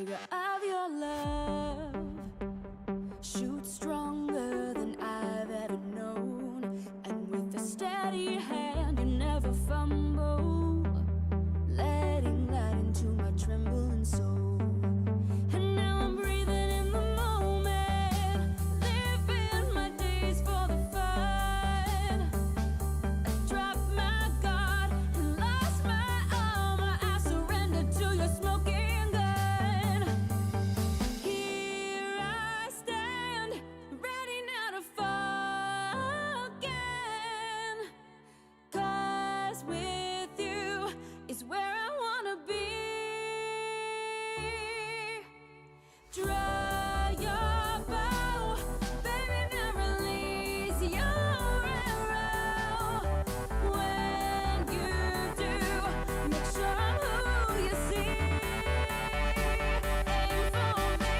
trigger of your love shoots stronger than I've ever known, and with a steady hand you never fumble, letting light into my trembling soul. And now I'm breathing in the moment, living my days for the fun. I dropped my guard and lost my armor, I surrendered to your smoking gun. Here I stand, ready now to fall again, 'cause with you is where I wanna be. Draw your bow, baby, now release your arrow. When you do, make sure I'm who you see. Aim for me.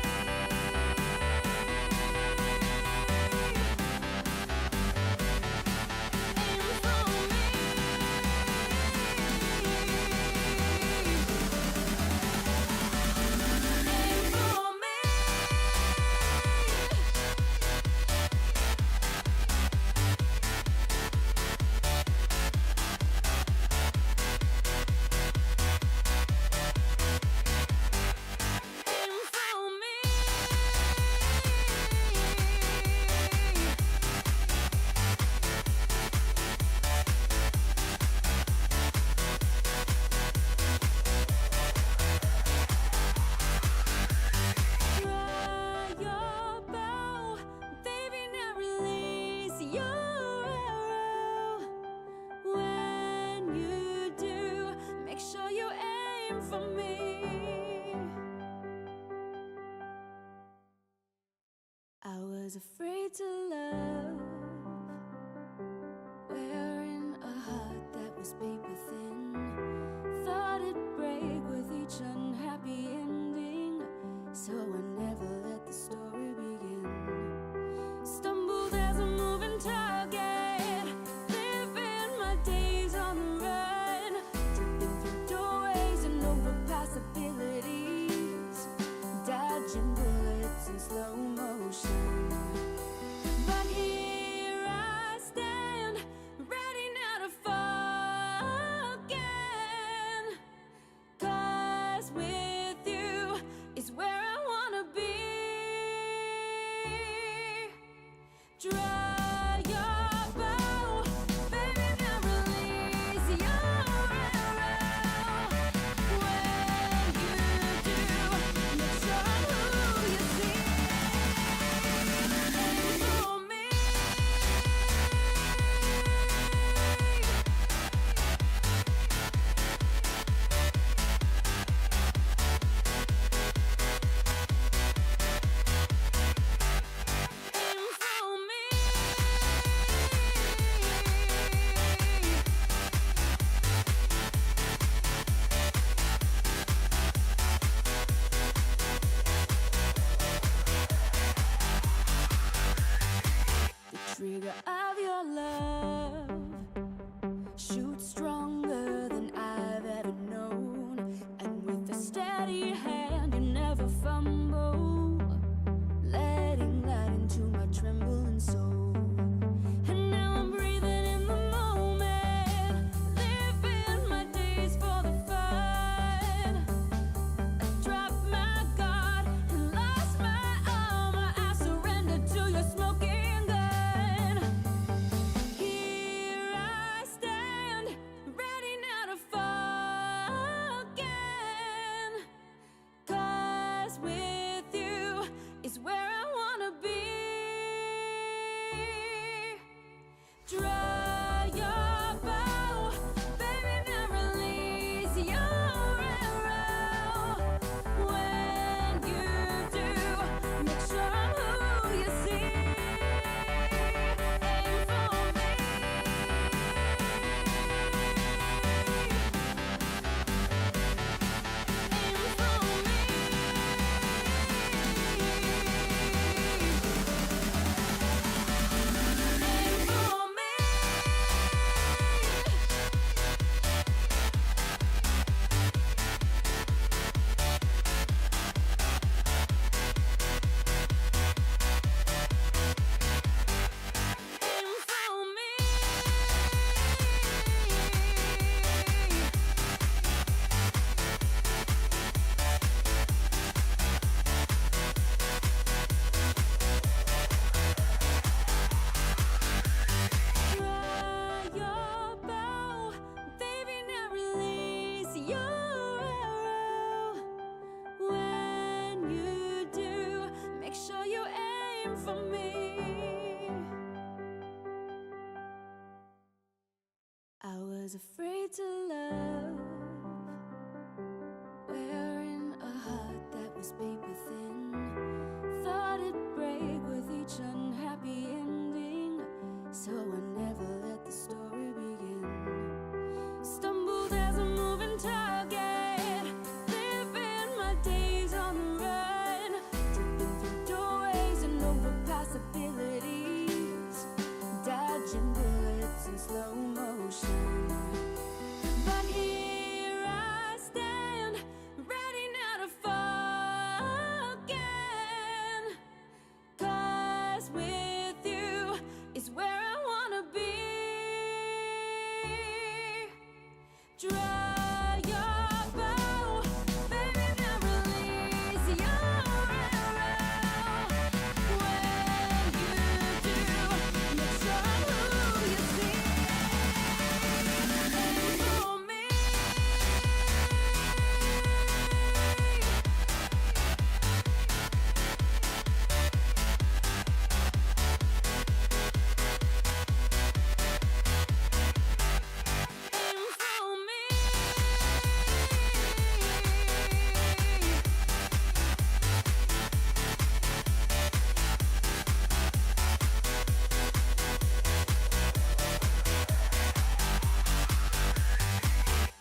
Aim for me. Aim for me. Aim for me. Draw your bow, baby, now release your arrow. When you do, make sure you aim for me. I was afraid to love, wearing a heart that was paper thin. Thought it'd break with each unhappy ending, so I never let the story begin. Stumbled as a moving target, living my days on the run, tripping through doorways and over possibilities, dodging bullets in slow motion. But here I stand, ready now to fall again, 'cause with you is where I wanna be. Draw your bow, baby, now release your arrow. When you do, make sure I'm who you see. Aim for me. Aim for me. The trigger of your love shoots stronger than I've ever known, and with a steady hand you never fumble, letting light into my trembling soul. And now I'm breathing in the moment, living my days for the fun. I dropped my guard and lost my armor, I surrendered to your smoking gun. Stumbled as a moving target, living my days on the run, tripping through doorways and over possibilities, dodging bullets in slow motion. But here I stand, ready now to fall again. 'Cause with you is where I wanna be. Draw your bow, baby, now release your arrow. When you do, make sure I'm who you see. Aim for me. Aim for me.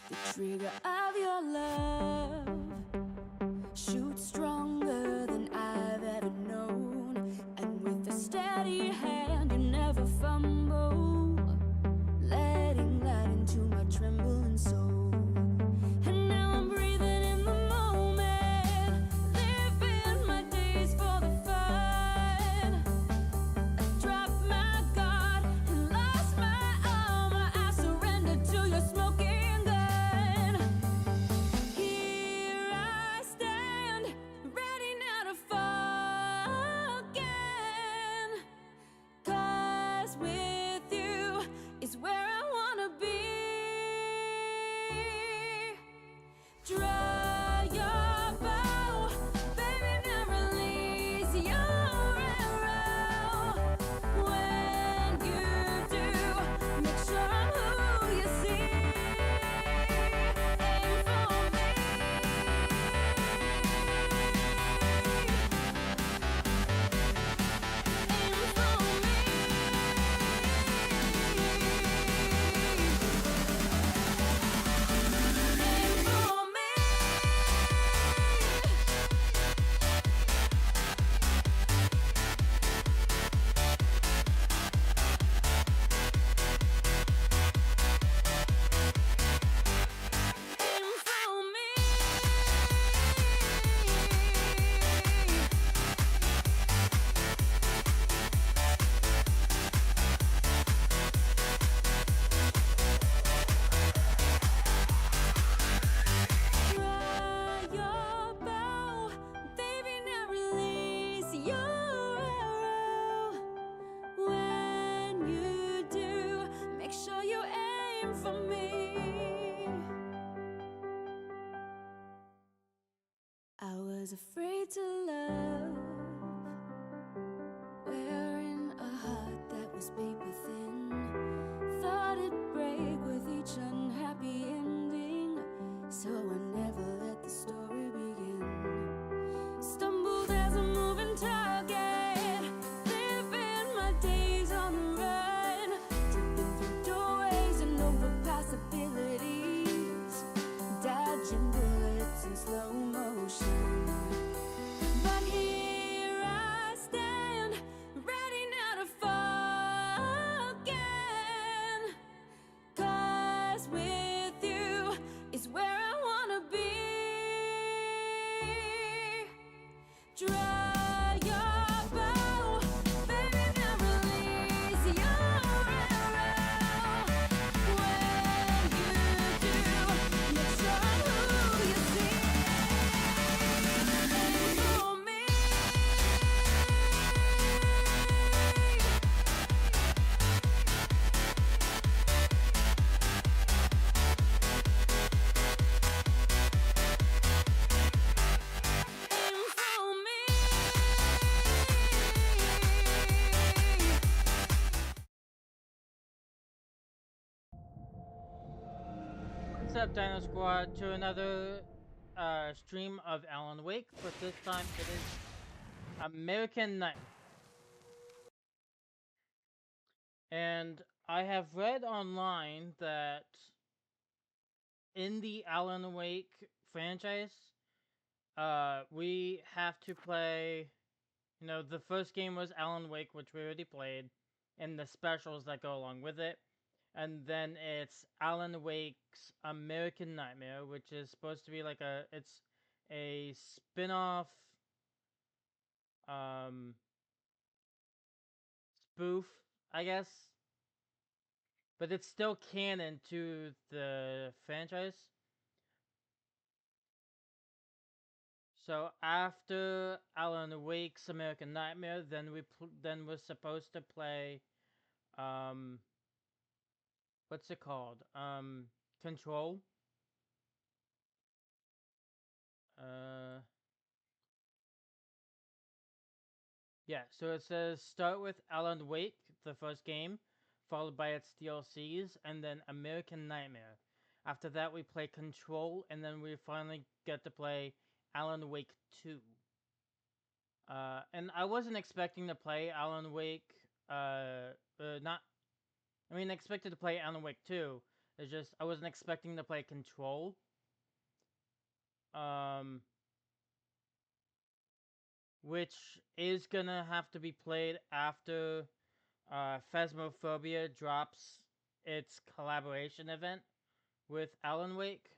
The trigger of your love shoots stronger than I've ever known, and with a steady hand you never fumble, letting light into my trembling soul. And now I'm breathing in the moment, living my days for the fun. I dropped my guard and lost my armor. I surrendered to your smoking gun. Here I stand, ready now to fall again. 'Cause with you is where I wanna be. Draw your bow, baby, now release your arrow. When you do, make sure I'm who you see. Aim for me. Aim for me. Aim for me. Aim for me. Draw your bow, baby, now release your arrow. When you do, make sure you aim for me. I was afraid to love, wearing a heart that was paper thin. Thought it'd break with each unhappy ending, so I never let the story begin. Stumbled as a moving target, living my days on the run, tripping through doorways and over possibilities, dodging bullets in slow motion. But here I stand, ready now to fall again. 'Cause with you is where I wanna be. Draw your bow, baby, now release your arrow. When you do, make sure I'm who you see. Aim for me. Aim for me. What's up, Dino Squad? To another stream of Alan Wake, but this time it is American Night. And I have read online that in the Alan Wake franchise, we have to play. You know, the first game was Alan Wake, which we already played, and the specials that go along with it. And then it's Alan Wake's American Nightmare, which is supposed to be like it's a spin-off spoof, I guess. But it's still canon to the franchise. So after Alan Wake's American Nightmare, then we're supposed to play what's it called? Control. Yeah, so it says start with Alan Wake, the first game, followed by its DLCs, and then American Nightmare. After that, we play Control, and then we finally get to play Alan Wake 2. And I wasn't expecting to play Alan Wake, not, I mean, expected to play Alan Wake 2. It's just, I wasn't expecting to play Control. Which is gonna have to be played after Phasmophobia drops its collaboration event with Alan Wake.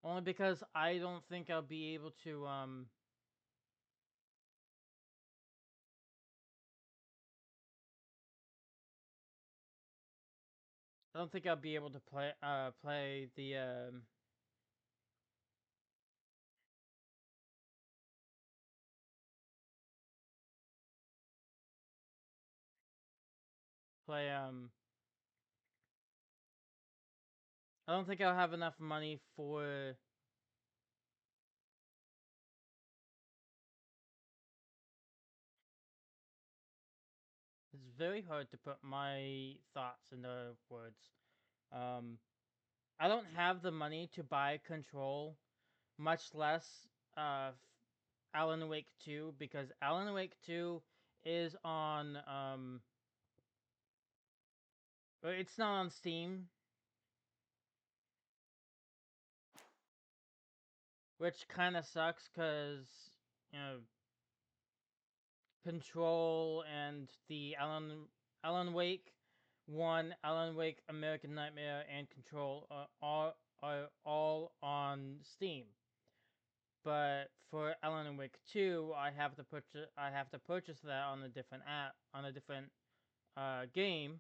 Only because I don't think I'll be able to I don't think I'll be able to play the play I don't think I'll have enough money for it's very hard to put my thoughts into words. I don't have the money to buy Control, much less Alan Wake 2, because Alan Wake 2 is on it's not on Steam, which kind of sucks because, you know, Control and the Alan Wake 1, Alan Wake American Nightmare, and Control are all on Steam. But for Alan Wake 2, I have to purchase that on a different app, on a different game.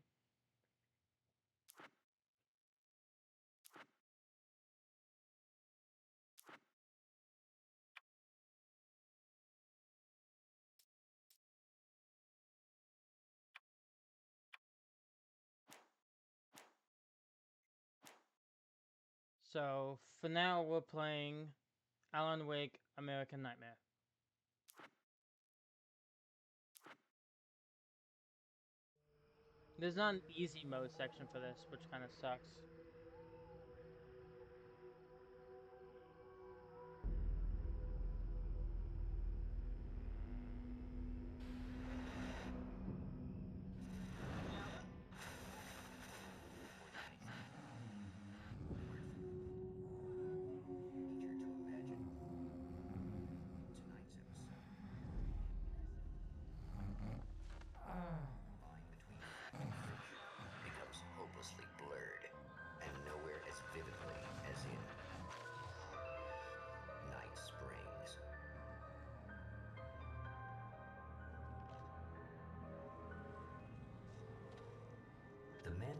So for now, we're playing Alan Wake American Nightmare. There's not an easy mode section for this, which kind of sucks.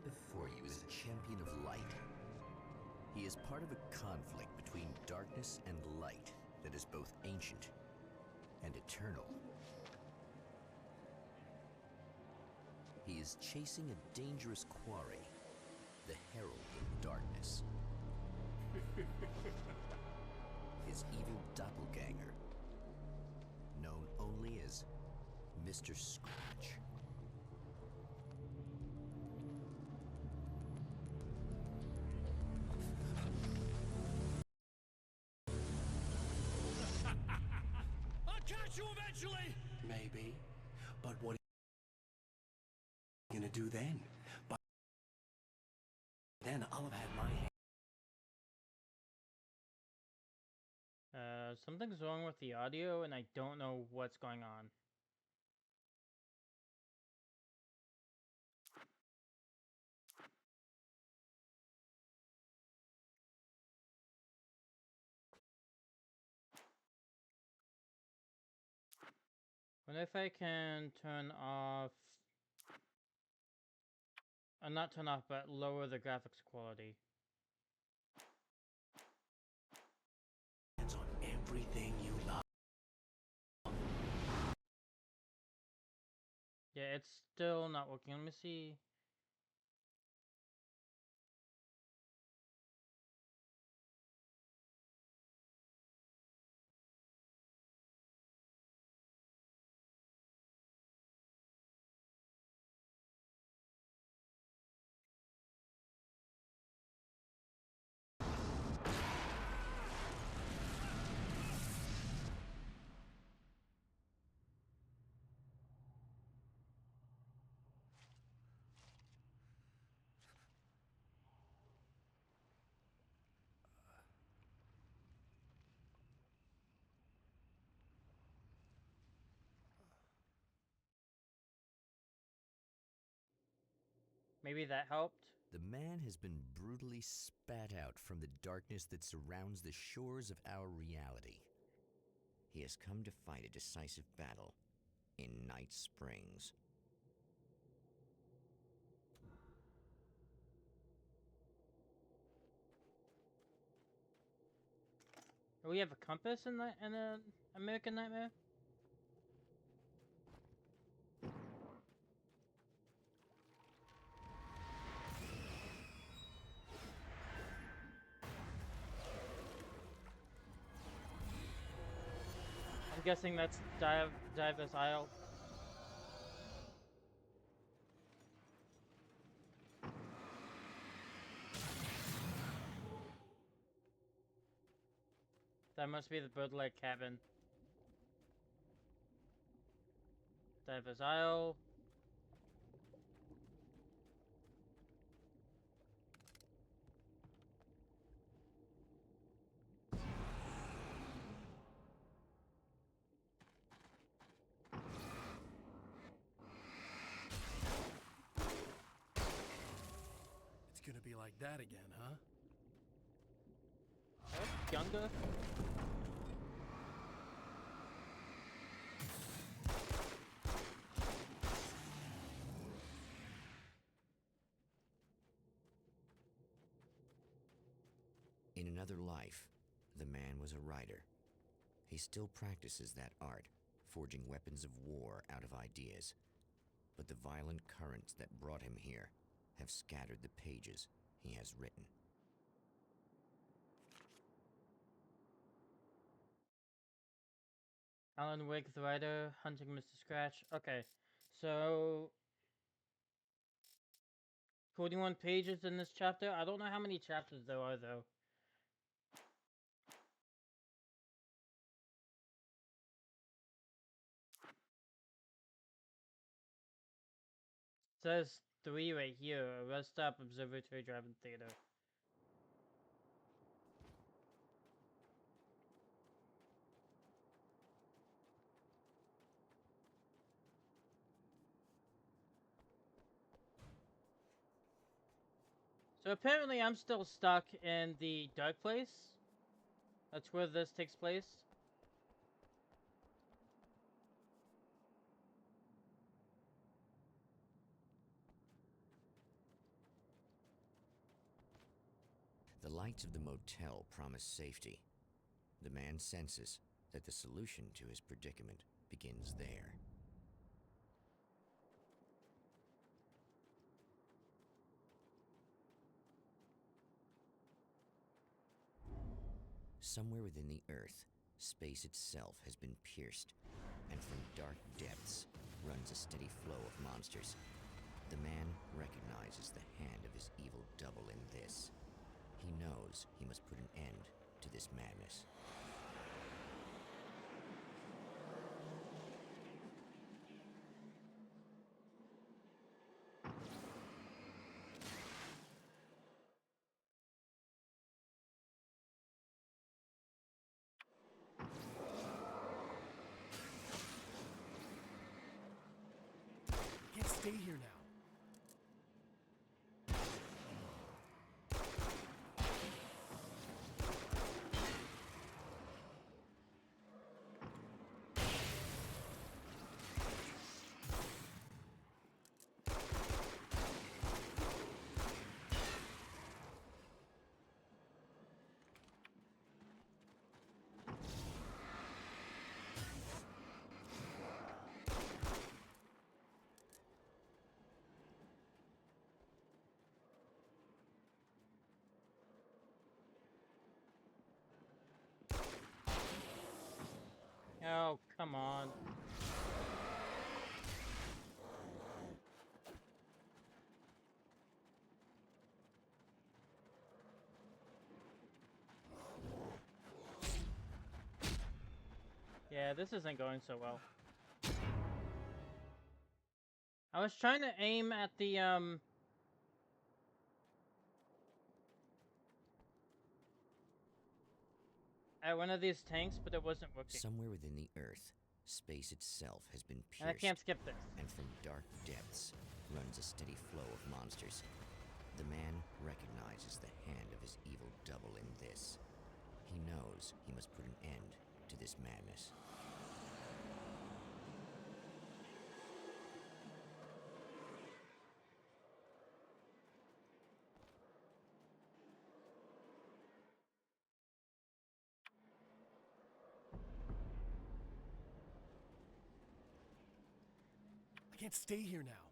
Before you is a champion of light. He is part of a conflict between darkness and light that is both ancient and eternal. He is chasing a dangerous quarry, the Herald of Darkness. His evil doppelganger, known only as Mr. Scratch. I'll catch you eventually! Maybe. But what are you gonna do then? By then I'll have had my hand. Something's wrong with the audio, and I don't know what's going on. Wonder if I can turn off... not turn off, but lower the graphics quality. Hands on everything you love. Yeah, it's still not working. Let me see. Maybe that helped? The man has been brutally spat out from the darkness that surrounds the shores of our reality. He has come to fight a decisive battle in Night Springs. Do we have a compass in the American Nightmare? I'm guessing that's Diver's Isle. That must be the bird-like cabin. Diver's Isle. It's gonna be like that again, huh? Younger? In another life, the man was a writer. He still practices that art, forging weapons of war out of ideas. But the violent currents that brought him here have scattered the pages he has written. Alan Wake, the writer, hunting Mr. Scratch. Okay, so 41 pages in this chapter. I don't know how many chapters there are, though. It says 3 right here. Rest stop, observatory, drive-in theater. So apparently I'm still stuck in the dark place. That's where this takes place. The lights of the motel promise safety. The man senses that the solution to his predicament begins there. Somewhere within the Earth, space itself has been pierced, and from dark depths runs a steady flow of monsters. The man recognizes the hand of his evil double in this. He knows he must put an end to this madness. stay here now. Oh, come on. Yeah, this isn't going so well. I was trying to aim at the, at one of these tanks, but it wasn't working. Somewhere within the Earth, space itself has been And I pierced, can't skip this. and from dark depths runs a steady flow of monsters. The man recognizes the hand of his evil double in this. He knows he must put an end to this madness. I can't stay here now.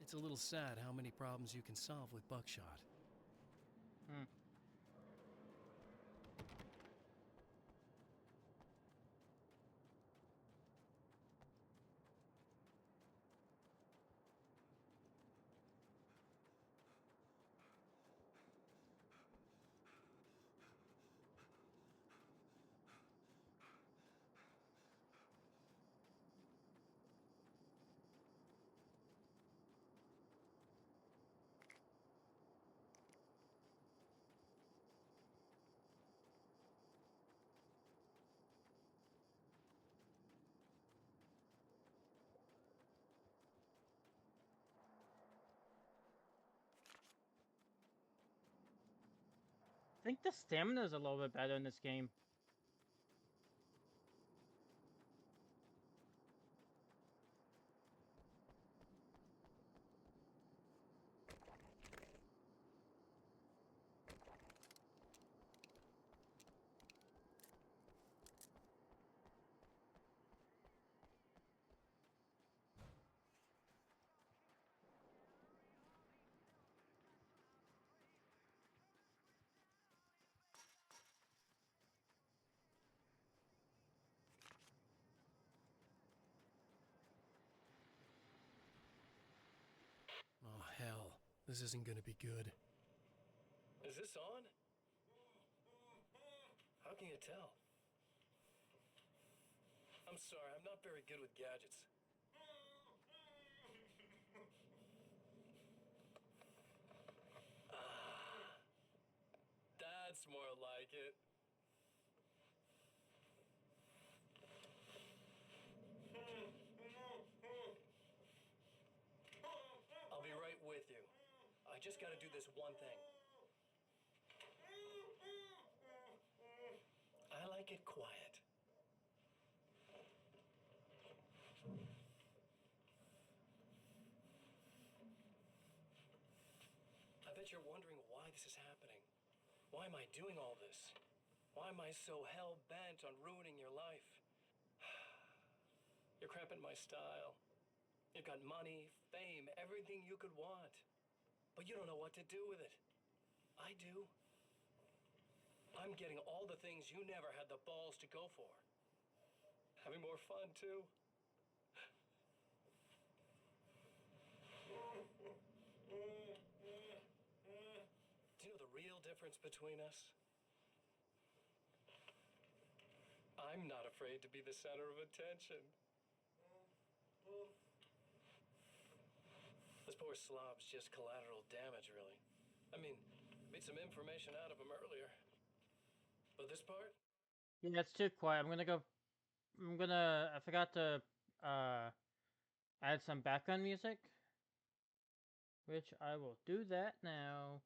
It's a little sad how many problems you can solve with buckshot. Hmm. I think the stamina is a little bit better in this game. Oh, hell. This isn't gonna be good. Is this on? How can you tell? I'm sorry, I'm not very good with gadgets. That's more like it. I'll be right with you. I just gotta do this one thing. I like it quiet. I bet you're wondering why this is happening. Why am I doing all this? Why am I so hell-bent on ruining your life? You're cramping my style. You've got money, fame, everything you could want. But you don't know what to do with it. I do. I'm getting all the things you never had the balls to go for. Having more fun, too. Do you know the real difference between us? I'm not afraid to be the center of attention. This poor slob's just collateral damage, really. I mean, beat some information out of him earlier. But this part? Yeah, it's too quiet. I forgot to add some background music, which I will do that now.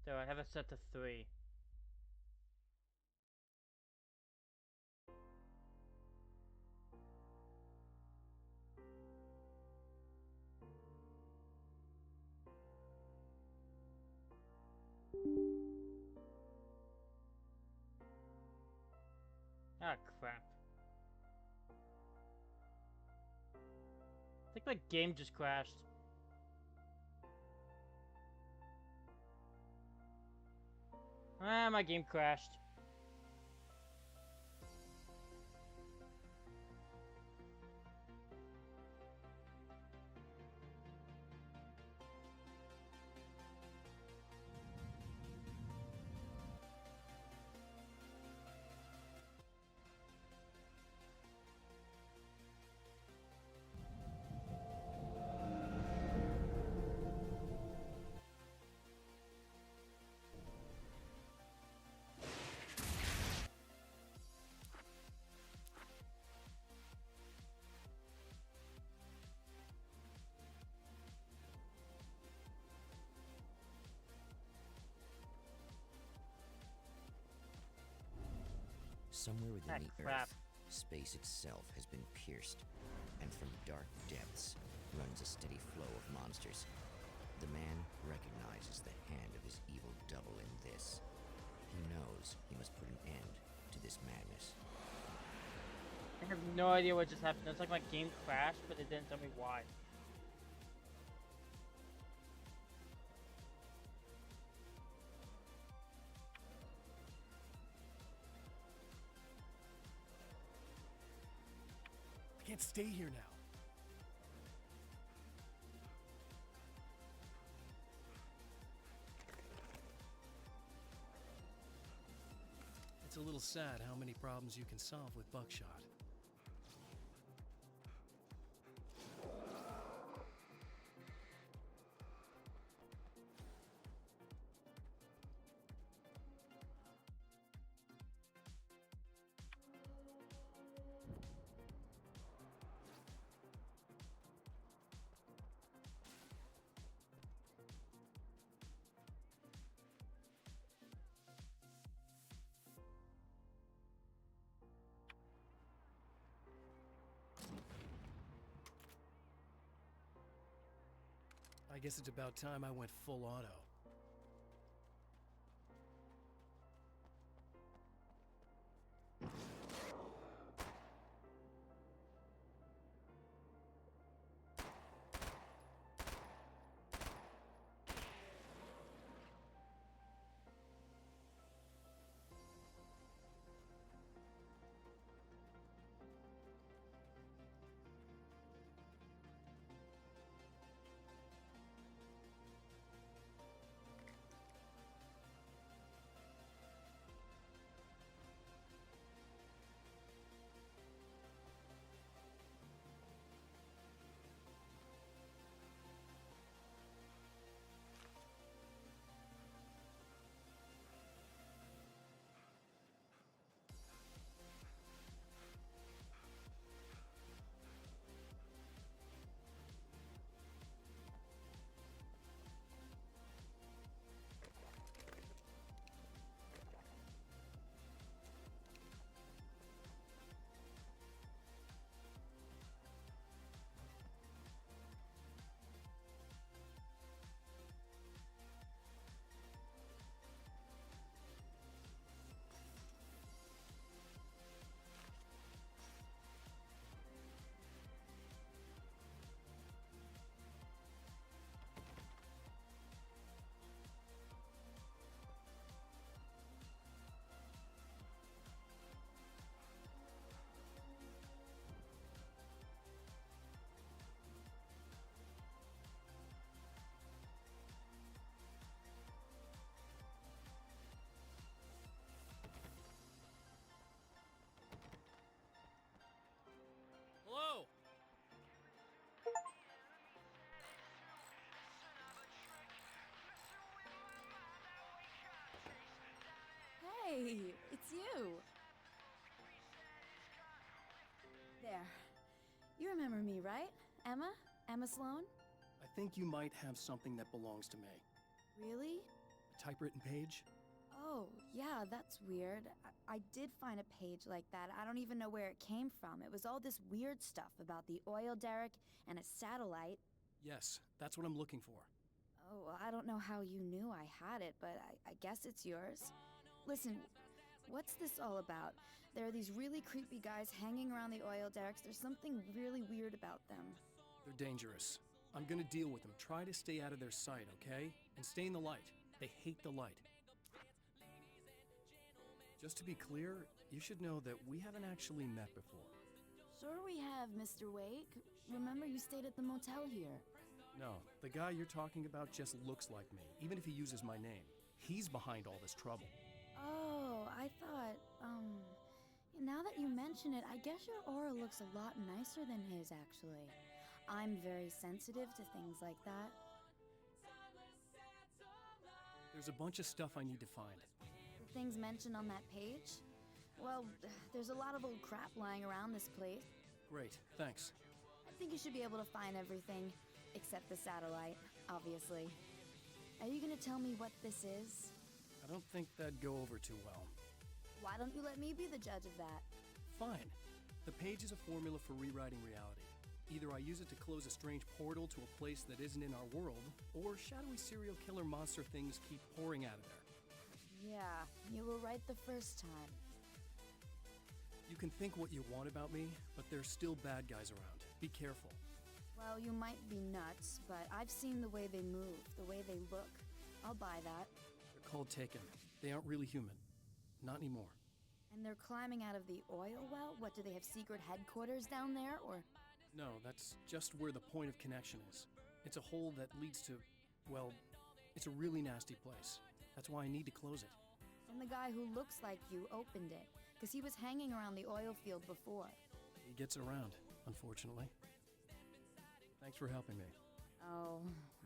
So I have it set to 3. Ah, crap. I think my game just crashed. Ah, my game crashed. Somewhere within the crap. Earth, space itself has been pierced, and from dark depths runs a steady flow of monsters. The man recognizes the hand of his evil double in this. He knows he must put an end to this madness. I have no idea what just happened. It's like my game crashed, but it didn't tell me why. I can't stay here now. It's a little sad how many problems you can solve with buckshot. I guess it's about time I went full auto. Hey, it's you. There. You remember me, right? Emma? Emma Sloan? I think you might have something that belongs to me. Really? A typewritten page? Oh, yeah, that's weird. I did find a page like that. I don't even know where it came from. It was all this weird stuff about the oil derrick and a satellite. Yes, that's what I'm looking for. Oh, well, I don't know how you knew I had it, but I guess it's yours. Listen, what's this all about? There are these really creepy guys hanging around the oil derricks. There's something really weird about them. They're dangerous. I'm gonna deal with them. Try to stay out of their sight, okay? And stay in the light. They hate the light. Just to be clear, you should know that we haven't actually met before. Sure we have, Mr. Wake. Remember you stayed at the motel here. No, the guy you're talking about just looks like me, even if he uses my name. He's behind all this trouble. Oh, I thought, now that you mention it, I guess your aura looks a lot nicer than his, actually. I'm very sensitive to things like that. There's a bunch of stuff I need to find. The things mentioned on that page? Well, there's a lot of old crap lying around this place. Great, thanks. I think you should be able to find everything, except the satellite, obviously. Are you gonna tell me what this is? I don't think that'd go over too well. Why don't you let me be the judge of that? Fine. The page is a formula for rewriting reality. Either I use it to close a strange portal to a place that isn't in our world, or shadowy serial killer monster things keep pouring out of there. Yeah, you were right the first time. You can think what you want about me, but there's still bad guys around. Be careful. Well, you might be nuts, but I've seen the way they move, the way they look. I'll buy that. They're called Taken. They aren't really human. Not anymore. And they're climbing out of the oil well? What, do they have secret headquarters down there, or? No, that's just where the point of connection is. It's a hole that leads to, well, it's a really nasty place. That's why I need to close it. And the guy who looks like you opened it, because he was hanging around the oil field before. He gets around, unfortunately. Thanks for helping me. Oh,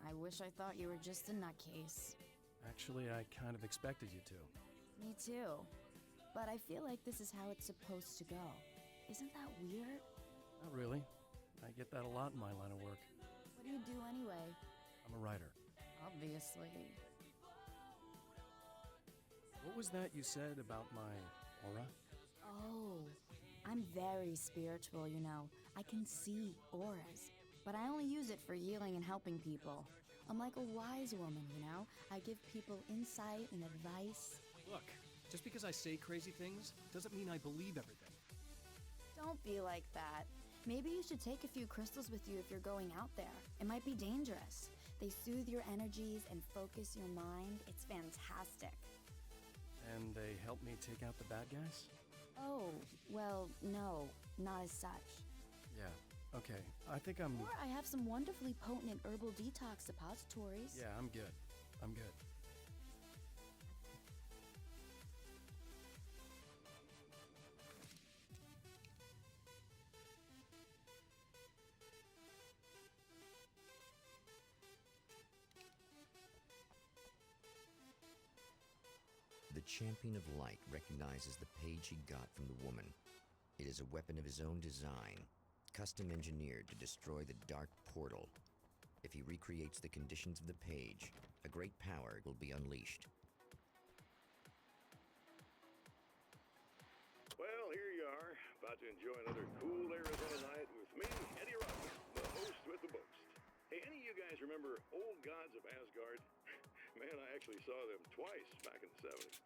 I wish I thought you were just a nutcase. Actually, I kind of expected you to. Me too. But I feel like this is how it's supposed to go. Isn't that weird? Not really. I get that a lot in my line of work. What do you do anyway? I'm a writer. Obviously. What was that you said about my aura? Oh, I'm very spiritual, you know. I can see auras, but I only use it for healing and helping people. I'm like a wise woman, you know? I give people insight and advice. Look, just because I say crazy things doesn't mean I believe everything. Don't be like that. Maybe you should take a few crystals with you if you're going out there. It might be dangerous. They soothe your energies and focus your mind. It's fantastic. And they help me take out the bad guys? Oh, well, no, not as such. Yeah, okay. I think I'm... Or I have some wonderfully potent herbal detox suppositories. Yeah, I'm good. I'm good. The Champion of Light recognizes the page he got from the woman. It is a weapon of his own design, custom engineered to destroy the dark portal. If he recreates the conditions of the page, a great power will be unleashed. Well, here you are, about to enjoy another cool Arizona night with me, Eddie Roberts, the host with the boast. Hey, any of you guys remember Old Gods of Asgard? Man, I actually saw them twice back in the 70s.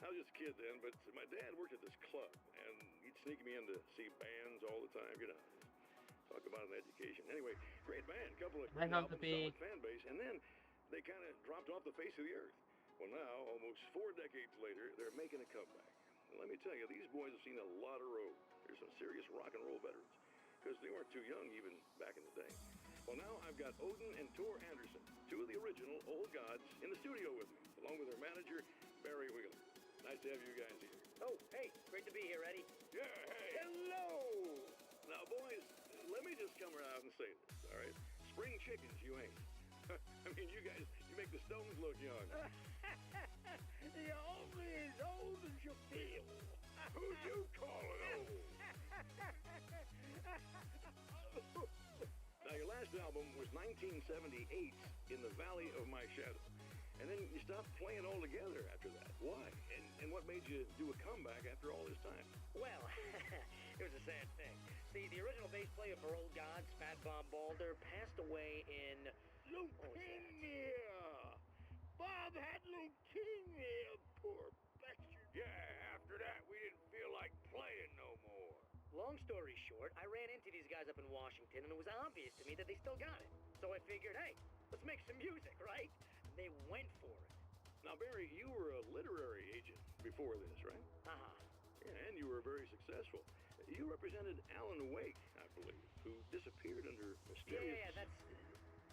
I was just a kid then, but my dad worked at this club, and he'd sneak me in to see bands all the time, you know. Talk about an education. Anyway, great band, couple of great albums, solid fan base, and then they kind of dropped off the face of the earth. Well, now, almost 4 decades later, they're making a comeback. And let me tell you, these boys have seen a lot of road. They're some serious rock and roll veterans, because they weren't too young even back in the day. Well, now I've got Odin and Tor Anderson, 2 of the original Old Gods, in the studio with me, along with their manager, Barry Wheeler. Nice to have you guys here. Oh, hey, great to be here, Eddie. Yeah, hey. Hello! Now, boys, let me just come right out and say this, all right? Spring chickens, you ain't. I mean, you guys, you make the Stones look young. You're only as old as you feel. Who you calling old? Now, your last album was 1978's In the Valley of My Shadow. And then you stopped playing altogether after that. Why? And what made you do a comeback after all this time? Well, it was a sad thing. See, the original bass player for Old Gods, Fat Bob Balder, passed away in... Leukemia! Bob had leukemia, poor bastard. Yeah, after that, we didn't feel like playing no more. Long story short, I ran into these guys up in Washington, and it was obvious to me that they still got it. So I figured, hey, let's make some music, right? They went for it. Now, Barry, you were a literary agent before this, right? Uh-huh. Yeah, and you were very successful. You represented Alan Wake, I believe, who disappeared under mysterious... Yeah, that's...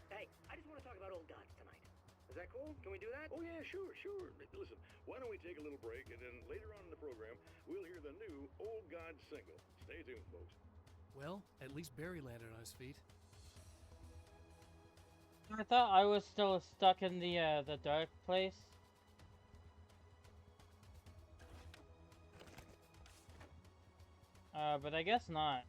Hey, I just want to talk about Old Gods tonight. Is that cool? Can we do that? Oh, yeah, sure. Listen, why don't we take a little break, and then later on in the program, we'll hear the new Old Gods single. Stay tuned, folks. Well, at least Barry landed on his feet. I thought I was still stuck in the dark place. But I guess not.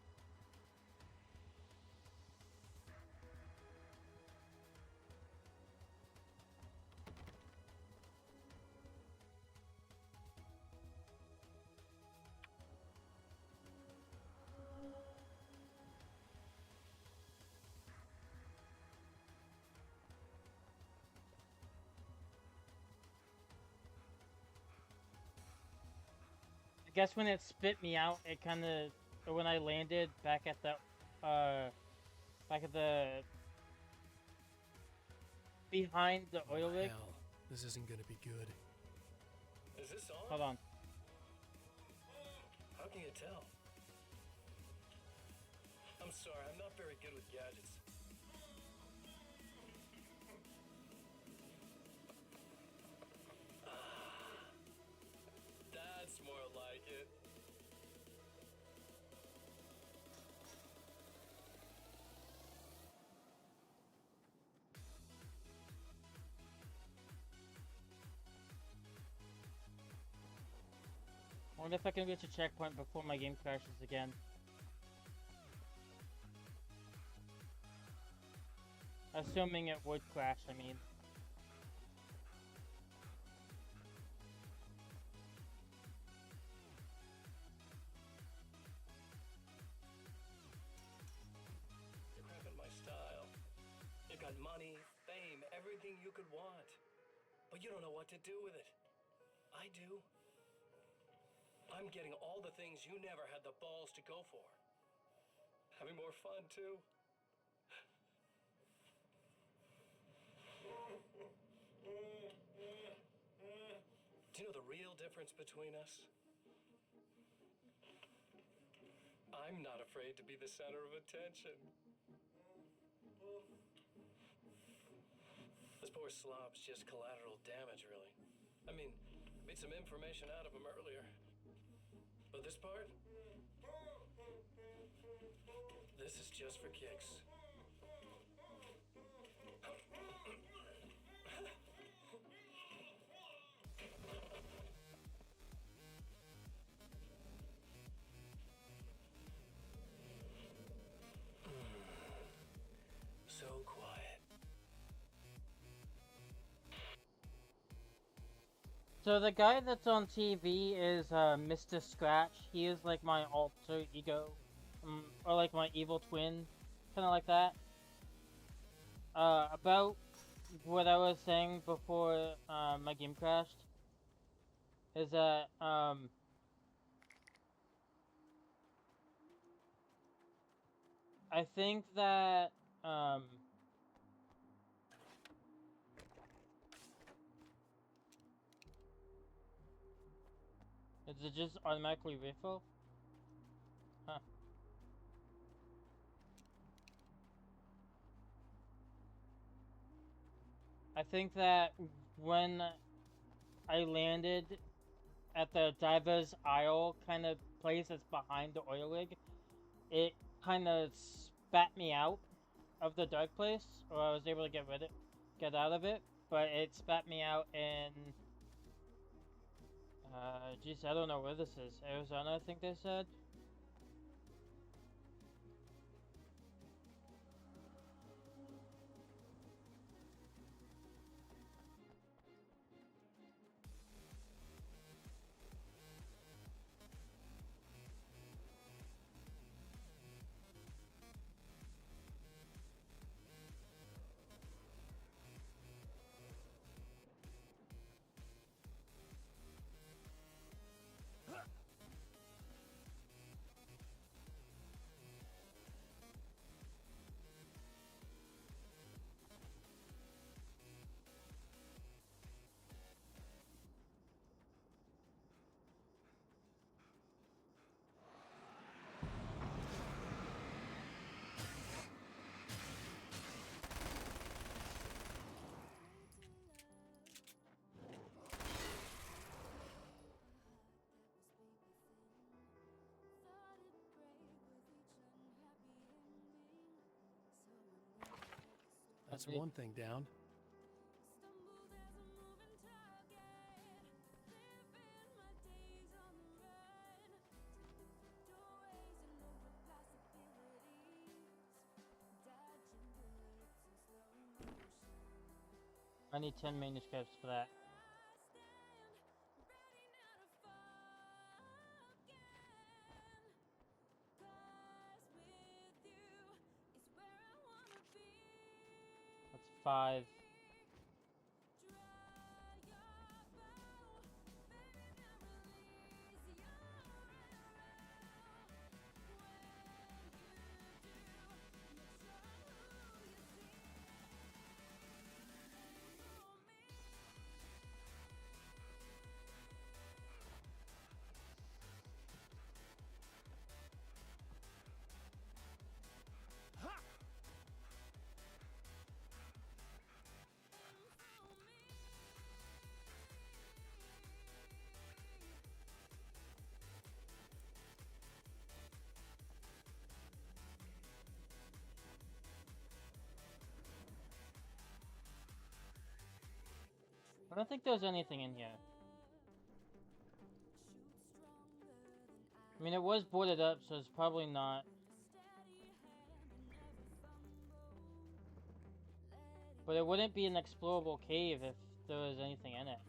I guess when it spit me out, it kind of, when I landed back at the behind the oil rig. Hell, this isn't gonna be good. Is this on? Hold on. How can you tell? I'm sorry, I'm not very good with gadgets. That's more like it. I wonder if I can reach a checkpoint before my game crashes again. Assuming it would crash, I mean. You're cramping my style. You got money, fame, everything you could want. But you don't know what to do with it. I do. I'm getting all the things you never had the balls to go for. Having more fun, too. Do you know the real difference between us? I'm not afraid to be the center of attention. This poor slob's just collateral damage, really. I mean, made some information out of him earlier. But this part? This is just for kicks. So quiet. So the guy that's on TV is Mr. Scratch. He is like my alter ego, or like my evil twin, kind of like that. About what I was saying before my game crashed is that I think that Is it just automatically refill? Huh. I think that when I landed at the diver's aisle kind of place that's behind the oil rig, it kind of spat me out of the dark place, or I was able to get get out of it, but it spat me out in, geez, I don't know where this is. Arizona, I think they said. That's one thing down. I need 10 manuscripts for that. That's 5. I don't think there's anything in here. I mean, it was boarded up, so it's probably not. But it wouldn't be an explorable cave if there was anything in it.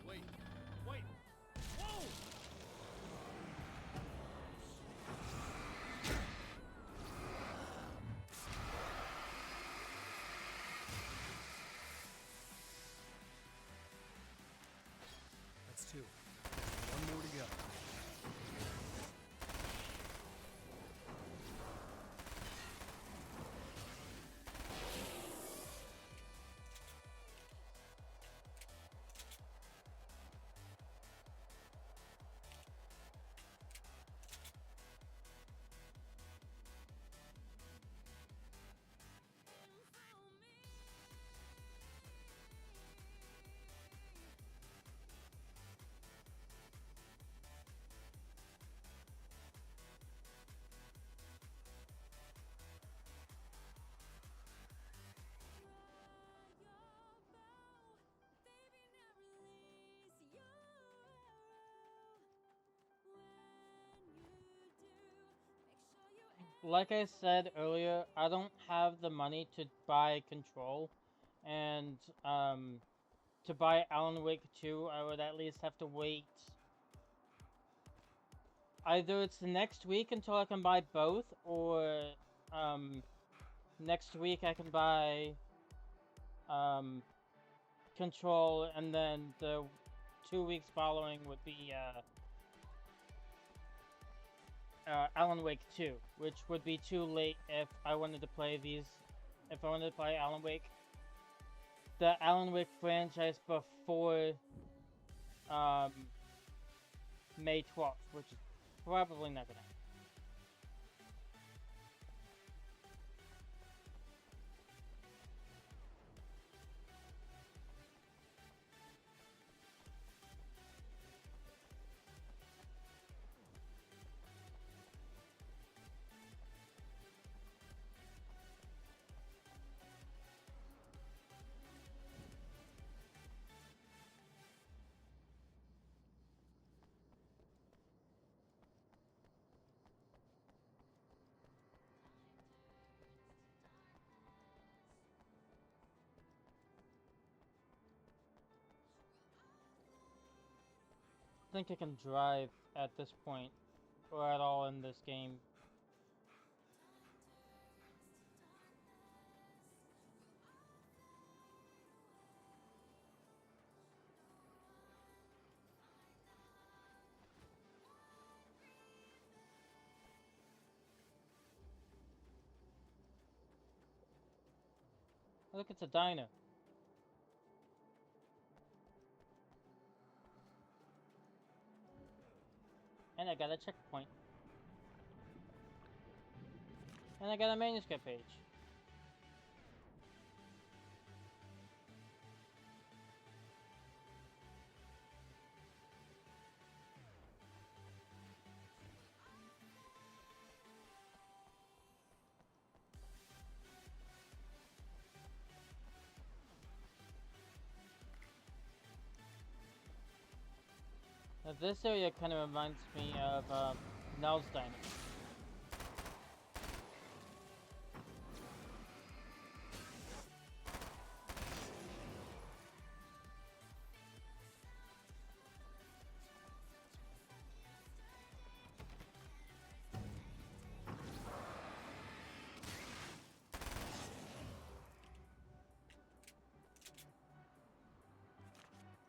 Wait. Wait. Whoa! That's 2. One more to go. Like I said earlier, I don't have the money to buy Control, and to buy Alan Wake 2, I would at least have to wait. Either it's the next week until I can buy both, or next week I can buy Control, and then the 2 weeks following would be Alan Wake 2, which would be too late if I wanted to play these. If I wanted to play Alan Wake, the Alan Wake franchise before May 12th, which is probably not gonna happen. I think I can drive at this point, or at all in this game. Look, it's a diner. And I got a checkpoint. And I got a manuscript page. Now this area kind of reminds me of Nell's Diner.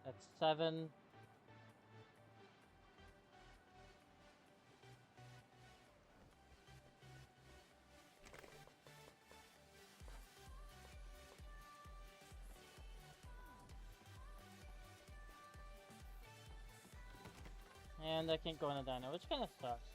That's 7. And I can't go in the diner, which kind of sucks.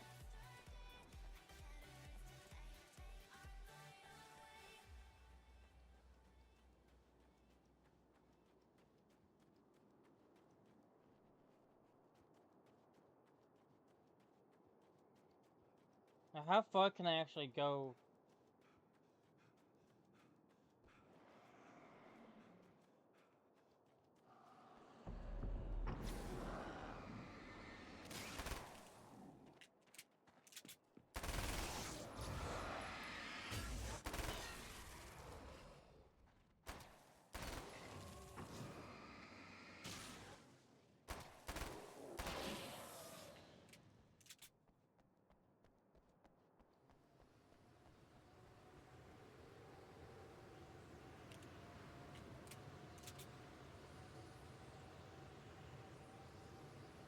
Now, how far can I actually go?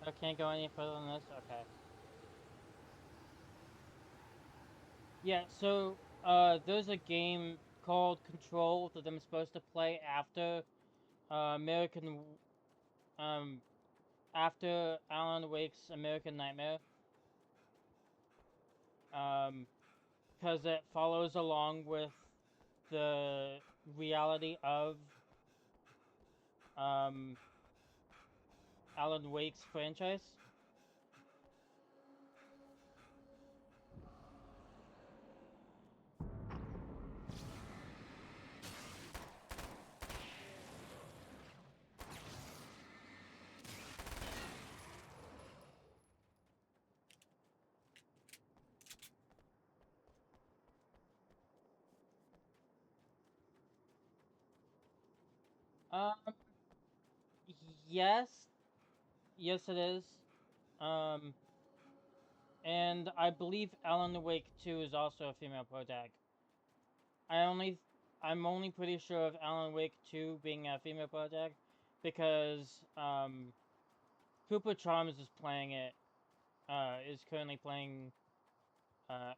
I can't go any further than this? Okay. Yeah, so, there's a game called Control that I'm supposed to play after, after Alan Wake's American Nightmare. Because it follows along with the reality of, Alan Wake's franchise. Um, yes. Yes, it is. Um, and I believe Alan Wake 2 is also a female protag. I'm only pretty sure of Alan Wake 2 being a female protag because, CooperCharms is playing it, is currently playing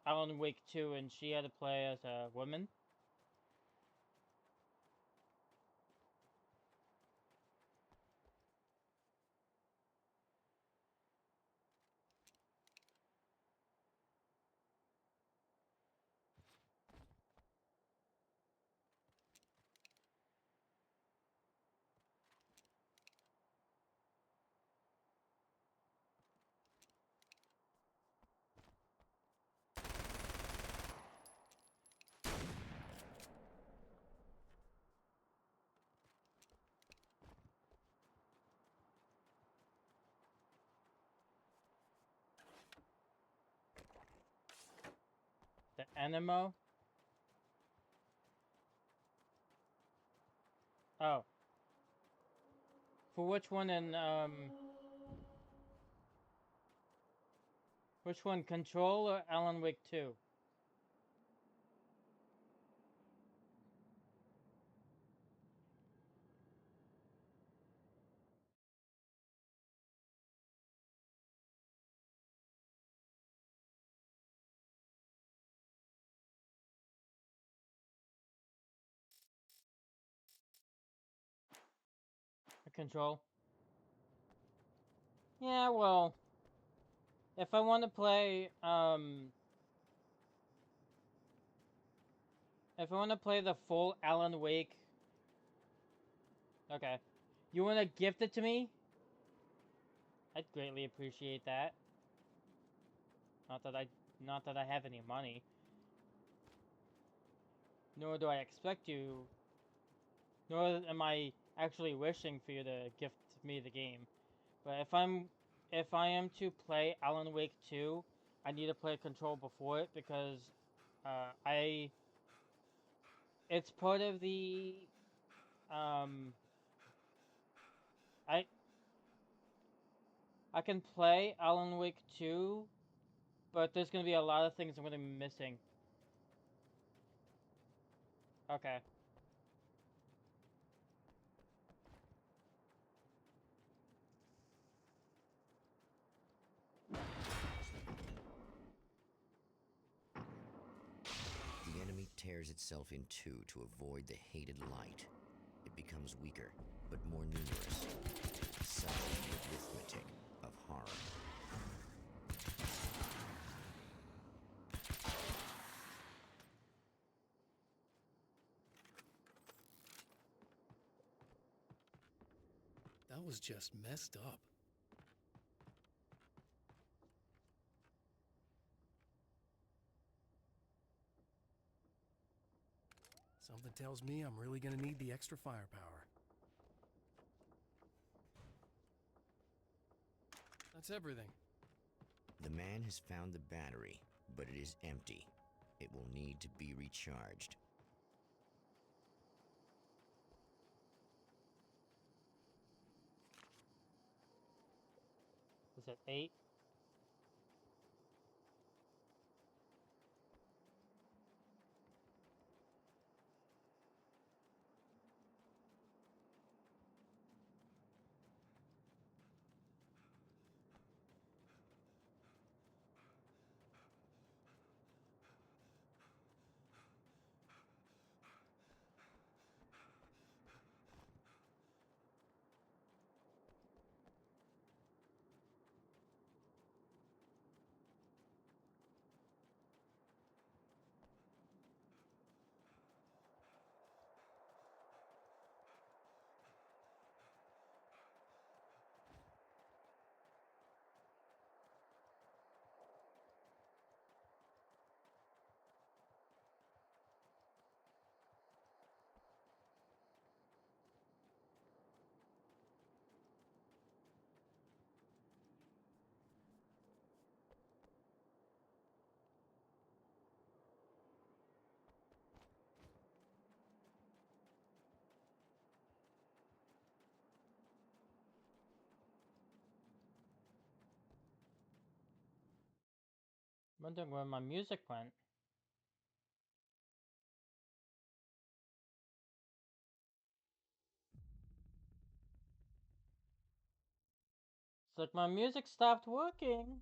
Alan Wake 2, and she had to play as a woman. The Animo. Oh. For which one in, which one, Control or Alan Wake 2? Control? Yeah, well, if I want to play, if I want to play the full Alan Wake... Okay. You want to gift it to me? I'd greatly appreciate that. Not that I have any money. Nor do I expect you. Nor am I actually wishing for you to gift me the game. But if I am to play Alan Wake 2, I need to play Control before it because it's part of the I can play Alan Wake 2, but there's gonna be a lot of things I'm gonna be missing. Okay. The enemy tears itself in two to avoid the hated light. It becomes weaker, but more numerous. Such is the arithmetic of horror. That was just messed up. Something tells me I'm really gonna need the extra firepower. That's everything. The man has found the battery, but it is empty. It will need to be recharged. Is it 8? Wondering where my music went. It's like my music stopped working.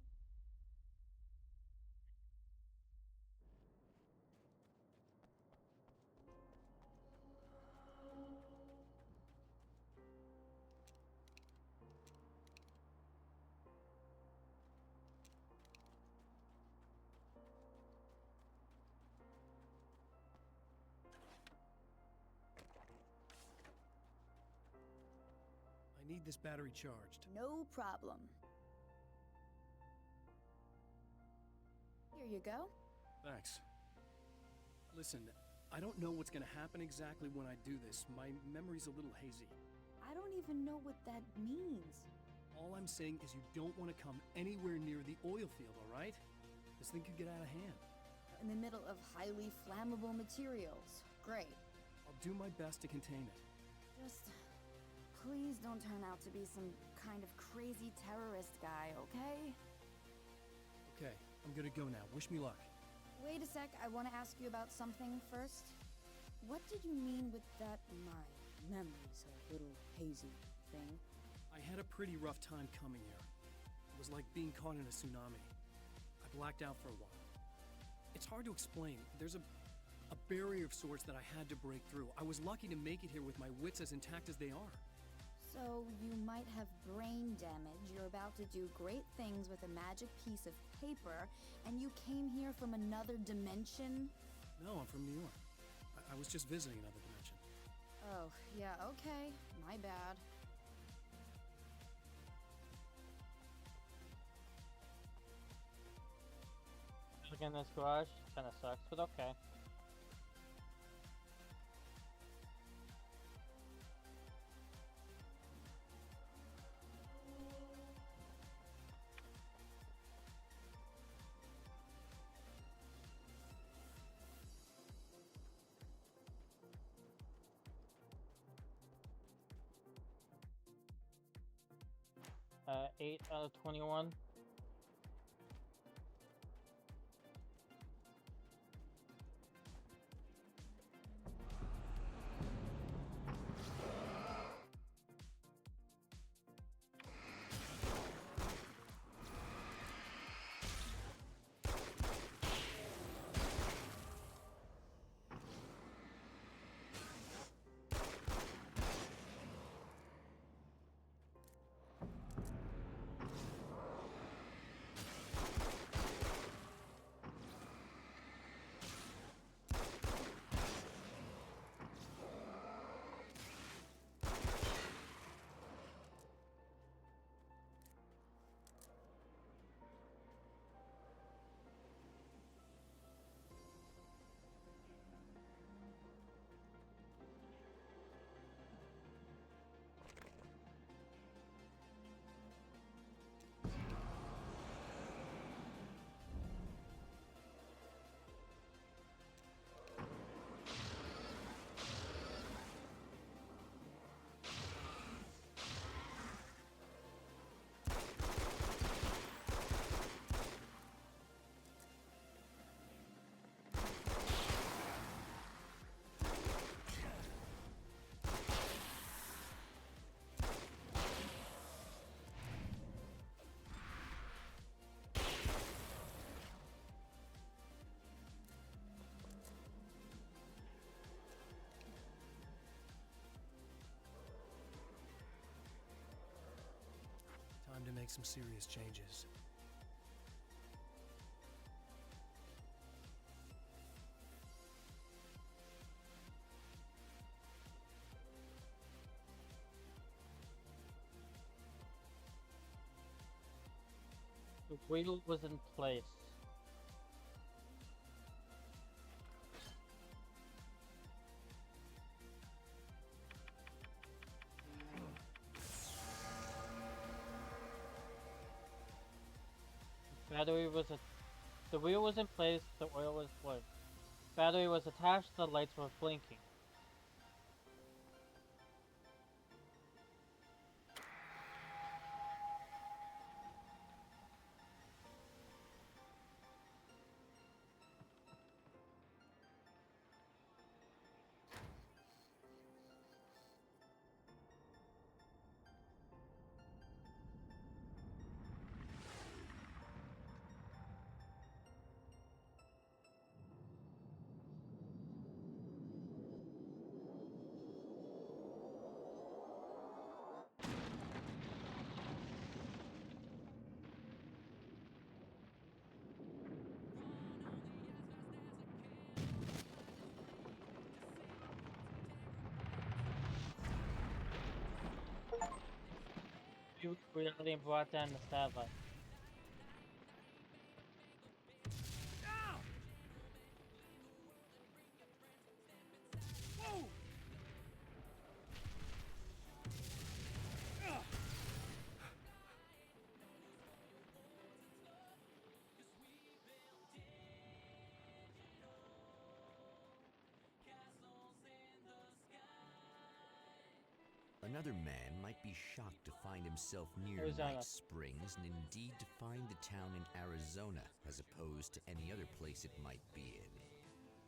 need this battery charged. No problem. Here you go. Thanks. Listen, I don't know what's gonna happen exactly when I do this. My memory's a little hazy. I don't even know what that means. All I'm saying is you don't want to come anywhere near the oil field, all right? This thing could get out of hand. In the middle of highly flammable materials. Great. I'll do my best to contain it. Just please don't turn out to be some kind of crazy terrorist guy, okay? Okay, I'm gonna go now. Wish me luck. Wait a sec, I want to ask you about something first. What did you mean with that my memory's a little hazy thing? I had a pretty rough time coming here. It was like being caught in a tsunami. I blacked out for a while. It's hard to explain. There's a barrier of sorts that I had to break through. I was lucky to make it here with my wits as intact as they are. So you might have brain damage, you're about to do great things with a magic piece of paper, and you came here from another dimension? No, I'm from New York. I was just visiting another dimension. Oh, yeah, okay. My bad. Looking in this garage kind of sucks, but okay. Uh, 8 out of 21. Time to make some serious changes. The wheel was in place. The wheel was in place, the oil was flowing. Battery was attached, the lights were blinking. You really brought down the satellite. Ow! Whoa! Ugh. Another man might be shocked to find himself near Arizona. Night Springs and indeed to find the town in Arizona as opposed to any other place it might be in.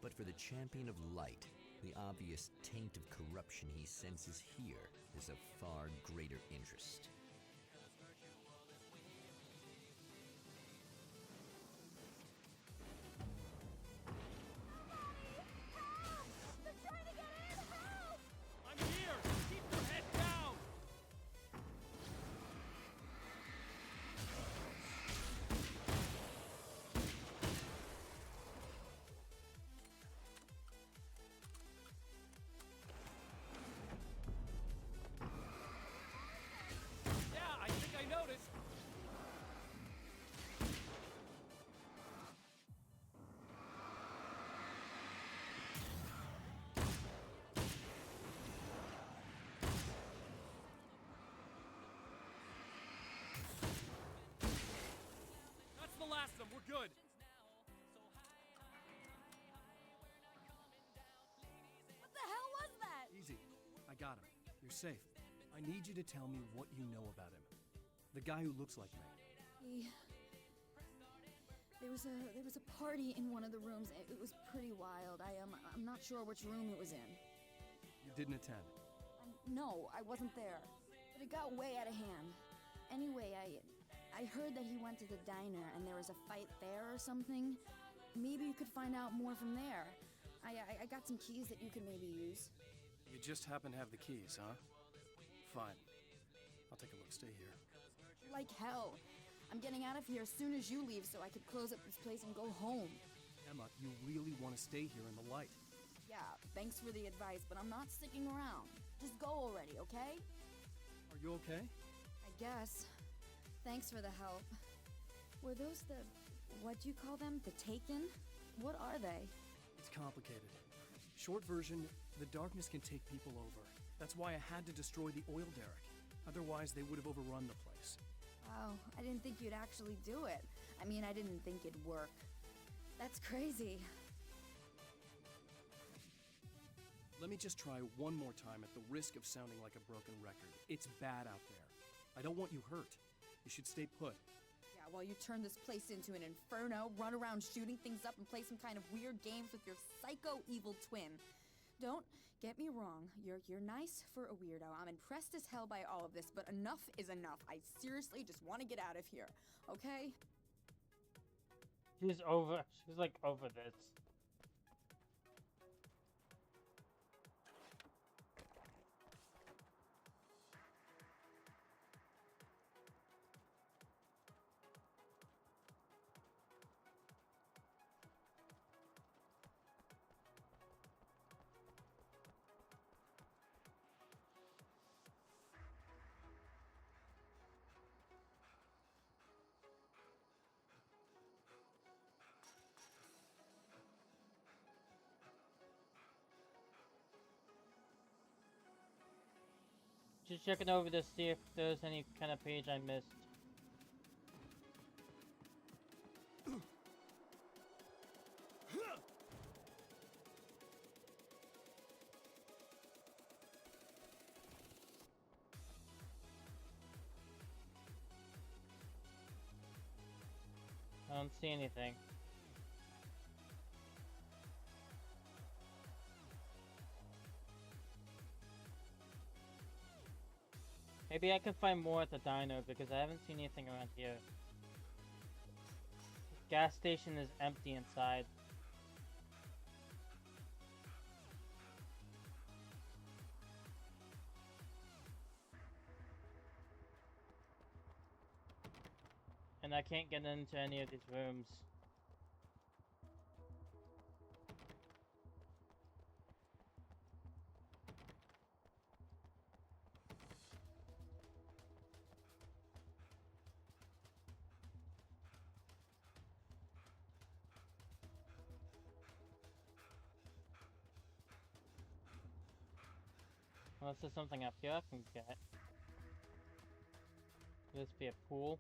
But for the champion of light, the obvious taint of corruption he senses here is of far greater interest. I'm here! Keep your head down! Yeah, I think I noticed. That's the last of them. We're good. What the hell was that? Easy. I got him. You're safe. I need you to tell me what you know about him. The guy who looks like me. There was a party in one of the rooms. It was pretty wild. I'm not sure which room it was in. You didn't attend. No, I wasn't there. But it got way out of hand. Anyway, I heard that he went to the diner and there was a fight there or something. Maybe you could find out more from there. I got some keys that you could maybe use. You just happen to have the keys, huh? Fine. I'll take a look. Stay here. Like hell. I'm getting out of here as soon as you leave so I could close up this place and go home. Emma, you really want to stay here in the light. Yeah, thanks for the advice, but I'm not sticking around. Just go already, okay? Are you okay? I guess. Thanks for the help. Were those what do you call them? The Taken? What are they? It's complicated. Short version, the darkness can take people over. That's why I had to destroy the oil derrick. Otherwise, they would have overrun the place. Wow, I didn't think you'd actually do it. I mean, I didn't think it'd work. That's crazy. Let me just try one more time at the risk of sounding like a broken record. It's bad out there. I don't want you hurt. You should stay put. Yeah, while you turn this place into an inferno, run around shooting things up and play some kind of weird games with your psycho evil twin. Don't get me wrong, you're nice for a weirdo. I'm impressed as hell by all of this, but enough is enough. I seriously just want to get out of here, okay? She's like over this. Just checking over to see if there's any kind of page I missed. I don't see anything. Maybe I can find more at the diner because I haven't seen anything around here. Gas station is empty inside. And I can't get into any of these rooms. Unless there's something up here I can get. Could this be a pool?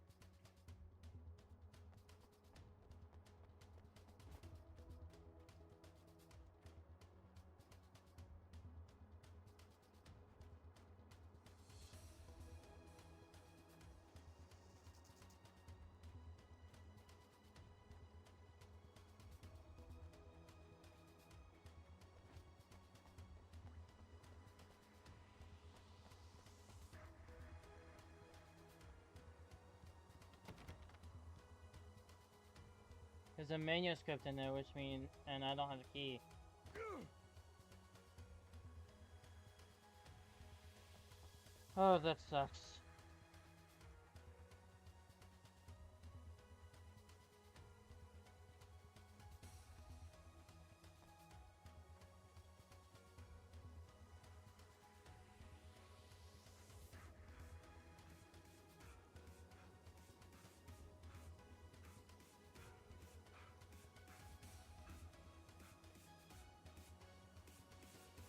There's a manuscript in there, which means, and I don't have the key. Oh, that sucks.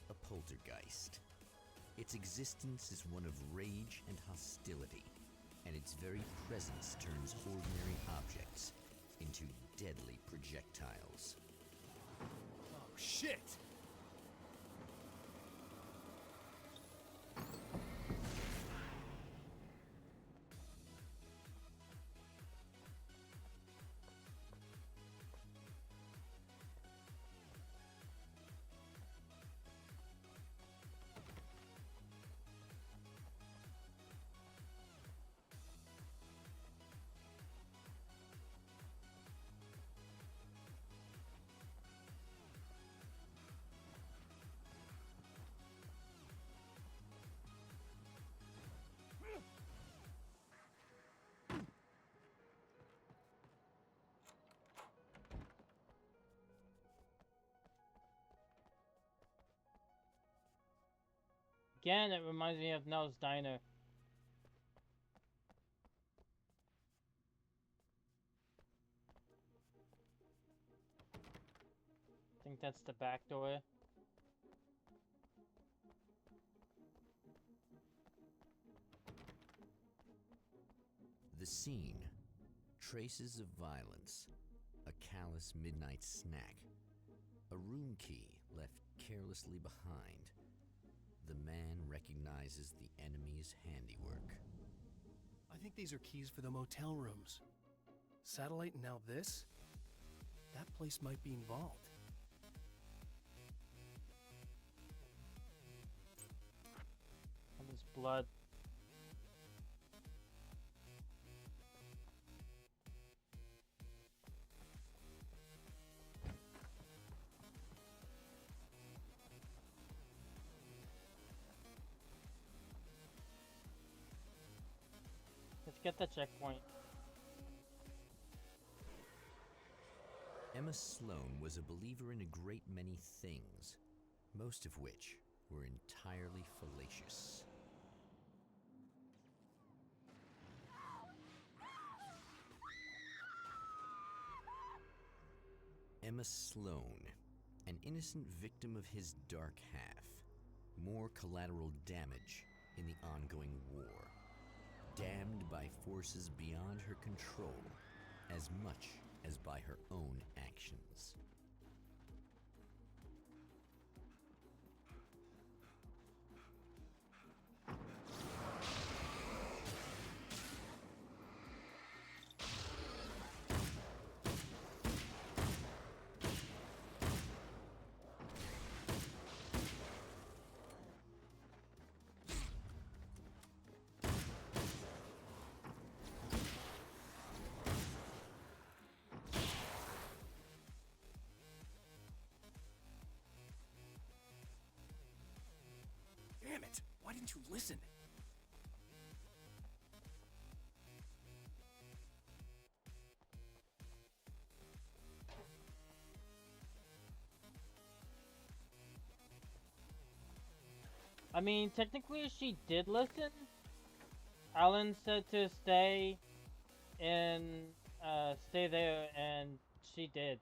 A poltergeist. Its existence is one of rage and hostility, and its very presence turns ordinary objects into deadly projectiles. Oh, shit! Again, it reminds me of Nell's Diner. I think that's the back door. The scene. Traces of violence. A callous midnight snack. A room key left carelessly behind. The man recognizes the enemy's handiwork. I think these are keys for the motel rooms. Satellite and now this? That place might be involved. All this blood. Let's get the checkpoint. Emma Sloan was a believer in a great many things, most of which were entirely fallacious. Emma Sloan, an innocent victim of his dark half. More collateral damage in the ongoing war. Damned by forces beyond her control, as much as by her own actions. Damn it! Why didn't you listen? I mean, technically she did listen. Alan said to stay there, and she did.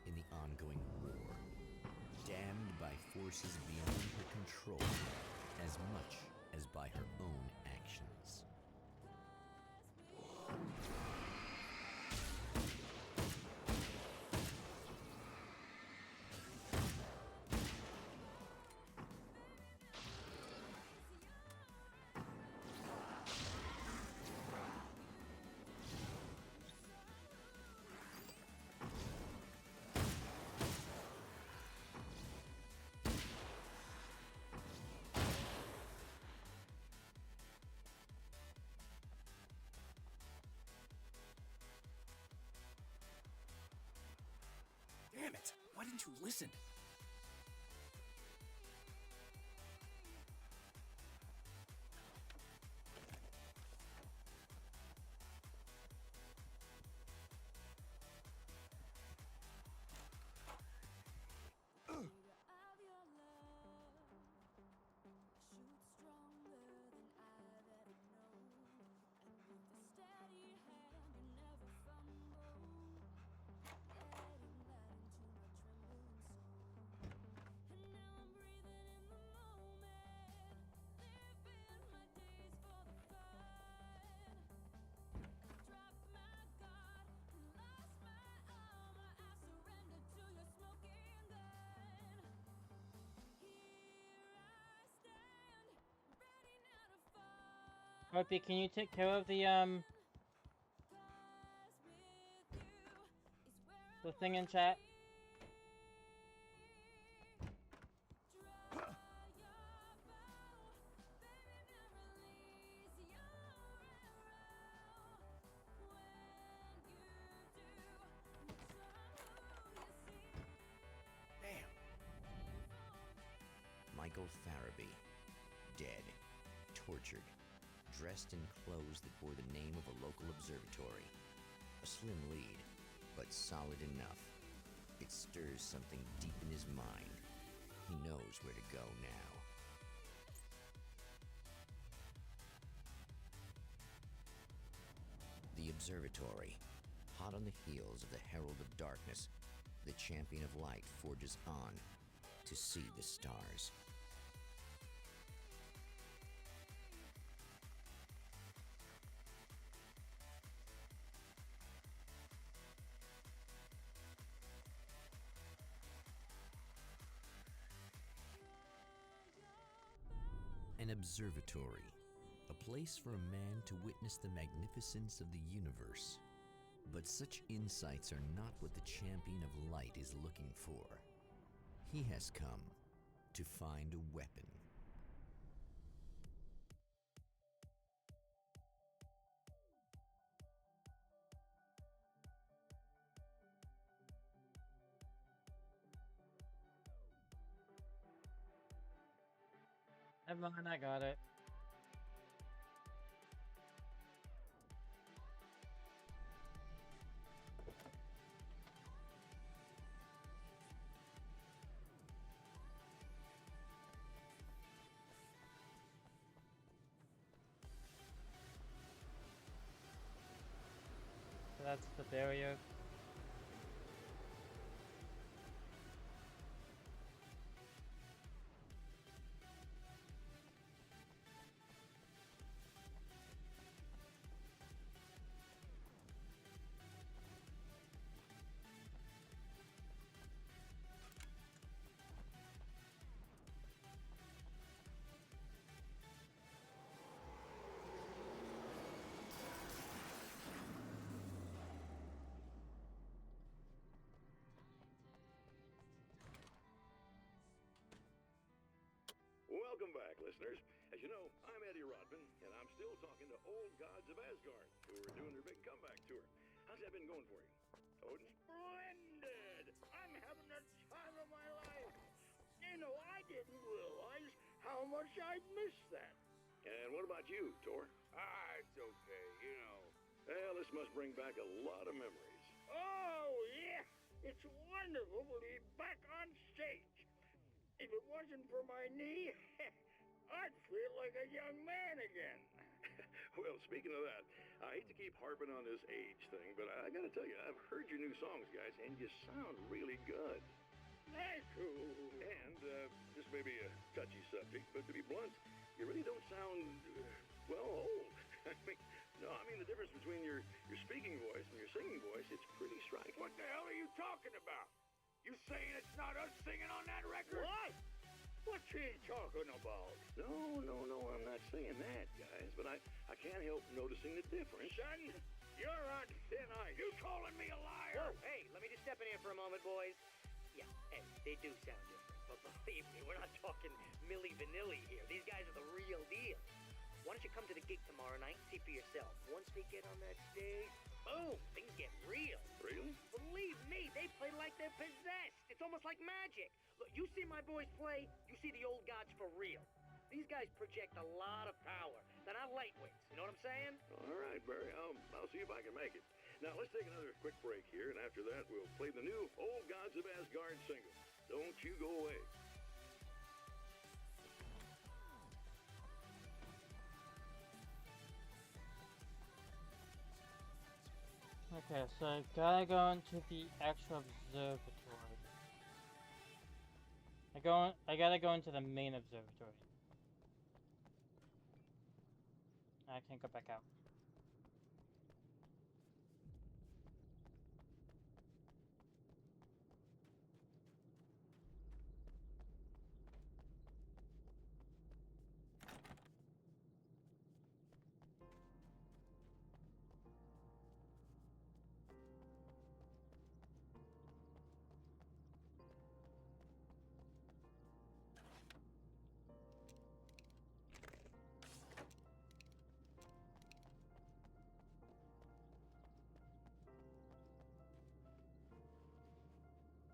in the ongoing war, damned by forces beyond her control as much as by her own actions. Damn it! Why didn't you listen? Of your love, shoot stronger than I've ever known, and with a steady hand you never fumble, letting light into my trembling soul. And now I'm breathing in the moment, living my days for the fun. Dropped my guard and lost my armor. I surrendered to your smoking gun. Here I stand, ready now to fall. Opie, can you take care of the 'Cause with you is where I the thing in wanna chat? be. Draw your bow, baby, now release your arrow. When you do, make sure I'm who you see. Damn. Michael Farabee, dead, tortured, dressed in clothes that bore the name of a local observatory. A slim lead, but solid enough. It stirs something deep in his mind. He knows where to go now. The observatory, hot on the heels of the Herald of Darkness, the champion of light forges on to see the stars. An observatory, a place for a man to witness the magnificence of the universe. But such insights are not what the champion of light is looking for. He has come to find a weapon. Never mind, I got it. So that's the barrier. Welcome back, listeners. As you know, I'm Eddie Rodman, and I'm still talking to old gods of Asgard, who are doing their big comeback tour. How's that been going for you? Odin? Splendid! I'm having the time of my life. You know, I didn't realize how much I'd missed that. And what about you, Tor? It's okay, you know. Well, this must bring back a lot of memories. Oh, yeah. It's wonderful to be back on stage. If it wasn't for my knee, I'd feel like a young man again. Well, speaking of that, I hate to keep harping on this age thing, but I gotta tell you, I've heard your new songs, guys, and you sound really good. That's cool. And this may be a touchy subject, but to be blunt, you really don't sound, well, old. I mean the difference between your speaking voice and your singing voice, it's pretty striking. What the hell are you talking about? You saying it's not us singing on that record? What? What you talking about? No, I'm not saying that, guys, but I can't help noticing the difference. Son, you're on thin ice. You calling me a liar? Whoa, hey, let me just step in here for a moment, boys. Yeah, hey, they do sound different, but believe me, we're not talking Milli Vanilli here. These guys are the real deal. Why don't you come to the gig tomorrow night and see for yourself? Once they get on that stage, boom, things get real. Really? Believe me, they play like they're possessed. It's almost like magic. Look, you see my boys play, you see the old gods for real. These guys project a lot of power. They're not lightweights, you know what I'm saying? All right, Barry, I'll see if I can make it. Now, let's take another quick break here, and after that, we'll play the new Old Gods of Asgard single. Don't you go away. Okay, so I gotta go into the actual observatory. I gotta go into the main observatory. I can't go back out.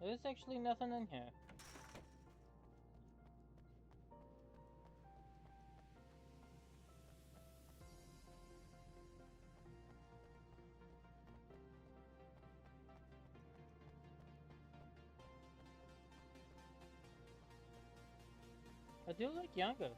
There's actually nothing in here. I do like younger.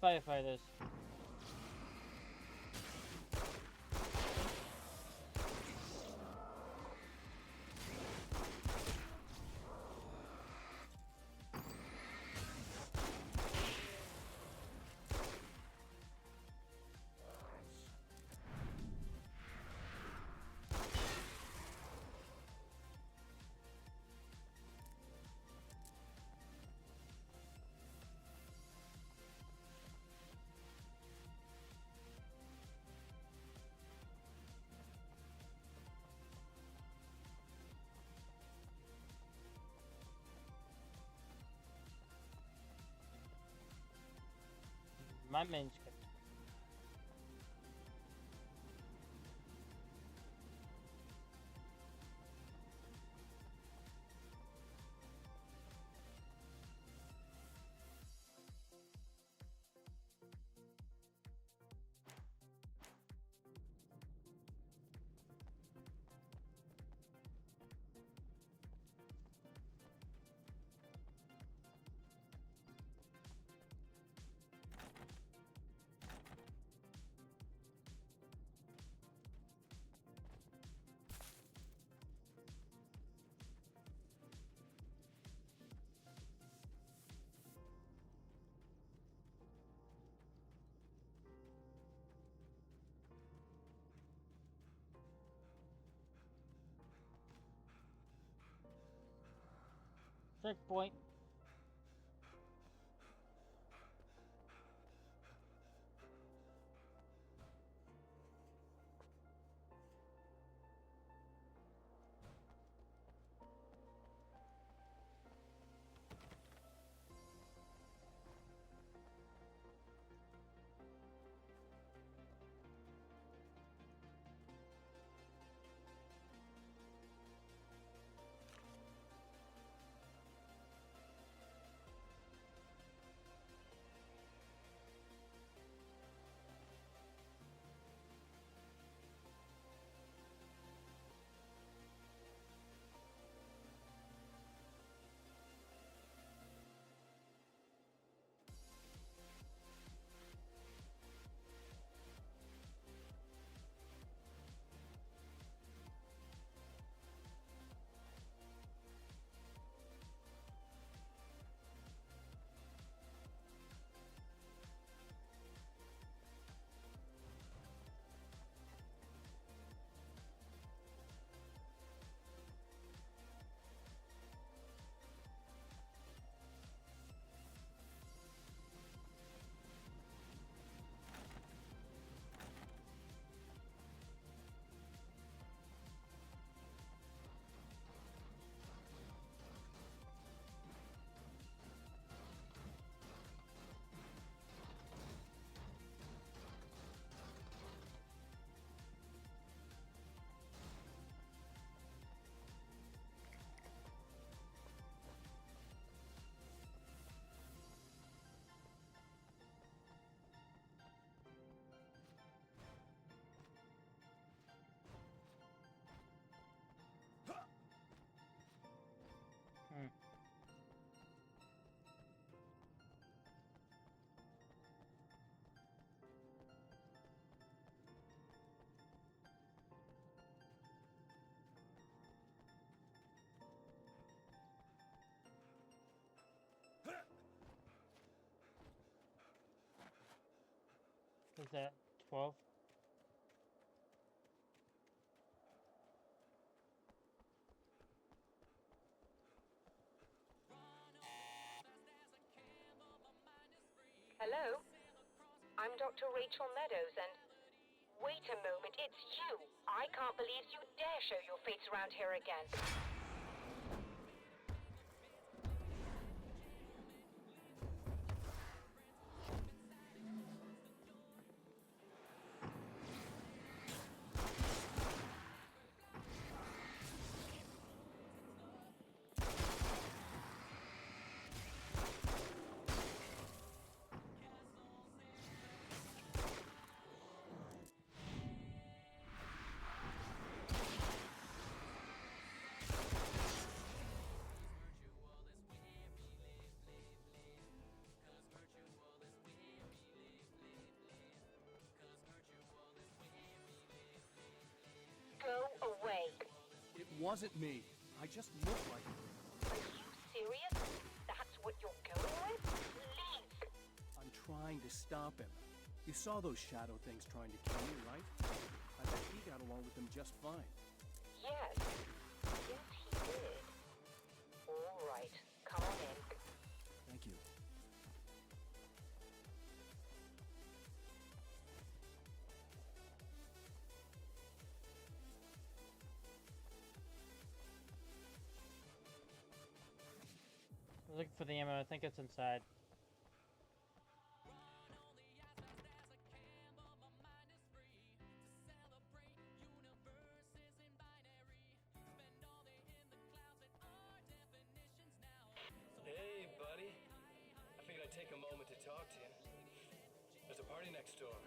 Firefighters. My manuscript. Checkpoint. Was that 12? Hello? I'm Dr. Rachel Meadows, and... Wait a moment, it's you! I can't believe you dare show your face around here again. Go away. It wasn't me. I just looked like it. Are you serious? That's what you're going with? Leave! I'm trying to stop him. You saw those shadow things trying to kill me, right? I bet he got along with them just fine. Yes. Yes, he did. All right. Come on in. Thank you. Look for the ammo. I think it's inside. Hey, buddy. I figured I'd take a moment to talk to you. There's a party next door.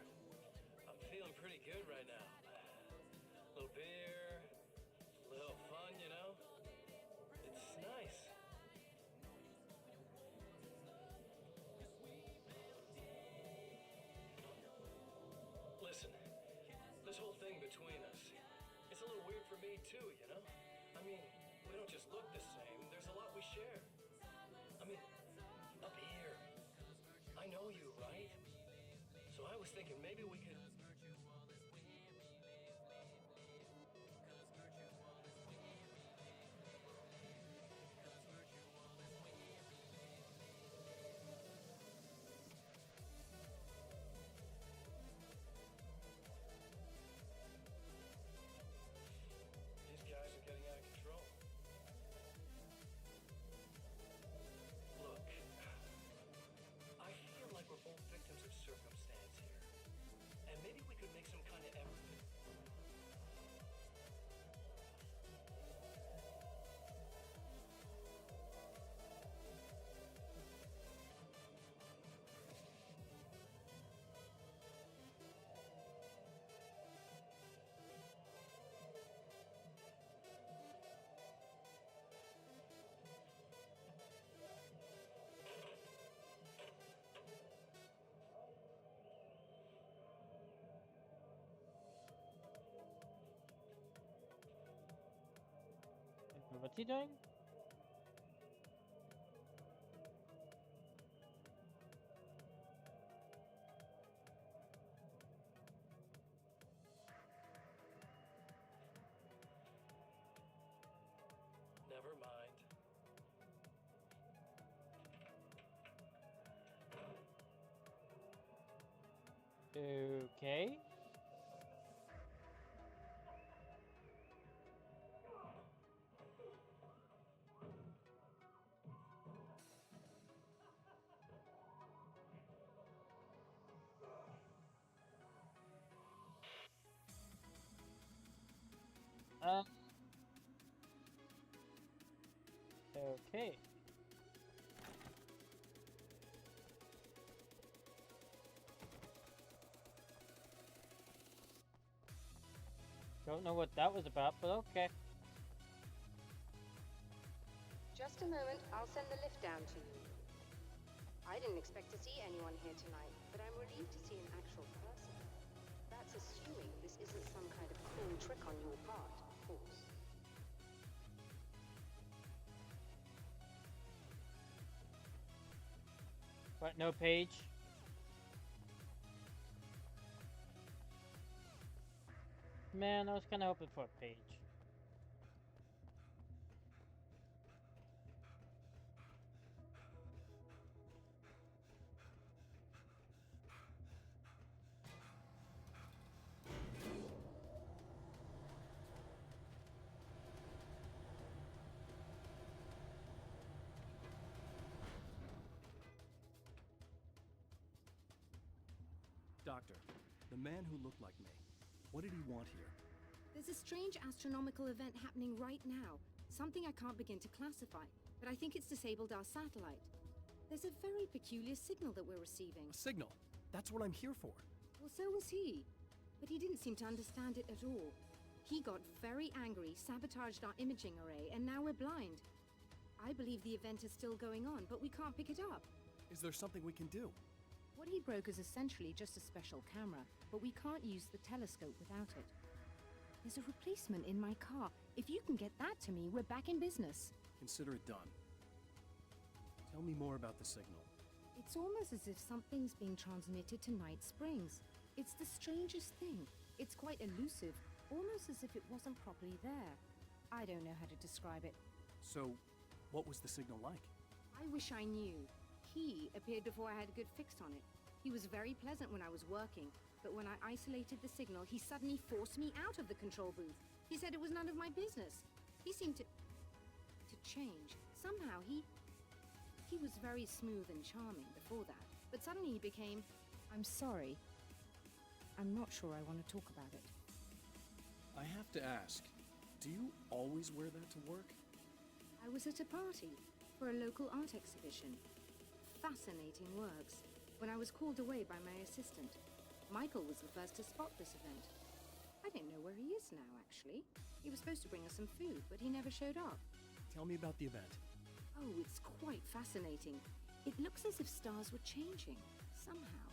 I'm feeling pretty good right now. A little beer, a little fun, you know? It's nice. Listen, this whole thing between us, it's a little weird for me too, you know? I mean, we don't just look the same, there's a lot we share. I mean, up here, I know you, right? So I was thinking maybe we could... These guys are getting out of control. Look, I feel like we're both victims of circumstance here. And maybe we could make some kind of effort. What's he doing? Never mind. Okay. Uh. Okay. Don't know what that was about, but okay. Just a moment, I'll send the lift down to you. I didn't expect to see anyone here tonight, but I'm relieved to see an actual person. That's assuming this isn't some kind of cool trick on your part, of course. What, no page? Man, I was kind of hoping for a page. Doctor, the man who looked like me, what did he want here? There's a strange astronomical event happening right now. Something I can't begin to classify, but I think it's disabled our satellite. There's a very peculiar signal that we're receiving. A signal? That's what I'm here for. Well, so was he. But he didn't seem to understand it at all. He got very angry, sabotaged our imaging array, and now we're blind. I believe the event is still going on, but we can't pick it up. Is there something we can do? What he broke is essentially just a special camera, but we can't use the telescope without it. There's a replacement in my car. If you can get that to me, we're back in business. Consider it done. Tell me more about the signal. It's almost as if something's being transmitted to Night Springs. It's the strangest thing. It's quite elusive, almost as if it wasn't properly there. I don't know how to describe it. So, what was the signal like? I wish I knew. He appeared before I had a good fix on it. He was very pleasant when I was working, but when I isolated the signal, he suddenly forced me out of the control booth. He said it was none of my business. He seemed to change. Somehow he was very smooth and charming before that, but suddenly he became... I'm sorry. I'm not sure I want to talk about it. I have to ask, do you always wear that to work? I was at a party for a local art exhibition. Fascinating works, when I was called away by my assistant. Michael was the first to spot this event. I don't know where he is now, actually. He was supposed to bring us some food, but he never showed up. Tell me about the event. Oh, it's quite fascinating. It looks as if stars were changing, somehow.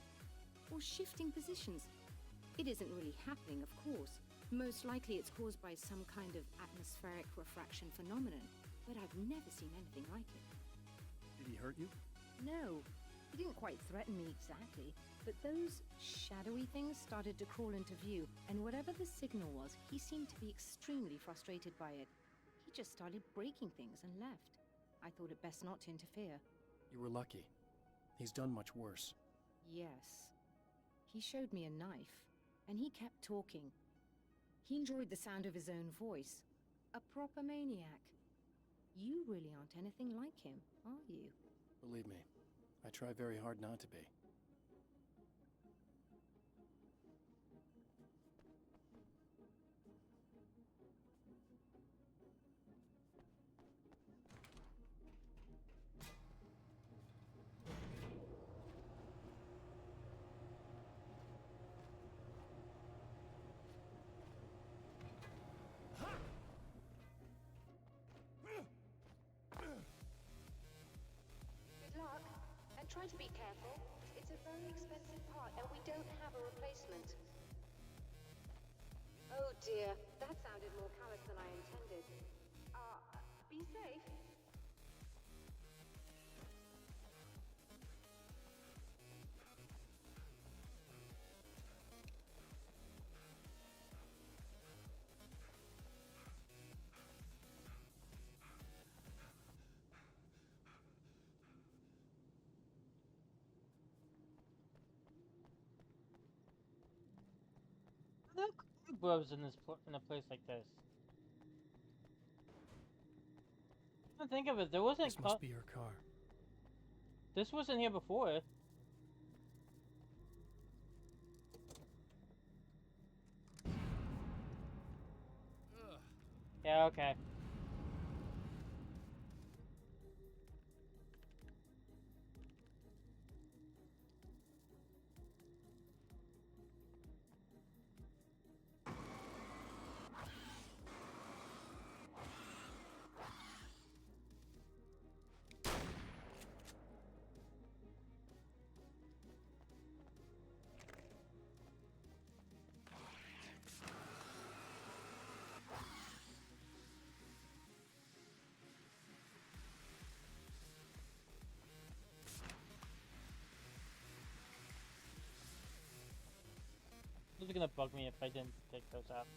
Or shifting positions. It isn't really happening, of course. Most likely it's caused by some kind of atmospheric refraction phenomenon, but I've never seen anything like it. Did he hurt you? No, he didn't quite threaten me exactly, but those shadowy things started to crawl into view, and whatever the signal was, he seemed to be extremely frustrated by it. He just started breaking things and left. I thought it best not to interfere. You were lucky. He's done much worse. Yes. He showed me a knife, and he kept talking. He enjoyed the sound of his own voice. A proper maniac. You really aren't anything like him, are you? Believe me, I try very hard not to be. Good luck, and try to be careful. It's a very expensive part, and we don't have a replacement. Oh dear, that sounded more callous than I intended. Be safe. There are grubs in in a place like this. I think of it. There wasn't. This must be your car. This wasn't here before. Yeah. Okay. probably gonna bug me if I didn't take those out.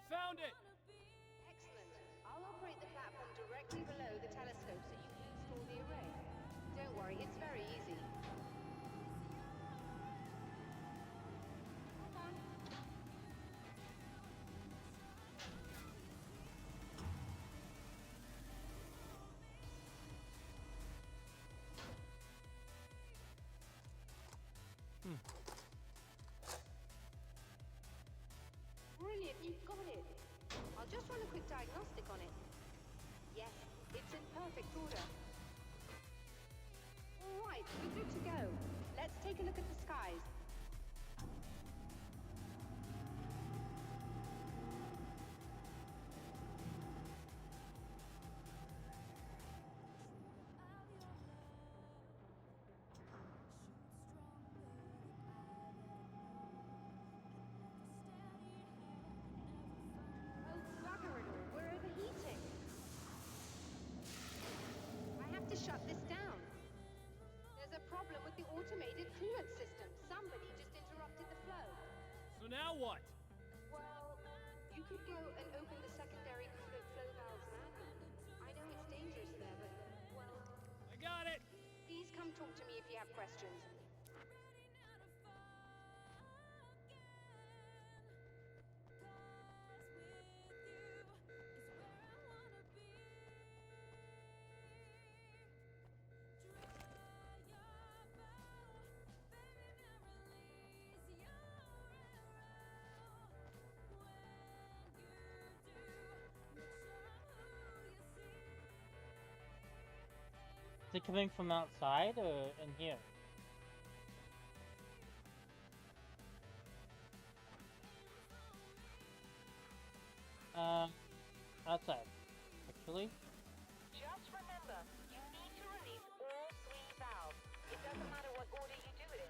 Found it! Excellent. I'll operate the platform directly below the telescope so you can install the array. Don't worry, it's very easy. Hold on. Brilliant, you've got it. I'll just run a quick diagnostic on it. Yes, it's in perfect order. All right, we're good to go. Let's take a look at the skies. Oh, bugger it all. We're overheating. I have to shut this down. There's a problem with the automated coolant system. Somebody just interrupted the flow. So now what? Well, you could go and open the secondary coolant flow valves manually. I know it's dangerous there, but, well, I got it! please come talk to me if you have questions. Is it coming from outside or in here? Outside, actually. Just remember, you need to release all three valves. It doesn't matter what order you do it in.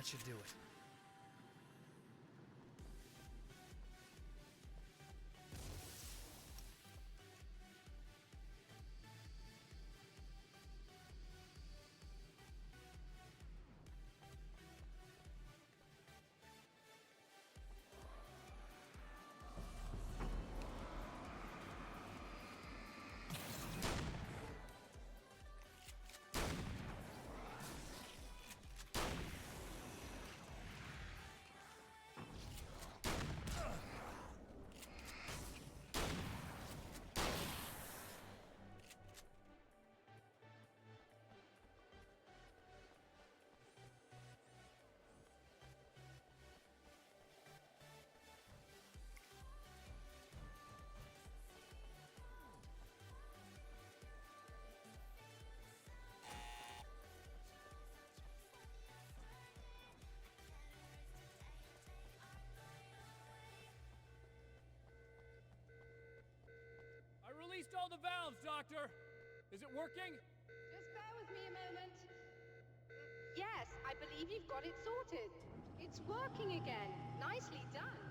That should do it. I released all the valves, Doctor! Is it working? Just bear with me a moment. Yes, I believe you've got it sorted. It's working again. Nicely done.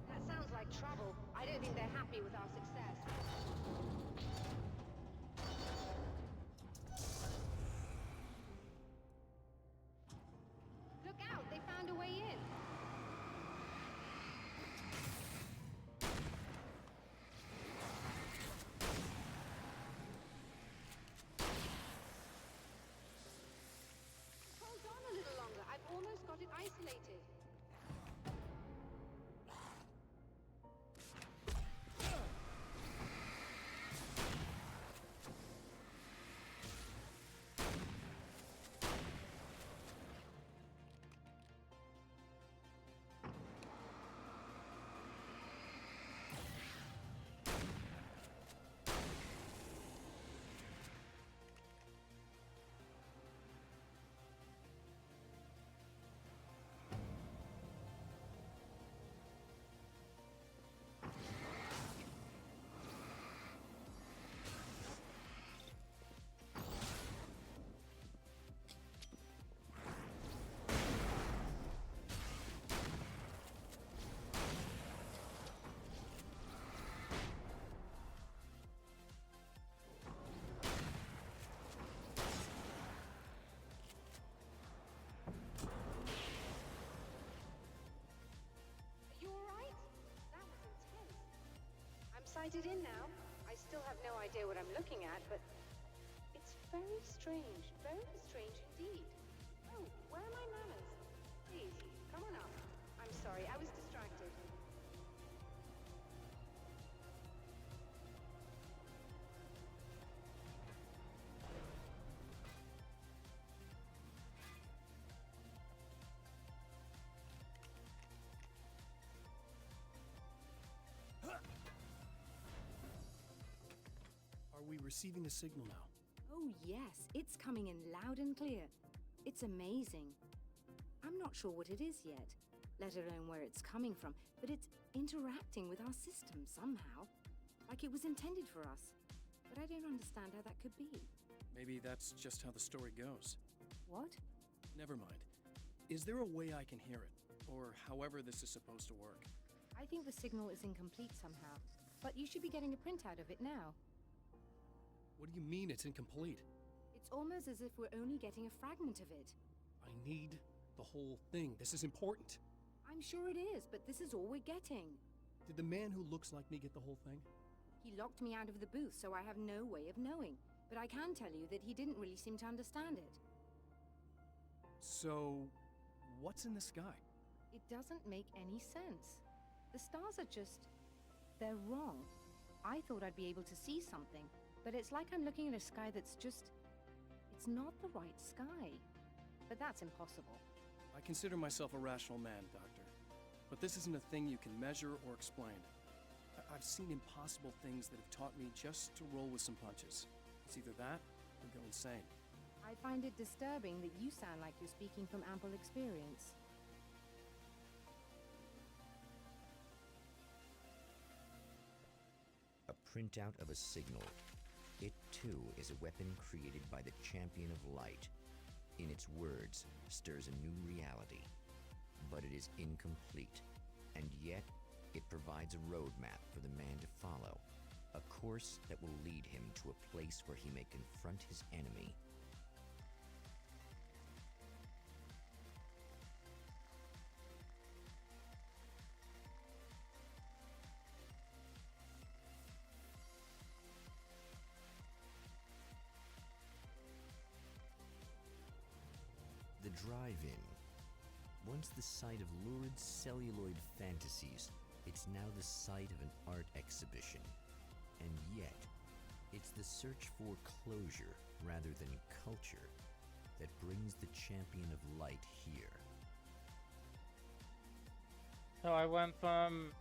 That sounds like trouble. I don't think they're happy with our success. Look out, they found a way in. Hold on a little longer. I've almost got it isolated. Sighted in now. I still have no idea what I'm looking at, but it's very strange indeed. Oh, where are my manners? Please, come on up. I'm sorry, I was distracted. Are we receiving a signal now? Oh yes, it's coming in loud and clear. It's amazing. I'm not sure what it is yet, let alone where it's coming from, but it's interacting with our system somehow. Like it was intended for us. But I don't understand how that could be. Maybe that's just how the story goes. What? Never mind. Is there a way I can hear it? Or however this is supposed to work? I think the signal is incomplete somehow, but you should be getting a printout of it now. What do you mean it's incomplete? It's almost as if we're only getting a fragment of it. I need the whole thing. This is important. I'm sure it is, but this is all we're getting. Did the man who looks like me get the whole thing? He locked me out of the booth, so I have no way of knowing. But I can tell you that he didn't really seem to understand it. So, what's in the sky? It doesn't make any sense. The stars are just... they're wrong. I thought I'd be able to see something, but it's like I'm looking at a sky that's just... it's not the right sky. But that's impossible. I consider myself a rational man, Doctor. But this isn't a thing you can measure or explain. I've seen impossible things that have taught me just to roll with some punches. It's either that or go insane. I find it disturbing that you sound like you're speaking from ample experience. A printout of a signal. It, too, is a weapon created by the Champion of Light. in its words, stirs a new reality. But it is incomplete, and yet it provides a roadmap for the man to follow, a course that will lead him to a place where he may confront his enemy. The drive-in. Once the site of lurid celluloid fantasies, it's now the site of an art exhibition. And yet, it's the search for closure rather than culture that brings the champion of light here. So I went from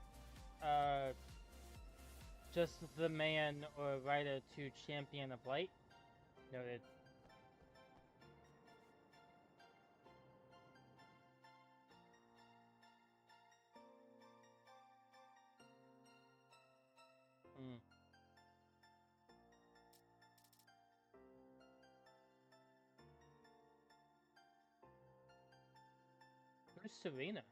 just the man or writer to champion of light. Noted. Where's Serena?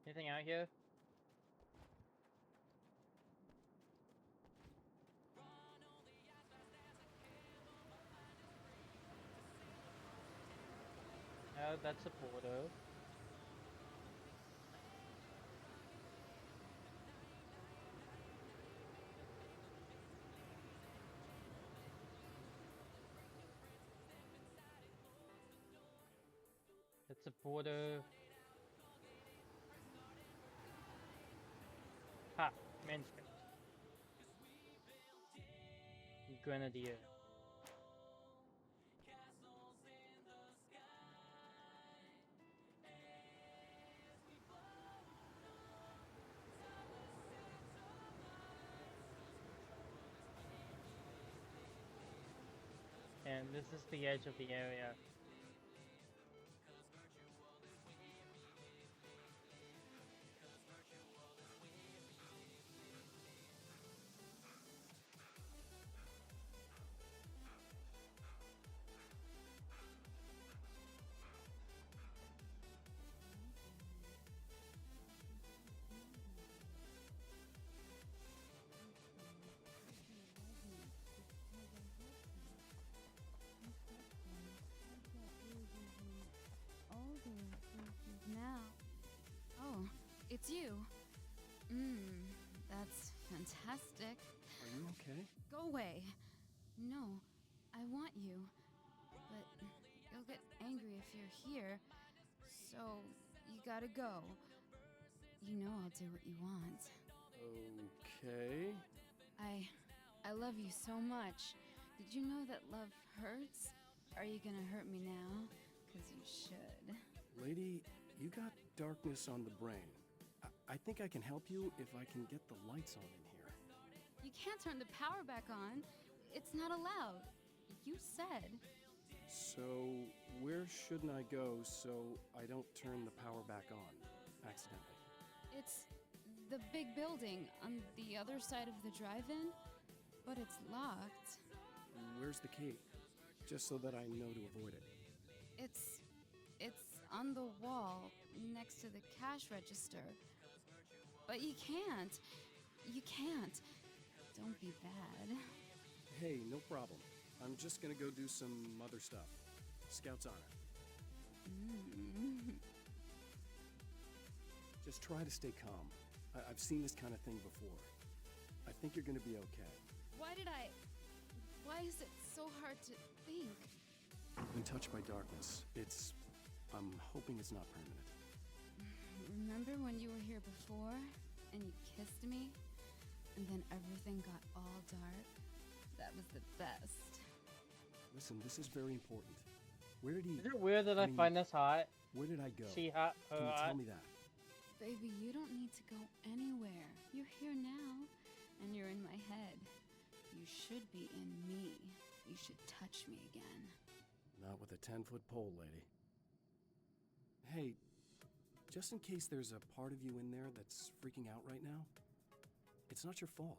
Anything out here? Oh, that's a border. That's a border. Ha! Manuscript. Grenadier. And this is the edge of the area. Now. Oh, it's you. That's fantastic. Are you okay? Go away. No, I want you. But you'll get angry if you're here. So, you gotta go. You know I'll do what you want. Okay. I love you so much. Did you know that love hurts? Are you gonna hurt me now? 'Cause you should. Lady, you got darkness on the brain. I think I can help you if I can get the lights on in here. You can't turn the power back on. It's not allowed. You said. So, where shouldn't I go so I don't turn the power back on accidentally? It's the big building on the other side of the drive-in, but it's locked. Where's the key? Just so that I know to avoid it. It's on the wall next to the cash register. But you can't. You can't. Don't be bad. Hey, no problem. I'm just gonna go do some other stuff. Scout's honor. Just try to stay calm. I've seen this kind of thing before. I think you're gonna be okay. Why is it so hard to think? I've been touched by darkness. I'm hoping it's not permanent. Remember when you were here before and you kissed me? And then everything got all dark? That was the best. Listen, this is very important. Where did he... Is it weird that I find this hot? Where did I go? She hot? Can you tell me that? Baby, you don't need to go anywhere. You're here now, and you're in my head. You should be in me. You should touch me again. Not with a 10-foot pole, lady. Hey, Just in case there's a part of you in there that's freaking out right now, it's not your fault.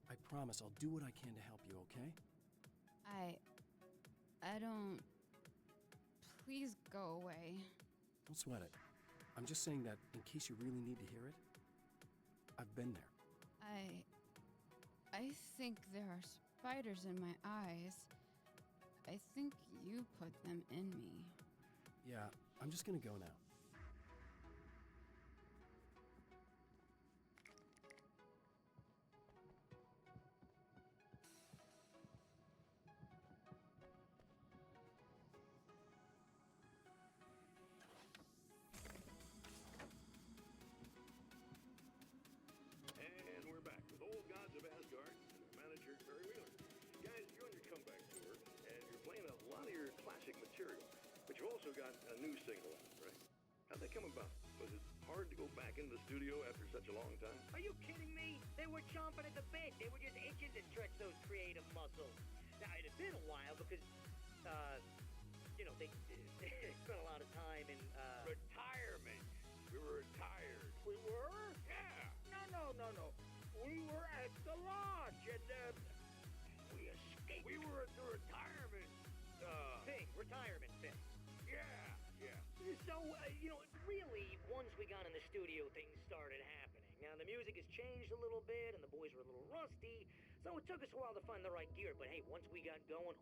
I promise I'll do what I can to help you, okay? I don't... Please go away. Don't sweat it. I'm just saying that in case you really need to hear it, I've been there. I think there are spiders in my eyes. I think you put them in me. Yeah, I'm just gonna go now. And we're back with Old Gods of Asgard and their manager, Barry Wheeler. Guys, you're on your comeback tour, and you're playing a lot of your classic material, but you also got a new single out, right? How'd that come about? Was it hard to go back into the studio after such a long time? Are you kidding me? They were chomping at the bit. They were just itching to stretch those creative muscles. Now, it had been a while because, they spent a lot of time in, Retirement. We were retired. We were? Yeah. No. We were at the lodge, and, we escaped. We were at the retirement, retirement thing. Yeah. So, really, once we got in the studio, things started happening. Now, the music has changed a little bit, and the boys were a little rusty, so it took us a while to find the right gear. But hey, once we got going,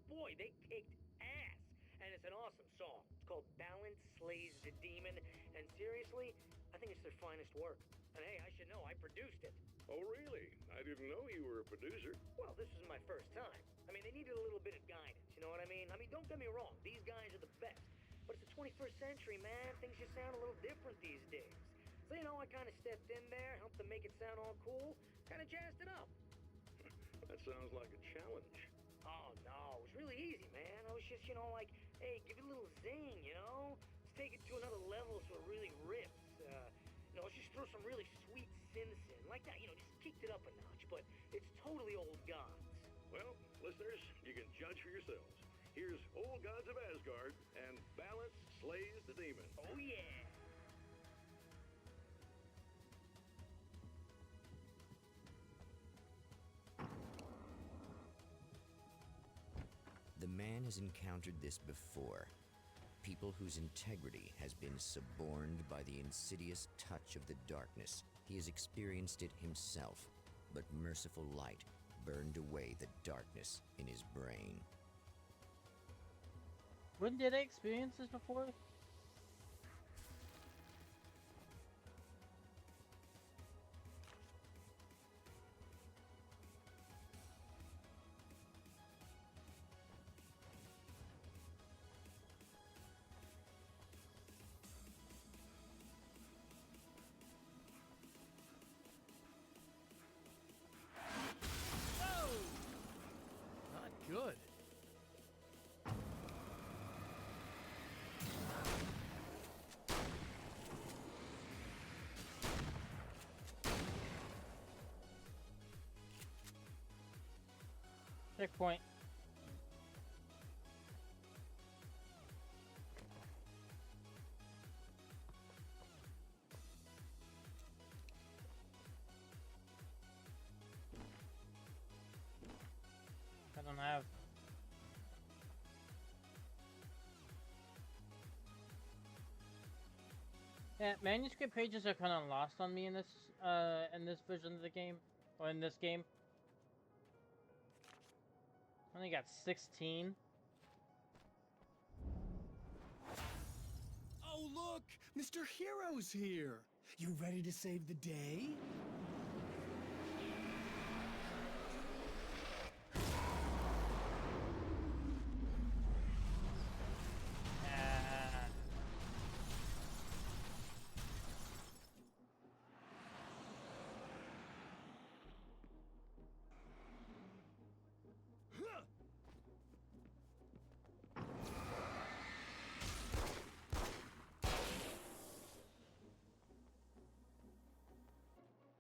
boy, they kicked ass. And it's an awesome song. It's called Balance Slays the Demon, and seriously, I think it's their finest work. And hey, I should know, I produced it. Oh, really? I didn't know you were a producer. Well, this is my first time. I mean, they needed a little bit of guidance, you know what I mean? I mean, don't get me wrong, these guys are the best. But it's the 21st century, man. Things just sound a little different these days. So, I kind of stepped in there, helped them make it sound all cool, kind of jazzed it up. That sounds like a challenge. Oh, no, it was really easy, man. I was just, like, hey, give it a little zing, Let's take it to another level so it really rips. Let's just throw some really sweet synths in. Like that, just kicked it up a notch, but it's totally Old Gods. Well, listeners, you can judge for yourselves. Here's Old Gods of Asgard and Balance Slays the Demon. Oh, yeah. The man has encountered this before. People whose integrity has been suborned by the insidious touch of the darkness. He has experienced it himself, but merciful light burned away the darkness in his brain. When did I experience this before? Not good. Checkpoint. I don't have. Yeah, manuscript pages are kind of lost on me in this version of the game, or in this game. I only got 16. Oh, look! Mr. Hero's here! You ready to save the day?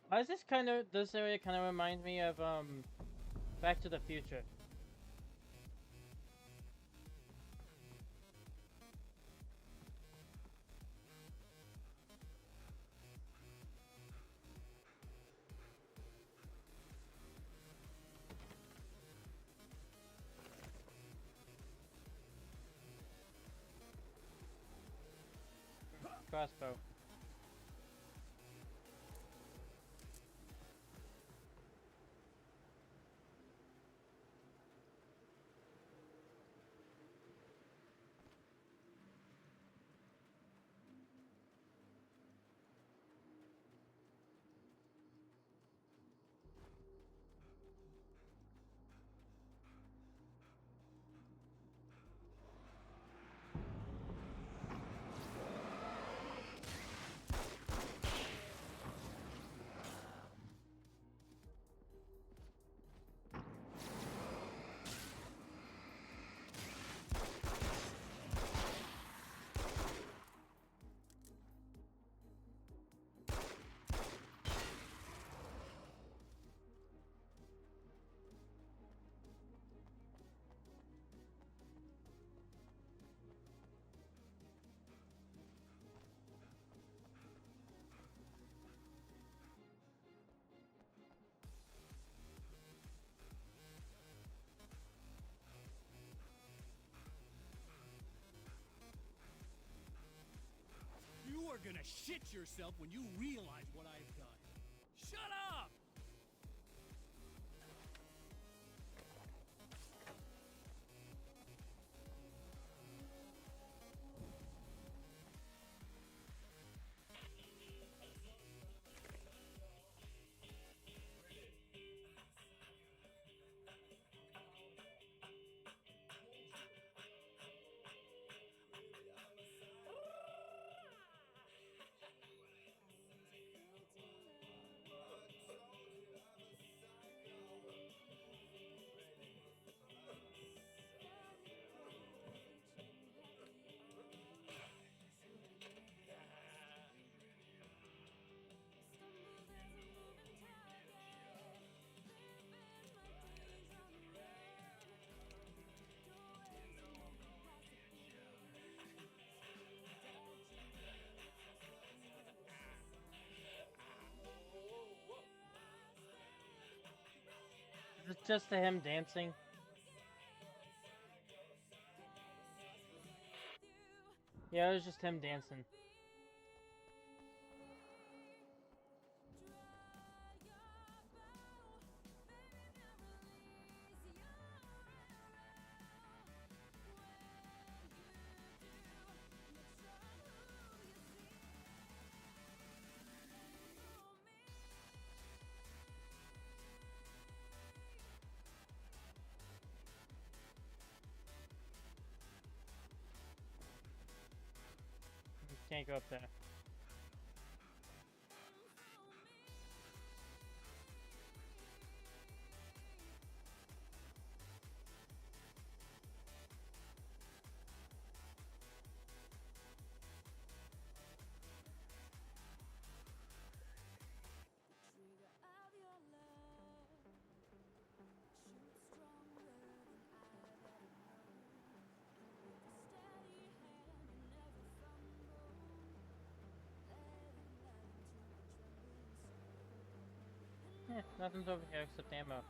Why is this area kind of remind me of, Back to the Future? crossbow. You are gonna shit yourself when you realize what I have done. Shut up! Is it just him dancing? Yeah, it was just him dancing. You can't go up there. Yeah, nothing's over here except ammo.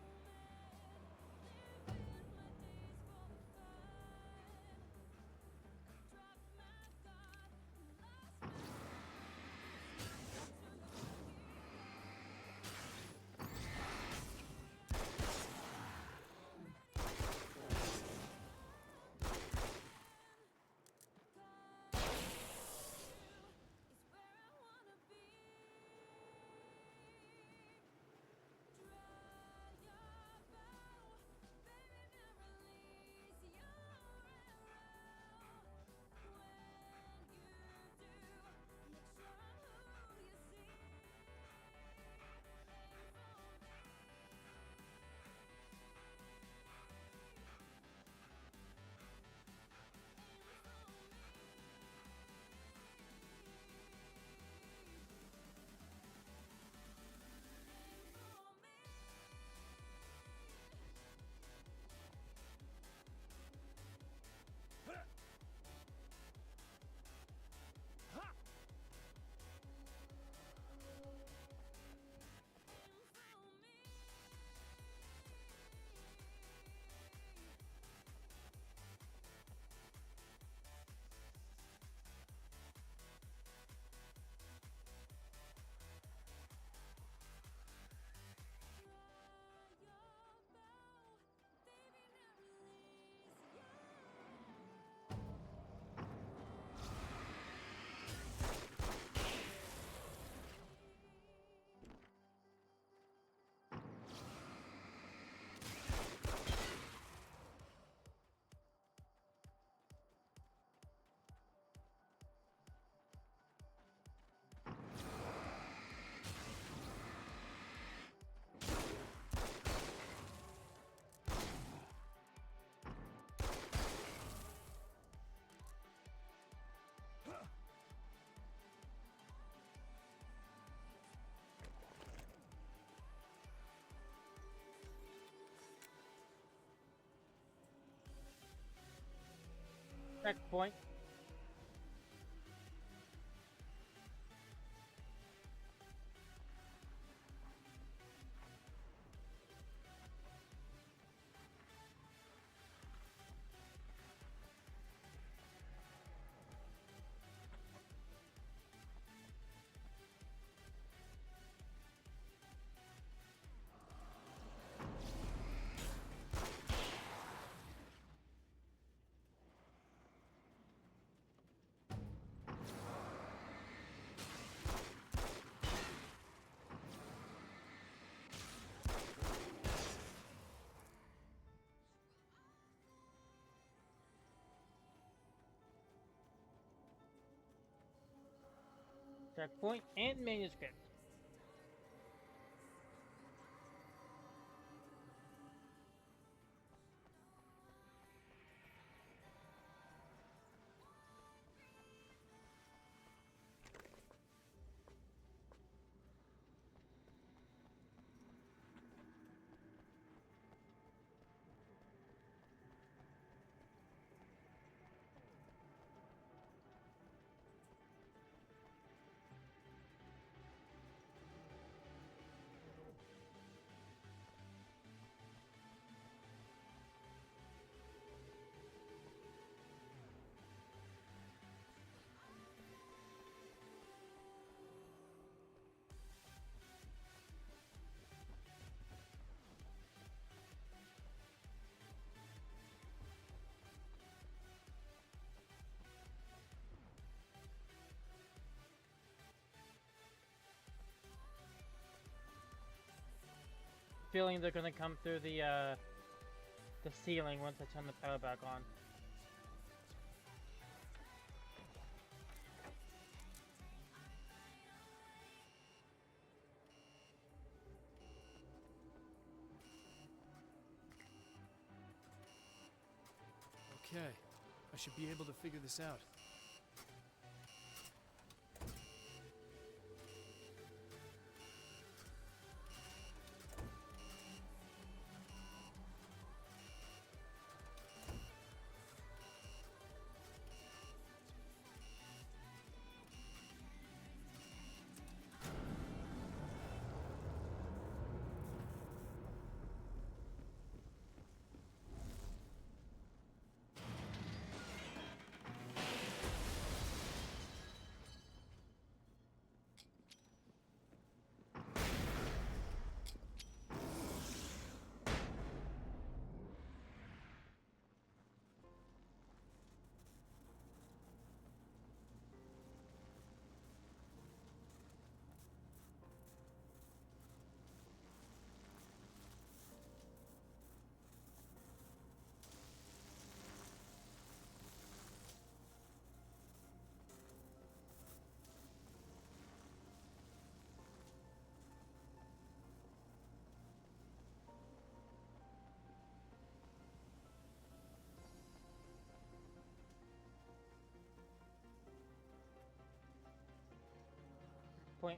Checkpoint. Checkpoint and manuscript. Feeling they're gonna come through the ceiling once I turn the power back on. Okay, I should be able to figure this out. Point.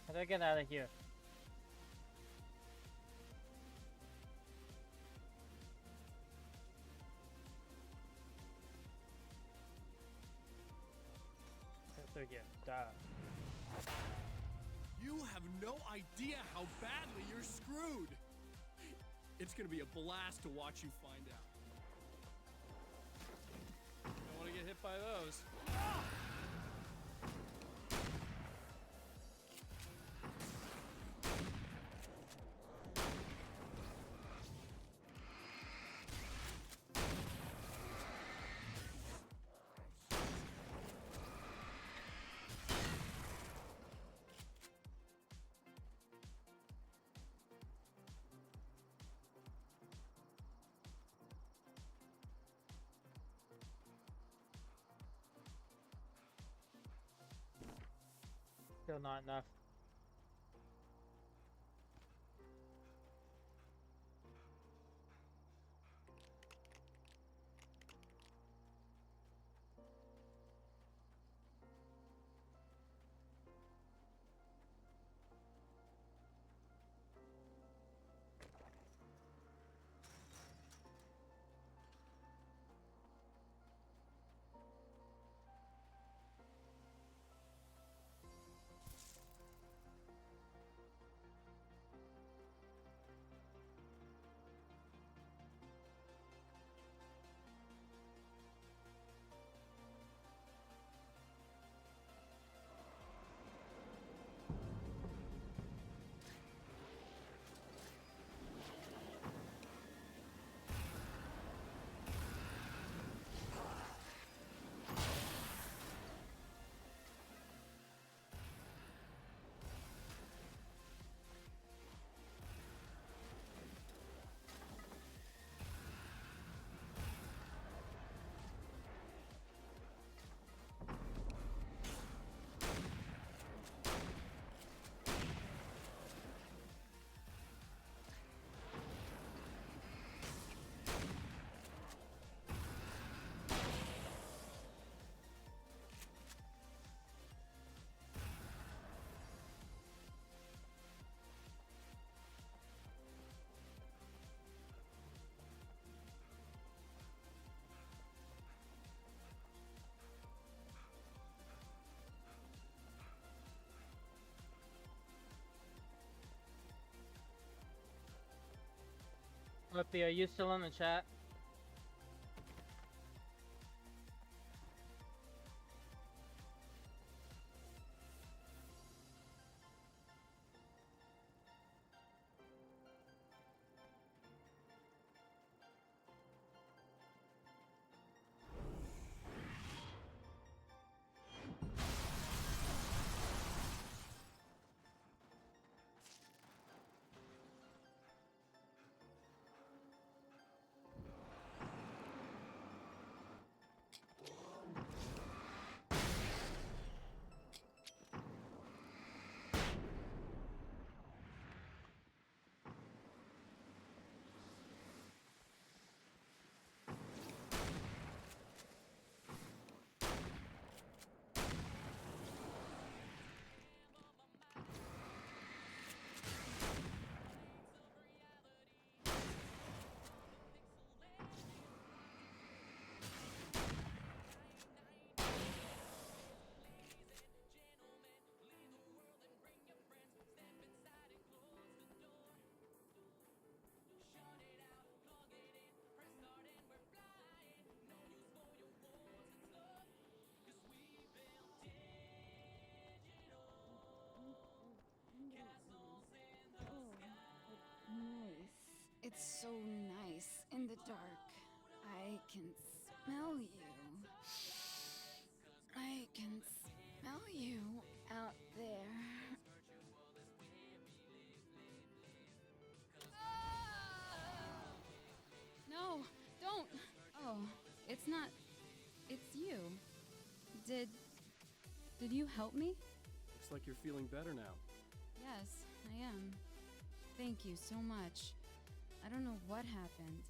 How do I get out of here? Through here. Duh. You have no idea how badly you're screwed. It's gonna be a blast to watch you find out. Don't want to get hit by those. Still not enough. Flippy, are you still in the chat? Nice. It's so nice in the dark. I can smell you. I can smell you out there. No, don't. Oh, it's not. It's you. Did you help me? Looks like you're feeling better now. Yes, I am. Thank you so much. I don't know what happened.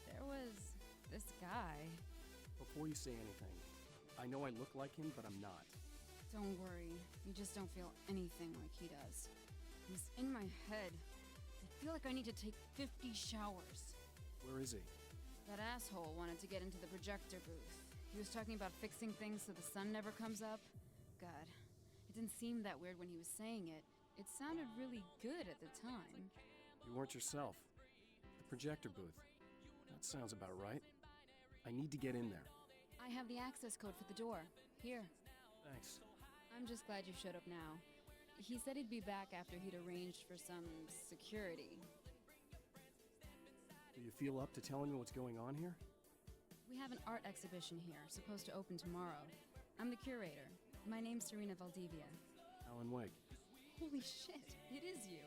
There was this guy. Before you say anything, I know I look like him, but I'm not. Don't worry. You just don't feel anything like he does. He's in my head. I feel like I need to take 50 showers. Where is he? That asshole wanted to get into the projector booth. He was talking about fixing things so the sun never comes up. God, it didn't seem that weird when he was saying it. It sounded really good at the time. You weren't yourself. The projector booth. That sounds about right. I need to get in there. I have the access code for the door. Here. Thanks. I'm just glad you showed up now. He said he'd be back after he'd arranged for some security. Do you feel up to telling me what's going on here? We have an art exhibition here, supposed to open tomorrow. I'm the curator. My name's Serena Valdivia. Alan Wake. Holy shit, it is you.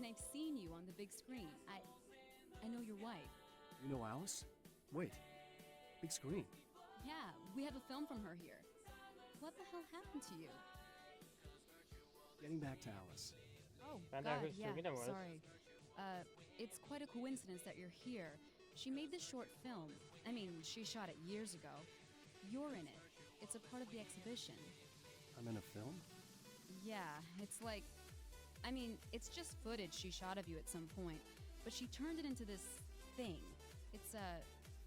I've seen you on the big screen. I know your wife. You know Alice? Wait. Big screen. Yeah, we have a film from her here. What the hell happened to you? Getting back to Alice. Oh, Found out God, who yeah, Serena was. sorry. It's quite a coincidence that you're here. She made this short film. I mean, she shot it years ago. You're in it. It's a part of the exhibition. I'm in a film? Yeah, it's like... I mean, it's just footage she shot of you at some point, but she turned it into this thing. It's,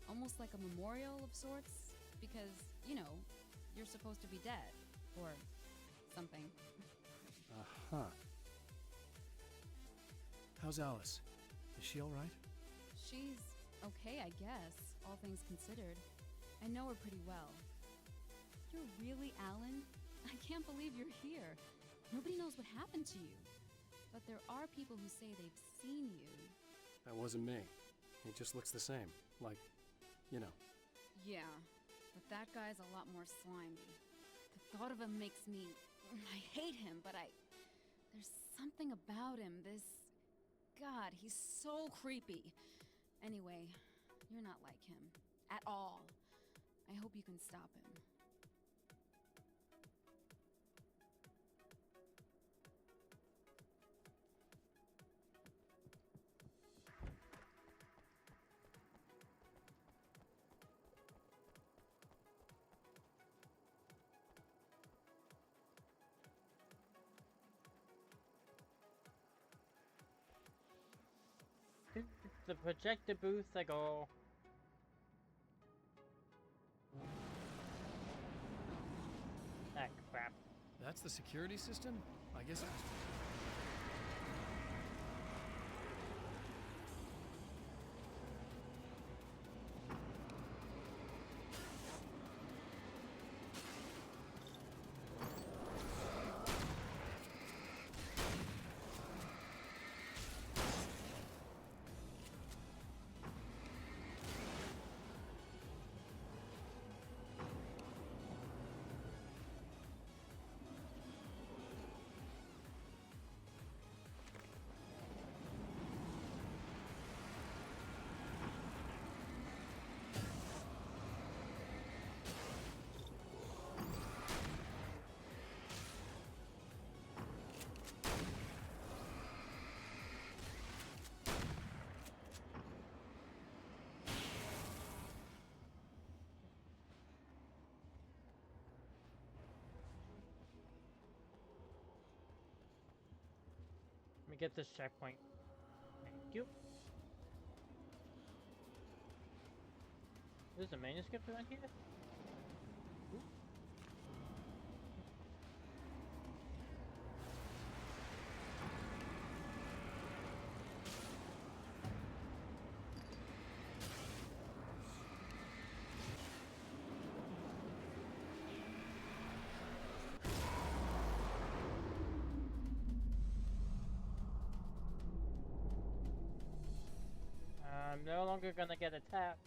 almost like a memorial of sorts, because, you know, you're supposed to be dead. Or something. Uh-huh. How's Alice? Is she alright? She's okay, I guess, all things considered. I know her pretty well. You're really Alan? I can't believe you're here. Nobody knows what happened to you. But there are people who say they've seen you. That wasn't me. He just looks the same. Like, you know. Yeah, but that guy's a lot more slimy. The thought of him makes me... I hate him, but there's something about him, this... God, he's so creepy. Anyway, you're not like him. At all. I hope you can stop him. The projector booth, I go. Ah, crap. That's the security system? I guess it was... Let me get this checkpoint. Thank you. There's a manuscript around here? Ooh. I'm no longer gonna get attacked.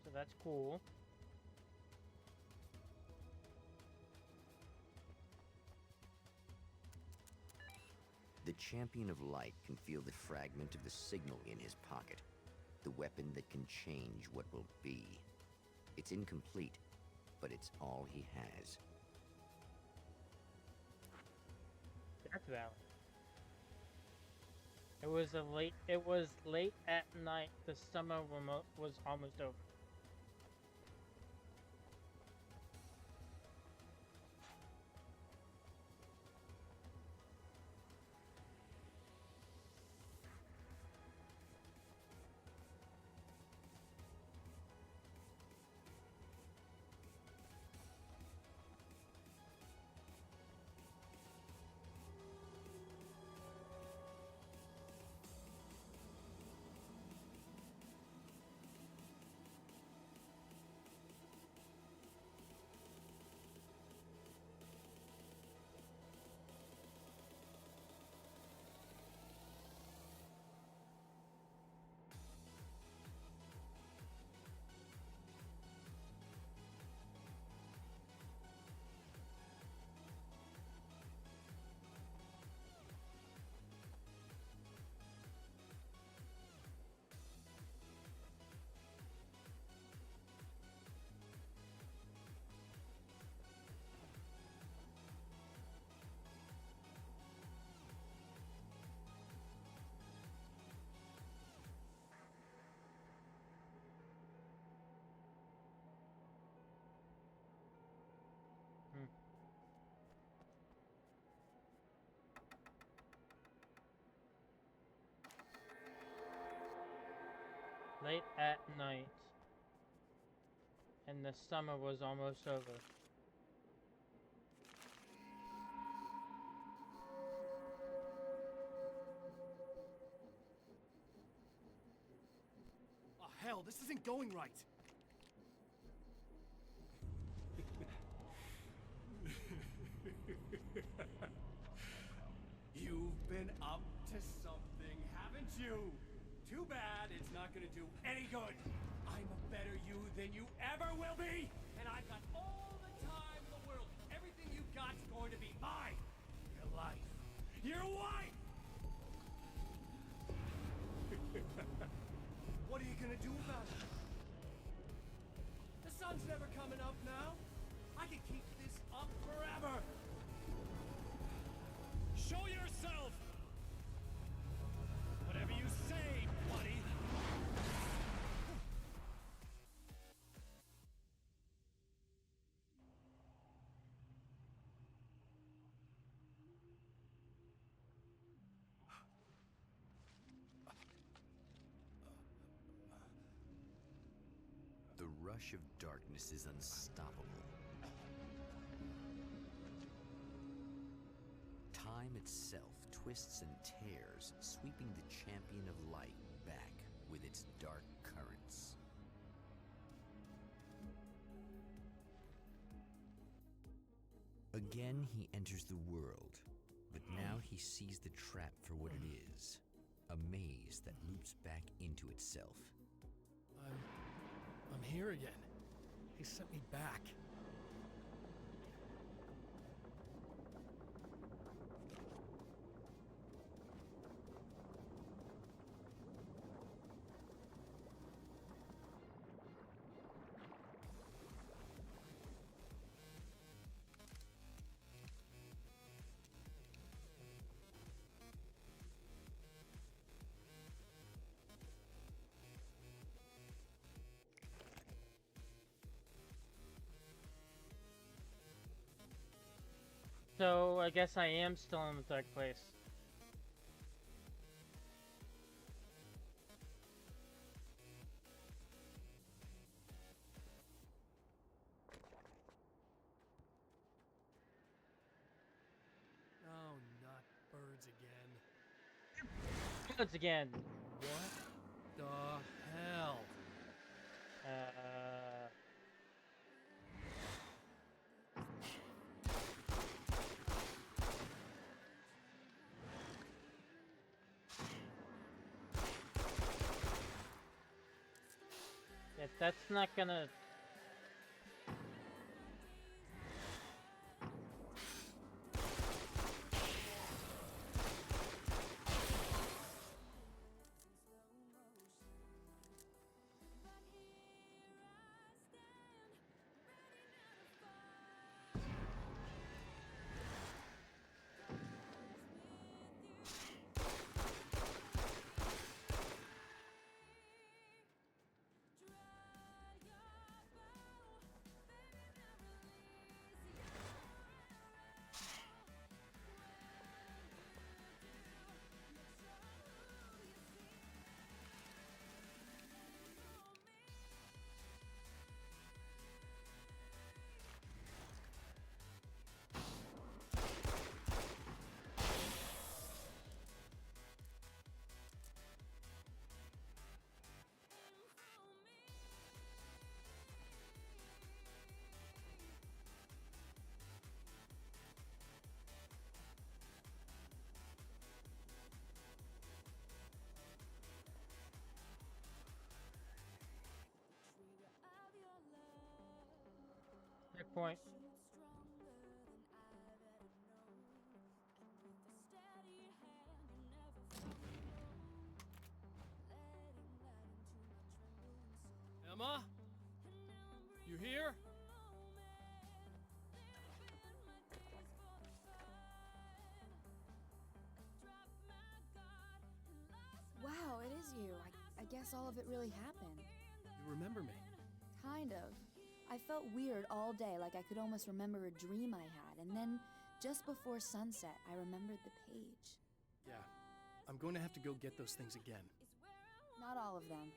So that's cool. The Champion of Light can feel the fragment of the signal in his pocket. The weapon that can change what will be. It's incomplete, but it's all he has. Death Valley. It was late at night. The summer was almost over. Late at night, and the summer was almost over. Oh, hell, this isn't going right. You've been up to something, haven't you? Too bad it's not gonna do any good. I'm a better you than you ever will be, and I've got all the time in the world. Everything you got's going to be mine. Your life. Your wife! What are you gonna do about it? The sun's never coming up now. I can keep this up forever. Show yourself! Whatever you say, buddy. The rush of darkness is unstoppable. Time itself twists and tears, sweeping the champion of light back with its dark currents. Again, he enters the world, but now he sees the trap for what it is, a maze that loops back into itself. I'm here again. He sent me back. So, I guess I am still in the third place. Oh, not birds again. Once again. What the hell? Yeah, that's not gonna... Good point. Emma? You here? Wow, it is you. I guess all of it really happened. You remember me? Kind of. I felt weird all day, like I could almost remember a dream I had, and then, just before sunset, I remembered the page. Yeah. I'm going to have to go get those things again. Not all of them.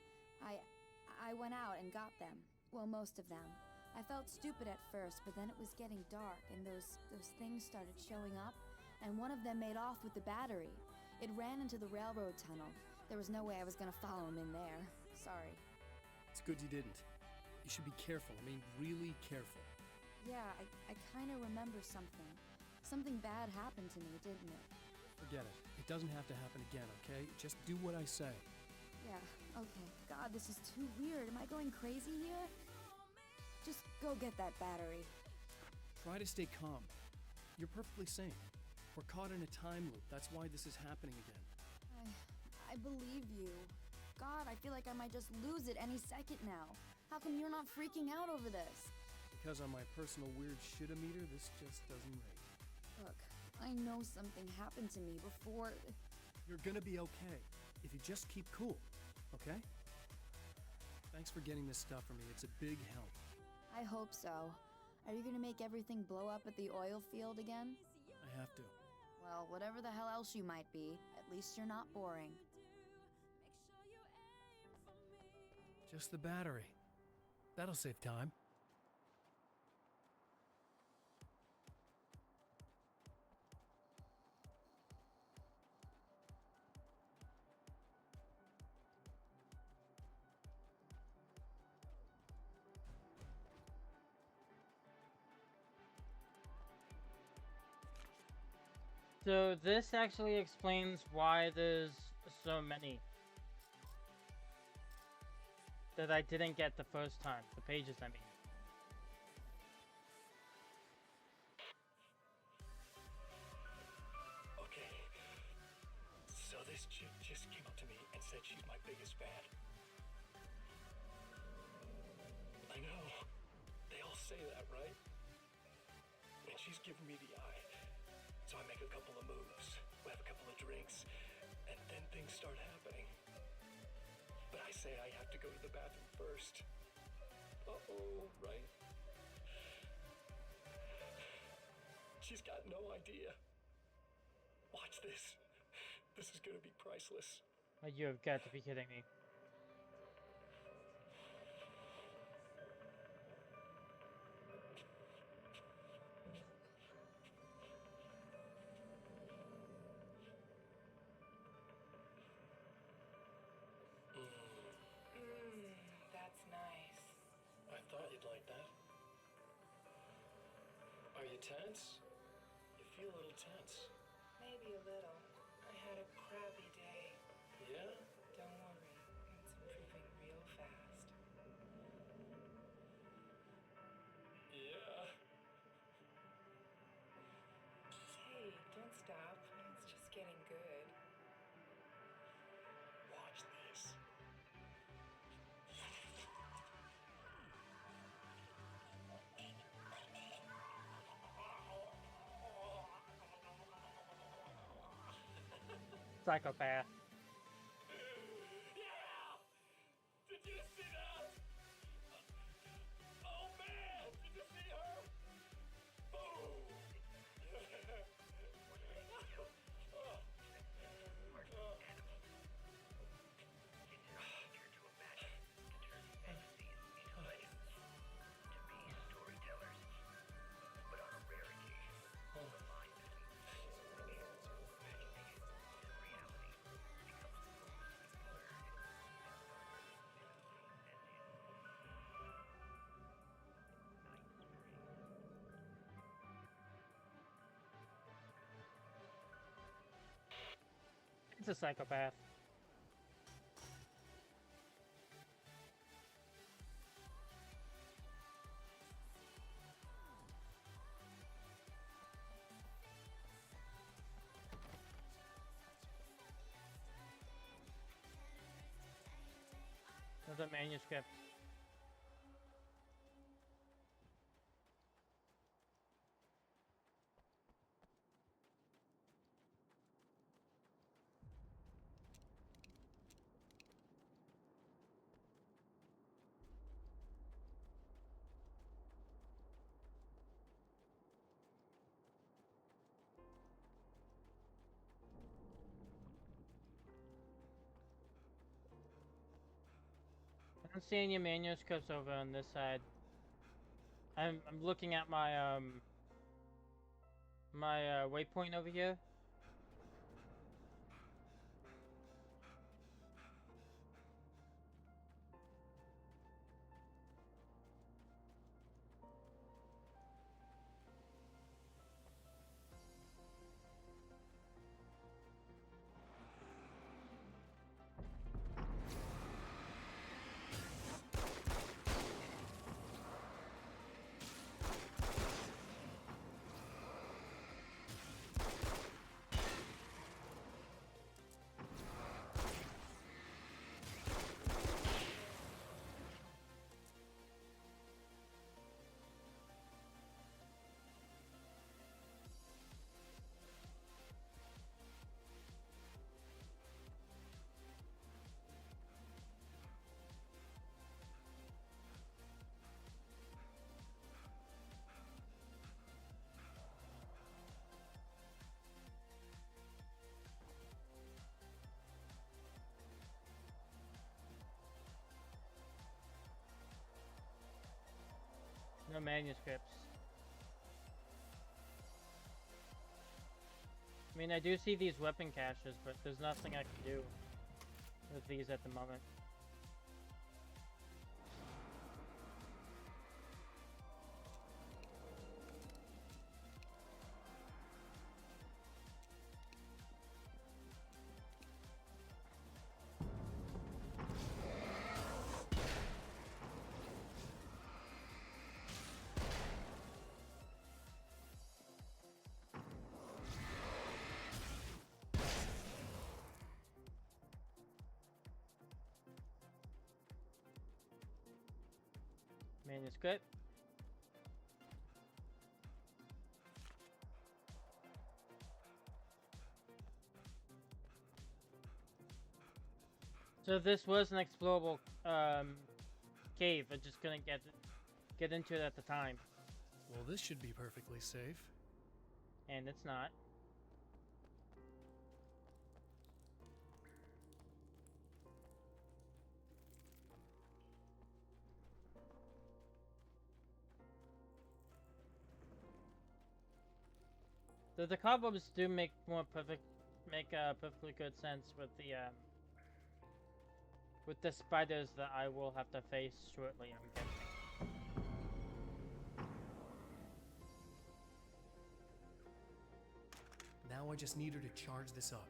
I went out and got them. Well, most of them. I felt stupid at first, but then it was getting dark, and those things started showing up, and one of them made off with the battery. It ran into the railroad tunnel. There was no way I was gonna follow him in there. Sorry. It's good you didn't. You should be careful. I mean, really careful. Yeah, I kinda remember something. Something bad happened to me, didn't it? Forget it. It doesn't have to happen again, okay? Just do what I say. Yeah, okay. God, this is too weird. Am I going crazy here? Just go get that battery. Try to stay calm. You're perfectly sane. We're caught in a time loop. That's why this is happening again. I believe you. God, I feel like I might just lose it any second now. How come you're not freaking out over this? Because on my personal weird shit-o-meter, this just doesn't rate. Look, I know something happened to me before... You're gonna be okay, if you just keep cool, okay? Thanks for getting this stuff for me. It's a big help. I hope so. Are you gonna make everything blow up at the oil field again? I have to. Well, whatever the hell else you might be, at least you're not boring. Just the battery. That'll save time. So this actually explains why there's so many that I didn't get the first time. The pages, I mean. Okay. So this chick just came up to me and said she's my biggest fan. I know. They all say that, right? And she's giving me the eye. So I make a couple of moves, we have a couple of drinks, and then things start happening. But I say I have to go to the bathroom first. Uh-oh, right? She's got no idea. Watch this. This is gonna be priceless. You have got to be kidding me. That's nice. I thought you'd like that. Are you tense? You feel a little tense. Maybe a little. I had a crappy day. Yeah? Don't worry, it's improving real fast. Yeah. Hey, don't stop. It's just getting good. Watch this. Psychopath. Yeah! Did you see that? Oh man! Did you see her? Boom! It's a psychopath. Another manuscript. see any manuscripts over on this side. I'm looking at my waypoint over here. No manuscripts. I mean, I do see these weapon caches, but there's nothing I can do with these at the moment. Manuscript. So this was an explorable cave. I just couldn't get into it at the time. Well, this should be perfectly safe. And it's not. The cobwebs do make perfectly good sense with the spiders that I will have to face shortly, I'm guessing. Now I just need her to charge this up.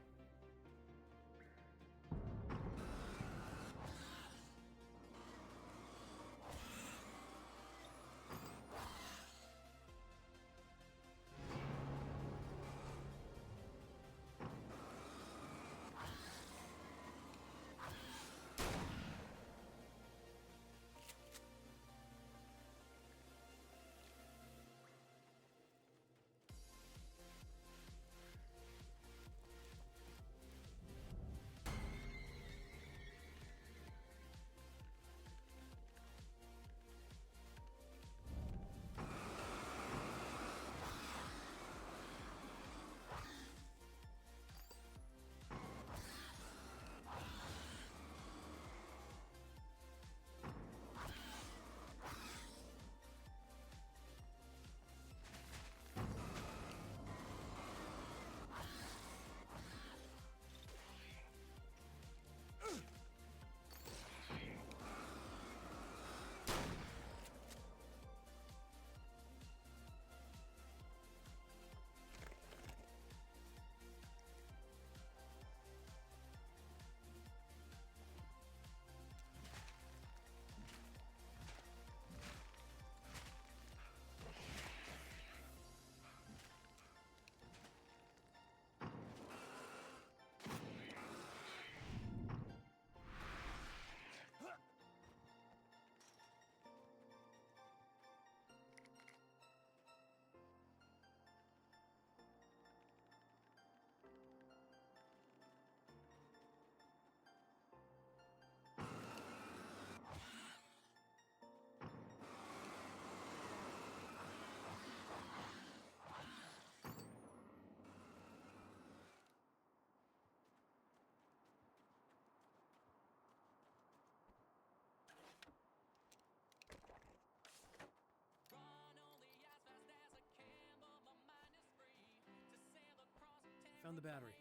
on the battery.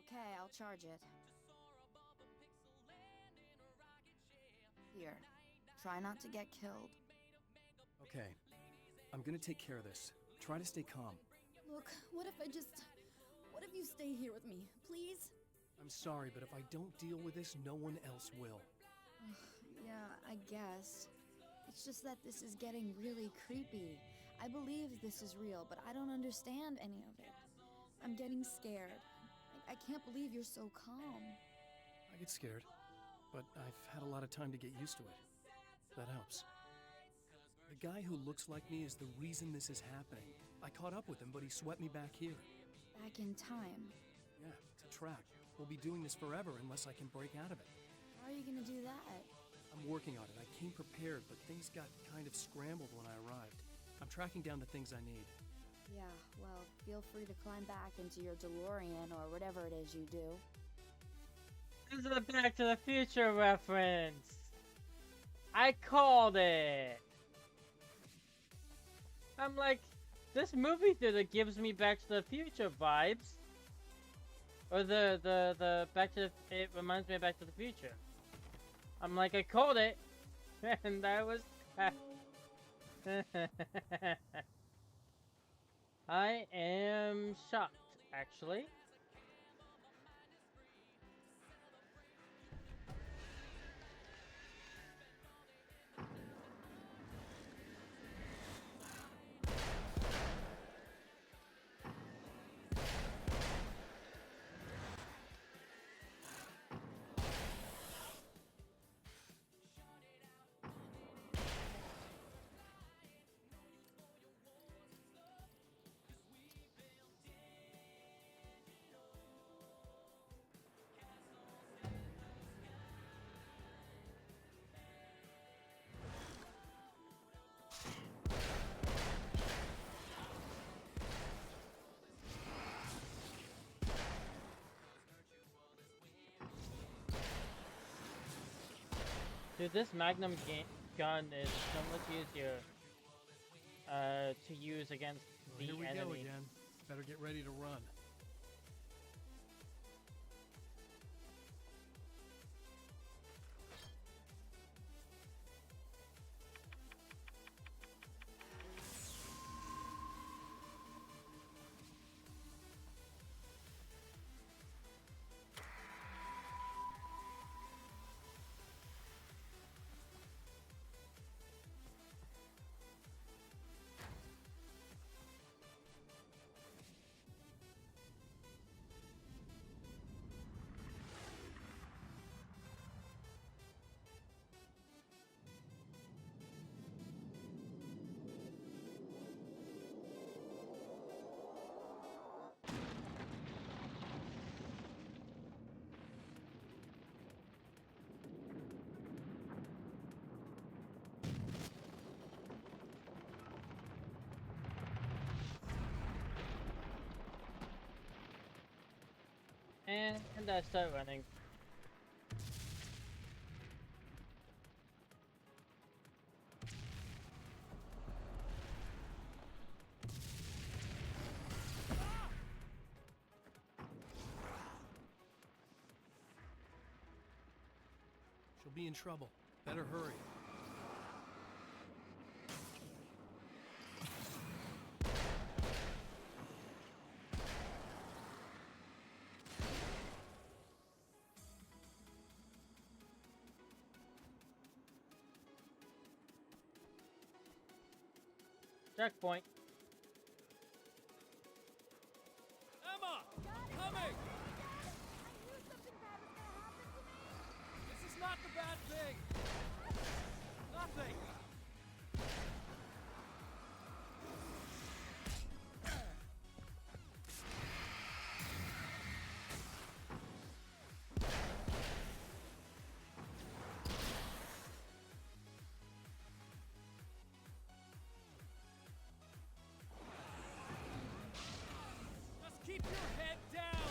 Okay, I'll charge it. Here, try not to get killed. Okay, I'm gonna take care of this. Try to stay calm. Look, what if you stay here with me, please? I'm sorry, but if I don't deal with this, no one else will. Yeah, I guess. It's just that this is getting really creepy. I believe this is real, but I don't understand any of it. I'm getting scared. I can't believe you're so calm. I get scared, but I've had a lot of time to get used to it. That helps. The guy who looks like me is the reason this is happening. I caught up with him, but he swept me back here. Back in time. Yeah, it's a trap. We'll be doing this forever unless I can break out of it. How are you gonna do that? I'm working on it. I came prepared, but things got kind of scrambled when I arrived. I'm tracking down the things I need. Yeah, well, feel free to climb back into your DeLorean or whatever it is you do. This is a Back to the Future reference. I called it. I'm like, this movie theater gives me Back to the Future vibes. Or the Back to the, it reminds me of Back to the Future. I'm like, I called it, and I was. I am shocked, actually. Dude, this Magnum gun is so much easier to use against the Here we enemy. go again. Better get ready to run. And I start running. She'll be in trouble. Better hurry. Checkpoint. Emma! Coming! This is not the bad thing! Nothing! Just keep your head down!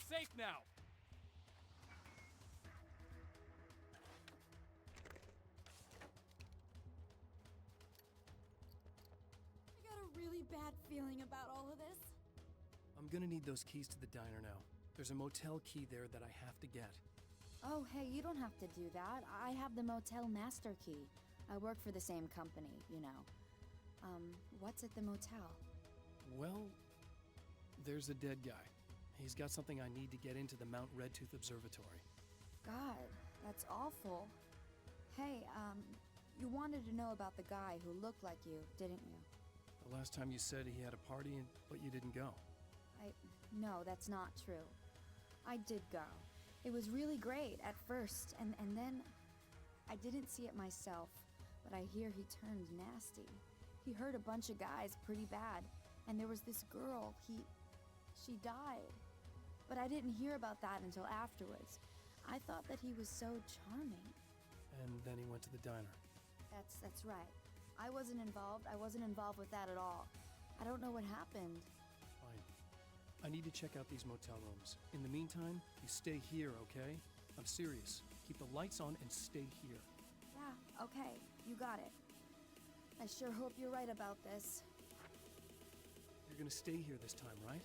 safe now. I got a really bad feeling about all of this. I'm gonna need those keys to the diner now. There's a motel key there that I have to get. Oh, hey, you don't have to do that. I have the motel master key. I work for the same company, you know. What's at the motel? Well, there's a dead guy. He's got something I need to get into the Mount Redtooth Observatory. God, that's awful. Hey, you wanted to know about the guy who looked like you, didn't you? The last time you said he had a party, but you didn't go. No, that's not true. I did go. It was really great at first, and then I didn't see it myself, but I hear he turned nasty. He hurt a bunch of guys pretty bad, and there was this girl, she died. But I didn't hear about that until afterwards. I thought that he was so charming. And then he went to the diner. That's right. I wasn't involved. I wasn't involved with that at all. I don't know what happened. Fine. I need to check out these motel rooms. In the meantime, you stay here, okay? I'm serious. Keep the lights on and stay here. Yeah, okay. You got it. I sure hope you're right about this. You're gonna stay here this time, right?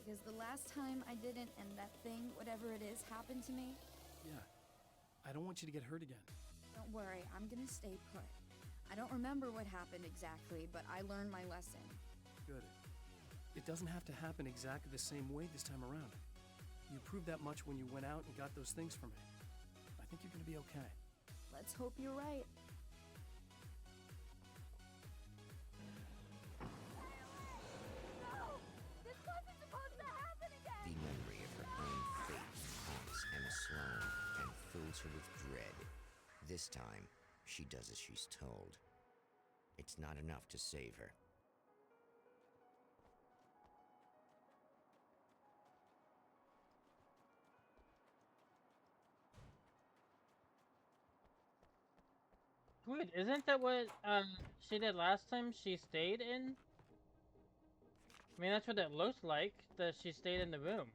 Because the last time I didn't, and that thing, whatever it is, happened to me. Yeah. I don't want you to get hurt again. Don't worry, I'm gonna stay put. I don't remember what happened exactly, but I learned my lesson. Good. It doesn't have to happen exactly the same way this time around. You proved that much when you went out and got those things for me. I think you're gonna be okay. Let's hope you're right. No! This wasn't supposed to happen again! The memory of her own fate haunts Emma Sloan and fills her with dread. This time, she does as she's told. It's not enough to save her. Wait, isn't that what she did last time she stayed in? I mean, that's what it looked like, that she stayed in the room.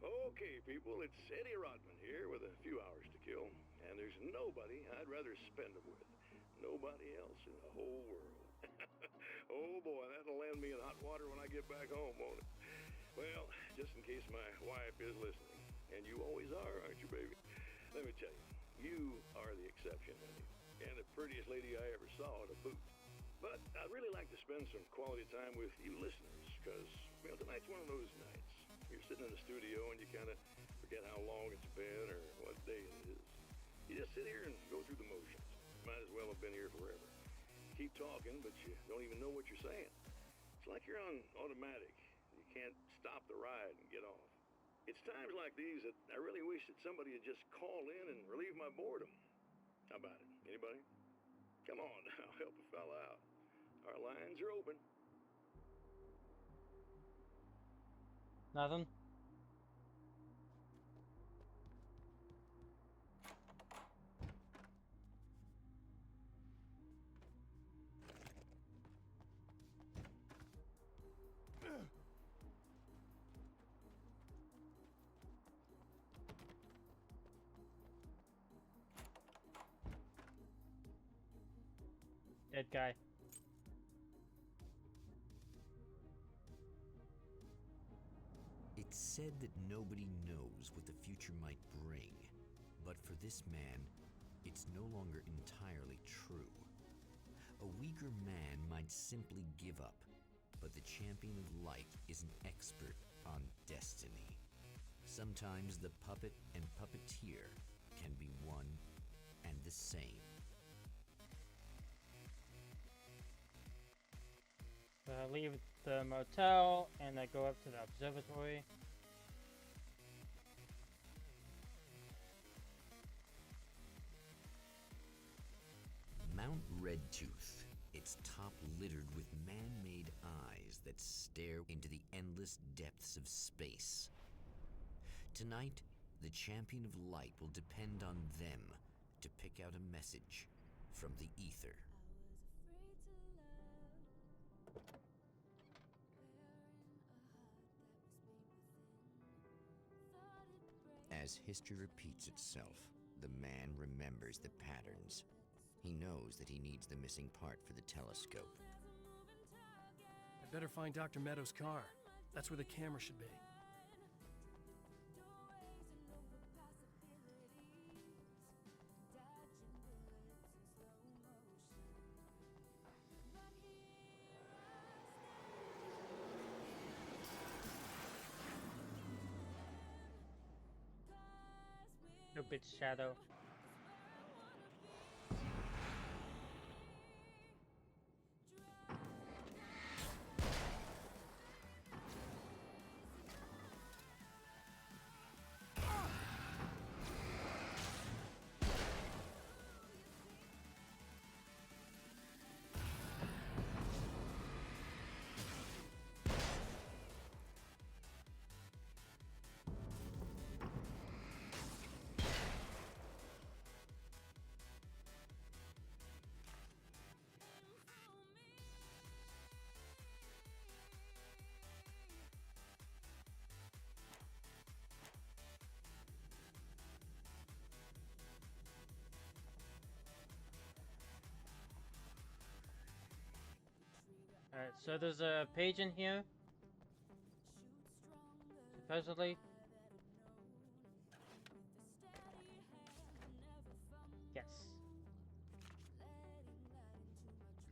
Okay, people, it's Eddie Rodman here with a few hours to kill, and there's nobody I'd rather spend them with. Nobody else in the whole world. Oh boy, that'll land me in hot water when I get back home, won't it? Well, just in case my wife is listening, and you always are, aren't you, baby? Let me tell you, you are the exception, Eddie, and the prettiest lady I ever saw to boot. But I'd really like to spend some quality time with you listeners, because, well, tonight's one of those nights. You're sitting in the studio and you kind of forget how long it's been or what day it is. You just sit here and go through the motions. Might as well have been here forever. You keep talking, but you don't even know what you're saying. It's like you're on automatic. You can't stop the ride and get off. It's times like these that I really wish that somebody would just call in and relieve my boredom. How about it? Anybody? Come on now, help a fella out. Our lines are open. Nothing? Dead guy. It's said that nobody knows what the future might bring, but for this man, it's no longer entirely true. A weaker man might simply give up, but the champion of light is an expert on destiny. Sometimes the puppet and puppeteer can be one and the same. So I leave the motel and I go up to the observatory. Mount Redtooth, its top littered with man-made eyes that stare into the endless depths of space. Tonight, The champion of light will depend on them to pick out a message from the ether. As history repeats itself, the man remembers the patterns. He knows that he needs the missing part for the telescope. I better find Dr. Meadows' car. That's where the camera should be. No bitch shadow. Alright, so there's a page in here. Supposedly. Yes.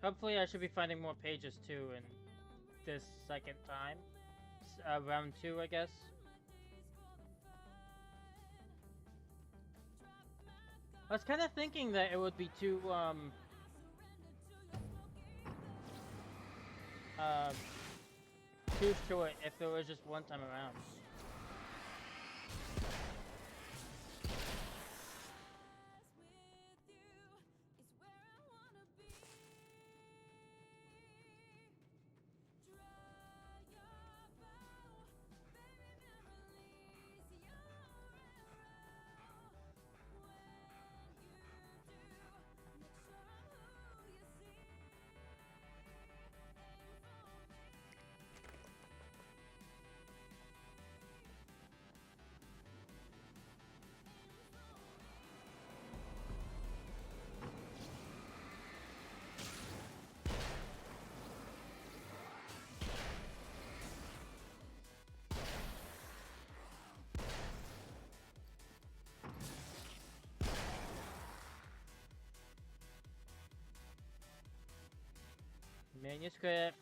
Hopefully I should be finding more pages too in this second time. Round 2, I guess. I was kind of thinking that it would be too short if it was just one time around. Manuscript.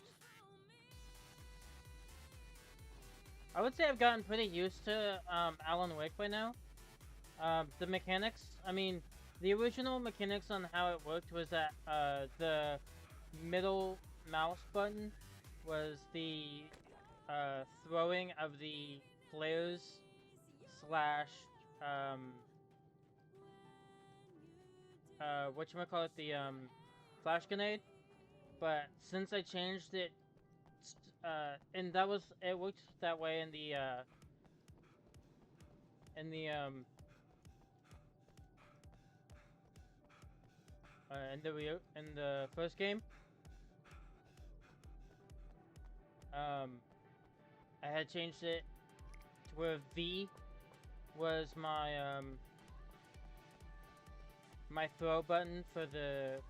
I would say I've gotten pretty used to Alan Wake by now. The mechanics, I mean, the original mechanics on how it worked was that the middle mouse button was the throwing of the flares slash whatchamacallit, the flash grenade. But since I changed it, and it worked that way in the in the first game. I had changed it to where V was my my throw button for the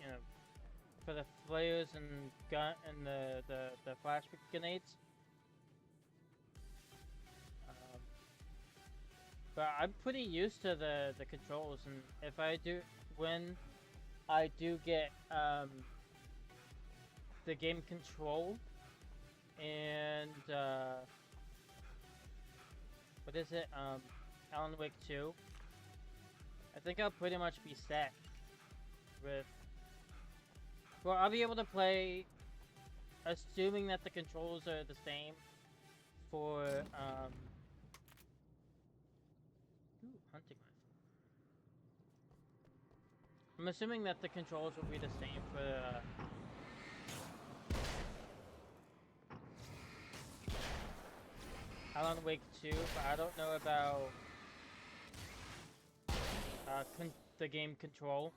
you know, for the flares and gun and the flash grenades. But I'm pretty used to the controls, and when I do get the game control and what is it? Alan Wake 2. I think I'll pretty much be set with. Well, I'll be able to play, assuming that the controls are the same for, ooh, hunting rifle. I'm assuming that the controls will be the same for, Alan Wake 2, but I don't know about the game Control.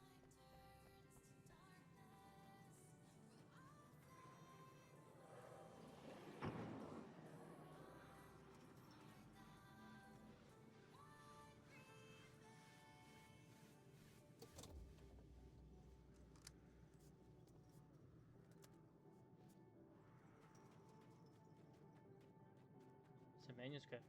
It's a manuscript.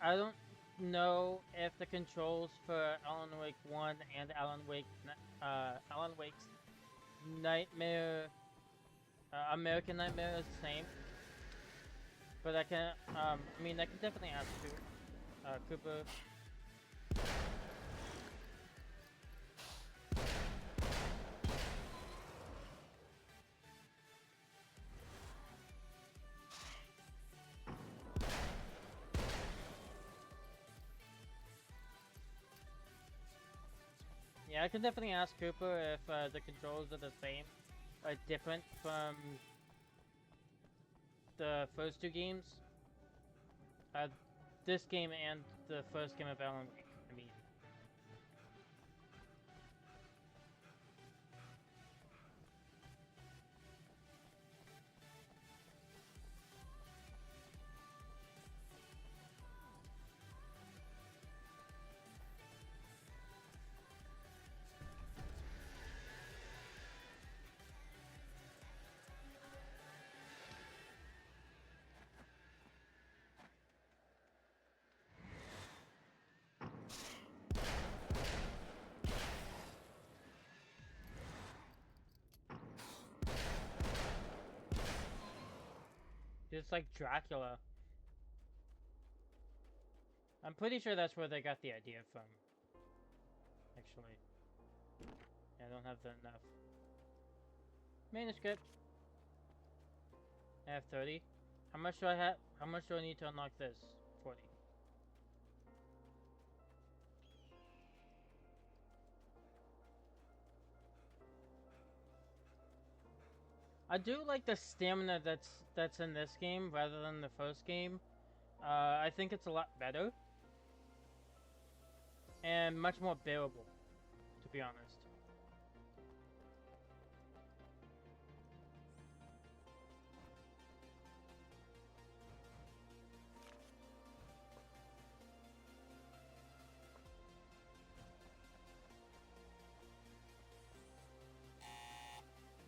I don't know if the controls for Alan Wake 1 and Alan Wake's Nightmare, American Nightmare is the same. But I can, I mean, I can definitely ask Cooper. Yeah, I can definitely ask Cooper if the controls are the same, or different from the first two games. This game and the first game of Alan Wake, I mean. Just like Dracula. I'm pretty sure that's where they got the idea from. Actually. Yeah, I don't have that enough. Manuscript. I have 30. How much do I have? How much do I need to unlock this? 40. I do like the stamina that's in this game rather than the first game. I think it's a lot better and much more bearable, to be honest.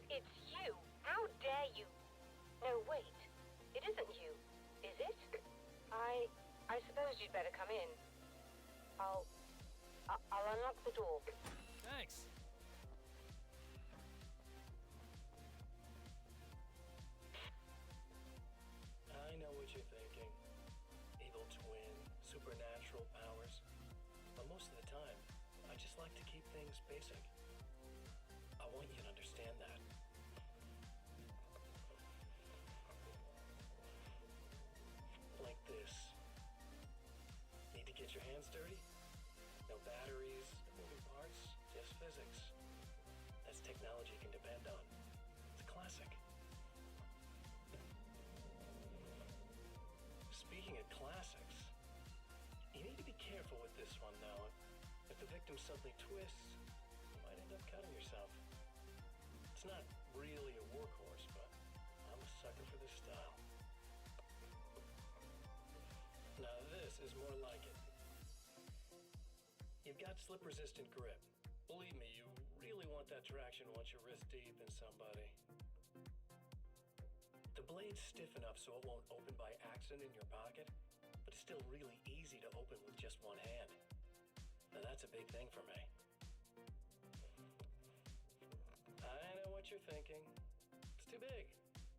It's you! How dare you! No, wait. It isn't you, is it? I suppose you'd better come in. I'll unlock the door. Thanks. I know what you're thinking. Evil twin, supernatural powers. But most of the time, I just like to keep things basic. I want you to understand that. Like this. Need to get your hands dirty? No batteries, no moving parts, just physics. That's technology you can depend on. It's a classic. Speaking of classics, you need to be careful with this one now. If the victim suddenly twists, you might end up cutting yourself. It's not really a workhorse, but I'm a sucker for this style. Now this is more like it. You've got slip-resistant grip. Believe me, you really want that traction once you're wrist deep in somebody. The blade's stiff enough so it won't open by accident in your pocket, but it's still really easy to open with just one hand. Now that's a big thing for me. I know what you're thinking. It's too big,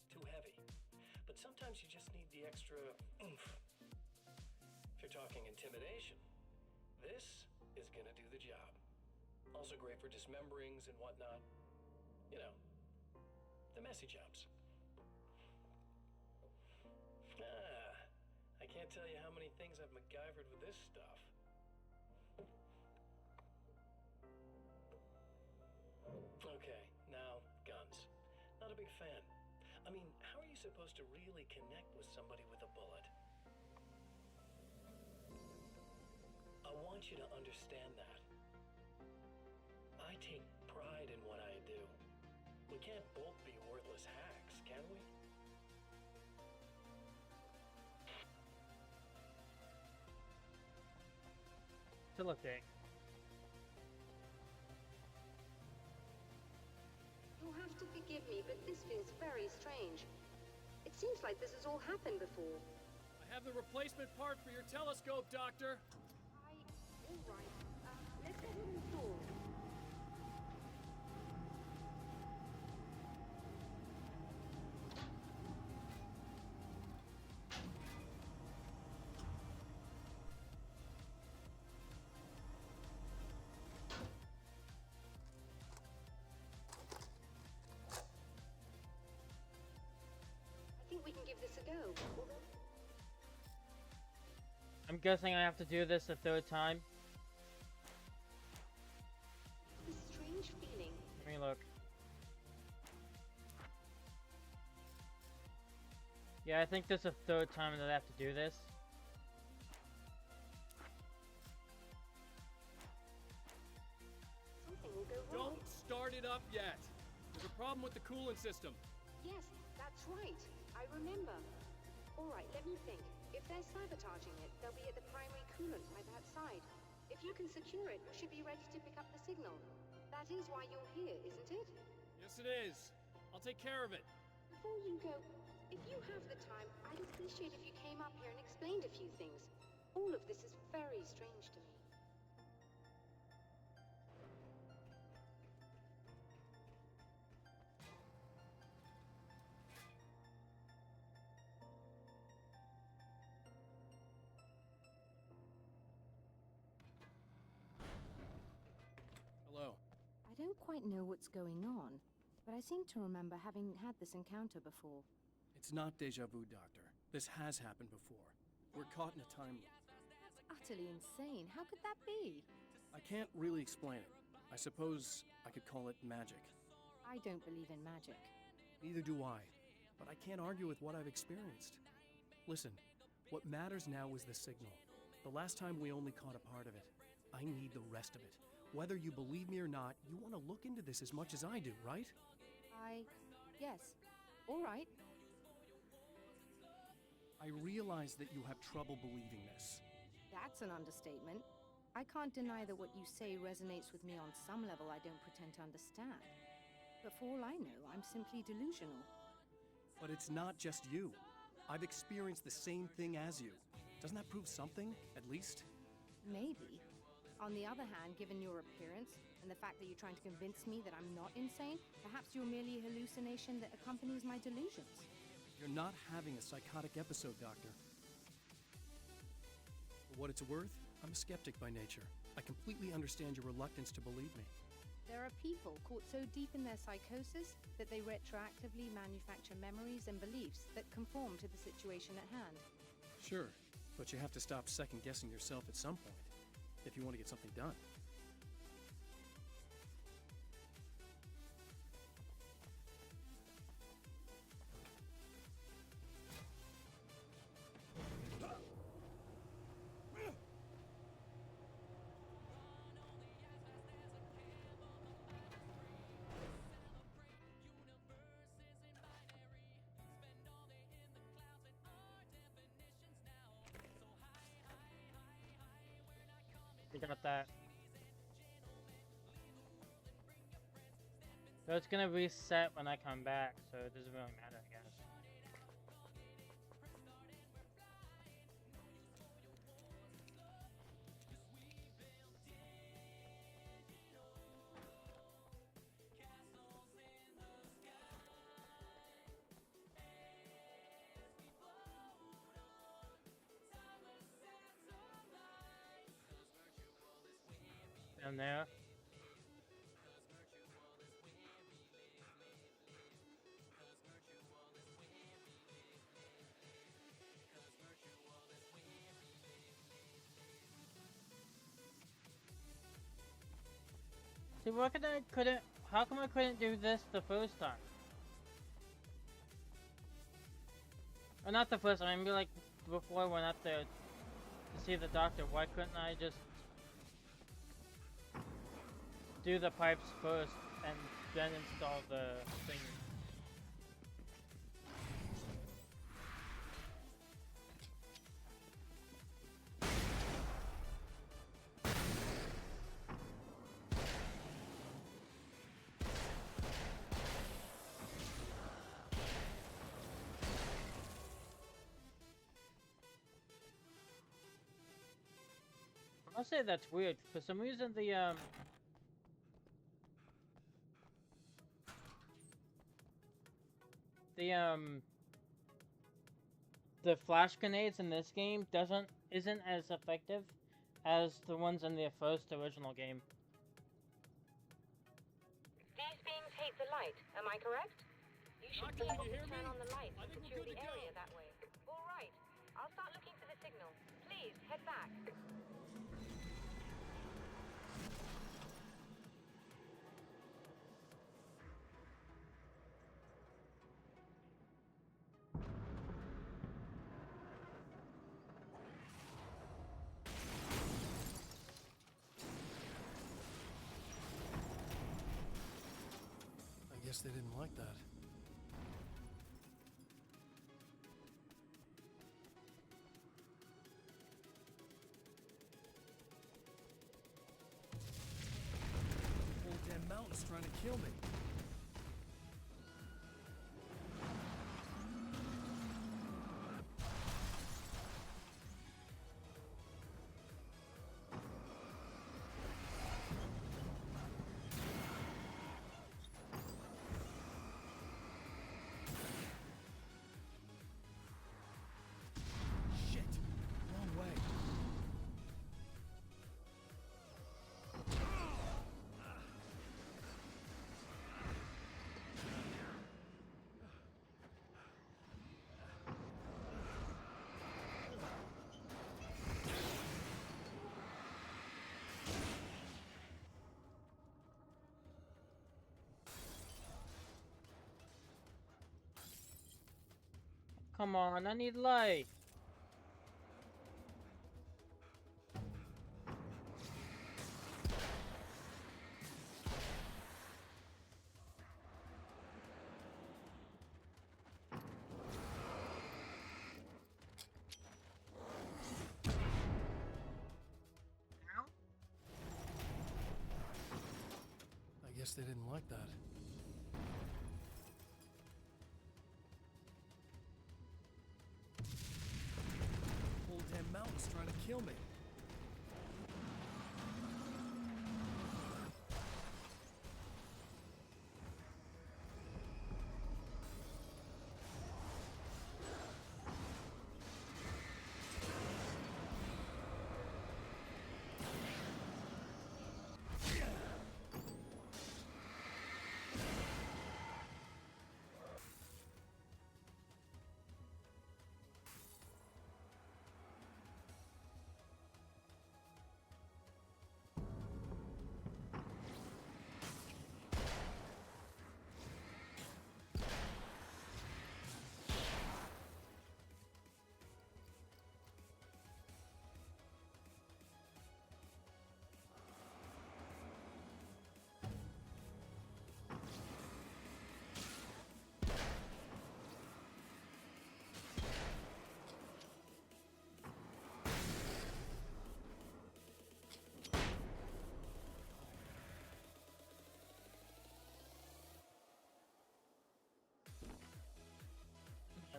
too heavy. But sometimes you just need the extra oomph. If you're talking intimidation, this is gonna do the job. Also great for dismemberings and whatnot. You know, the messy jobs. I can't tell you how many things I've MacGyvered with this stuff. fan. I mean, how are you supposed to really connect with somebody with a bullet? I want you to understand that. I take pride in what I do. We can't both be worthless hacks, can we? Facilitate. You'll have to forgive me, but this feels very strange. It seems like this has all happened before. I have the replacement part for your telescope, Doctor. All right. Let's get it installed. I think we can give this a go. I'm guessing I have to do this a third time. This strange feeling. Let me look. Yeah, I think this is a third time that I have to do this. Something will go wrong. Don't start it up yet. There's a problem with the coolant system. Yes, that's right. I remember. All right, let me think. If they're sabotaging it, they'll be at the primary coolant by that side. If you can secure it, we should be ready to pick up the signal. That is why you're here, isn't it? Yes, it is. I'll take care of it. Before you go, if you have the time, I'd appreciate if you came up here and explained a few things. All of this is very strange to me. Hello. I don't quite know what's going on, but I seem to remember having had this encounter before. It's not deja vu, Doctor. This has happened before. We're caught in a time loop. That's utterly insane. How could that be? I can't really explain it. I suppose I could call it magic. I don't believe in magic. Neither do I, but I can't argue with what I've experienced. Listen, what matters now is the signal. The last time we only caught a part of it. I need the rest of it. Whether you believe me or not, you want to look into this as much as I do, right? Yes. All right. I realize that you have trouble believing this. That's an understatement. I can't deny that what you say resonates with me on some level I don't pretend to understand. But for all I know, I'm simply delusional. But it's not just you. I've experienced the same thing as you. Doesn't that prove something, at least? Maybe. On the other hand, given your appearance, and the fact that you're trying to convince me that I'm not insane, perhaps you're merely a hallucination that accompanies my delusions. You're not having a psychotic episode, Doctor. For what it's worth, I'm a skeptic by nature. I completely understand your reluctance to believe me. There are people caught so deep in their psychosis that they retroactively manufacture memories and beliefs that conform to the situation at hand. Sure, but you have to stop second-guessing yourself at some point, if you want to get something done. You got that. So it's gonna reset when I come back, so it doesn't really matter, I guess. Down there. See, how come I couldn't do this the first time? Well, not the first time. Maybe like before I went up there to see the doctor. Why couldn't I just do the pipes first and then install the thing? I'll say that's weird. For some reason, the flash grenades in this game isn't as effective as the ones in the first original game. These beings hate the light, am I correct? You should be able to turn on the lights and secure the area that way. All right, I'll start looking for the signal. Please, head back. I guess they didn't like that. Whole damn mountain's trying to kill me. Shit! Wrong way. Come on, I need light. I guess they didn't like that. Whole damn mountain's trying to kill me.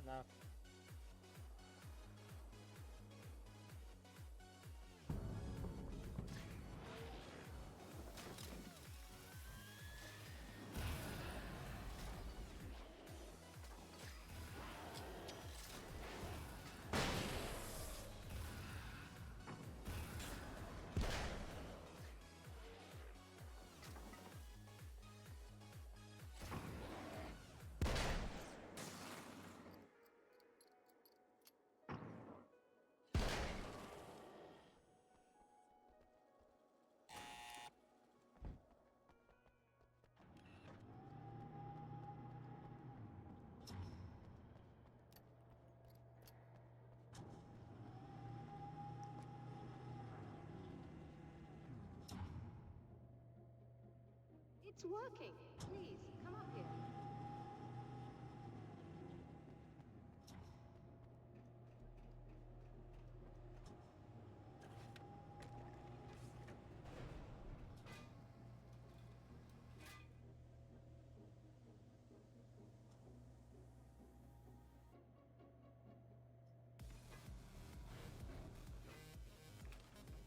Enough. It's working. Please, come up here.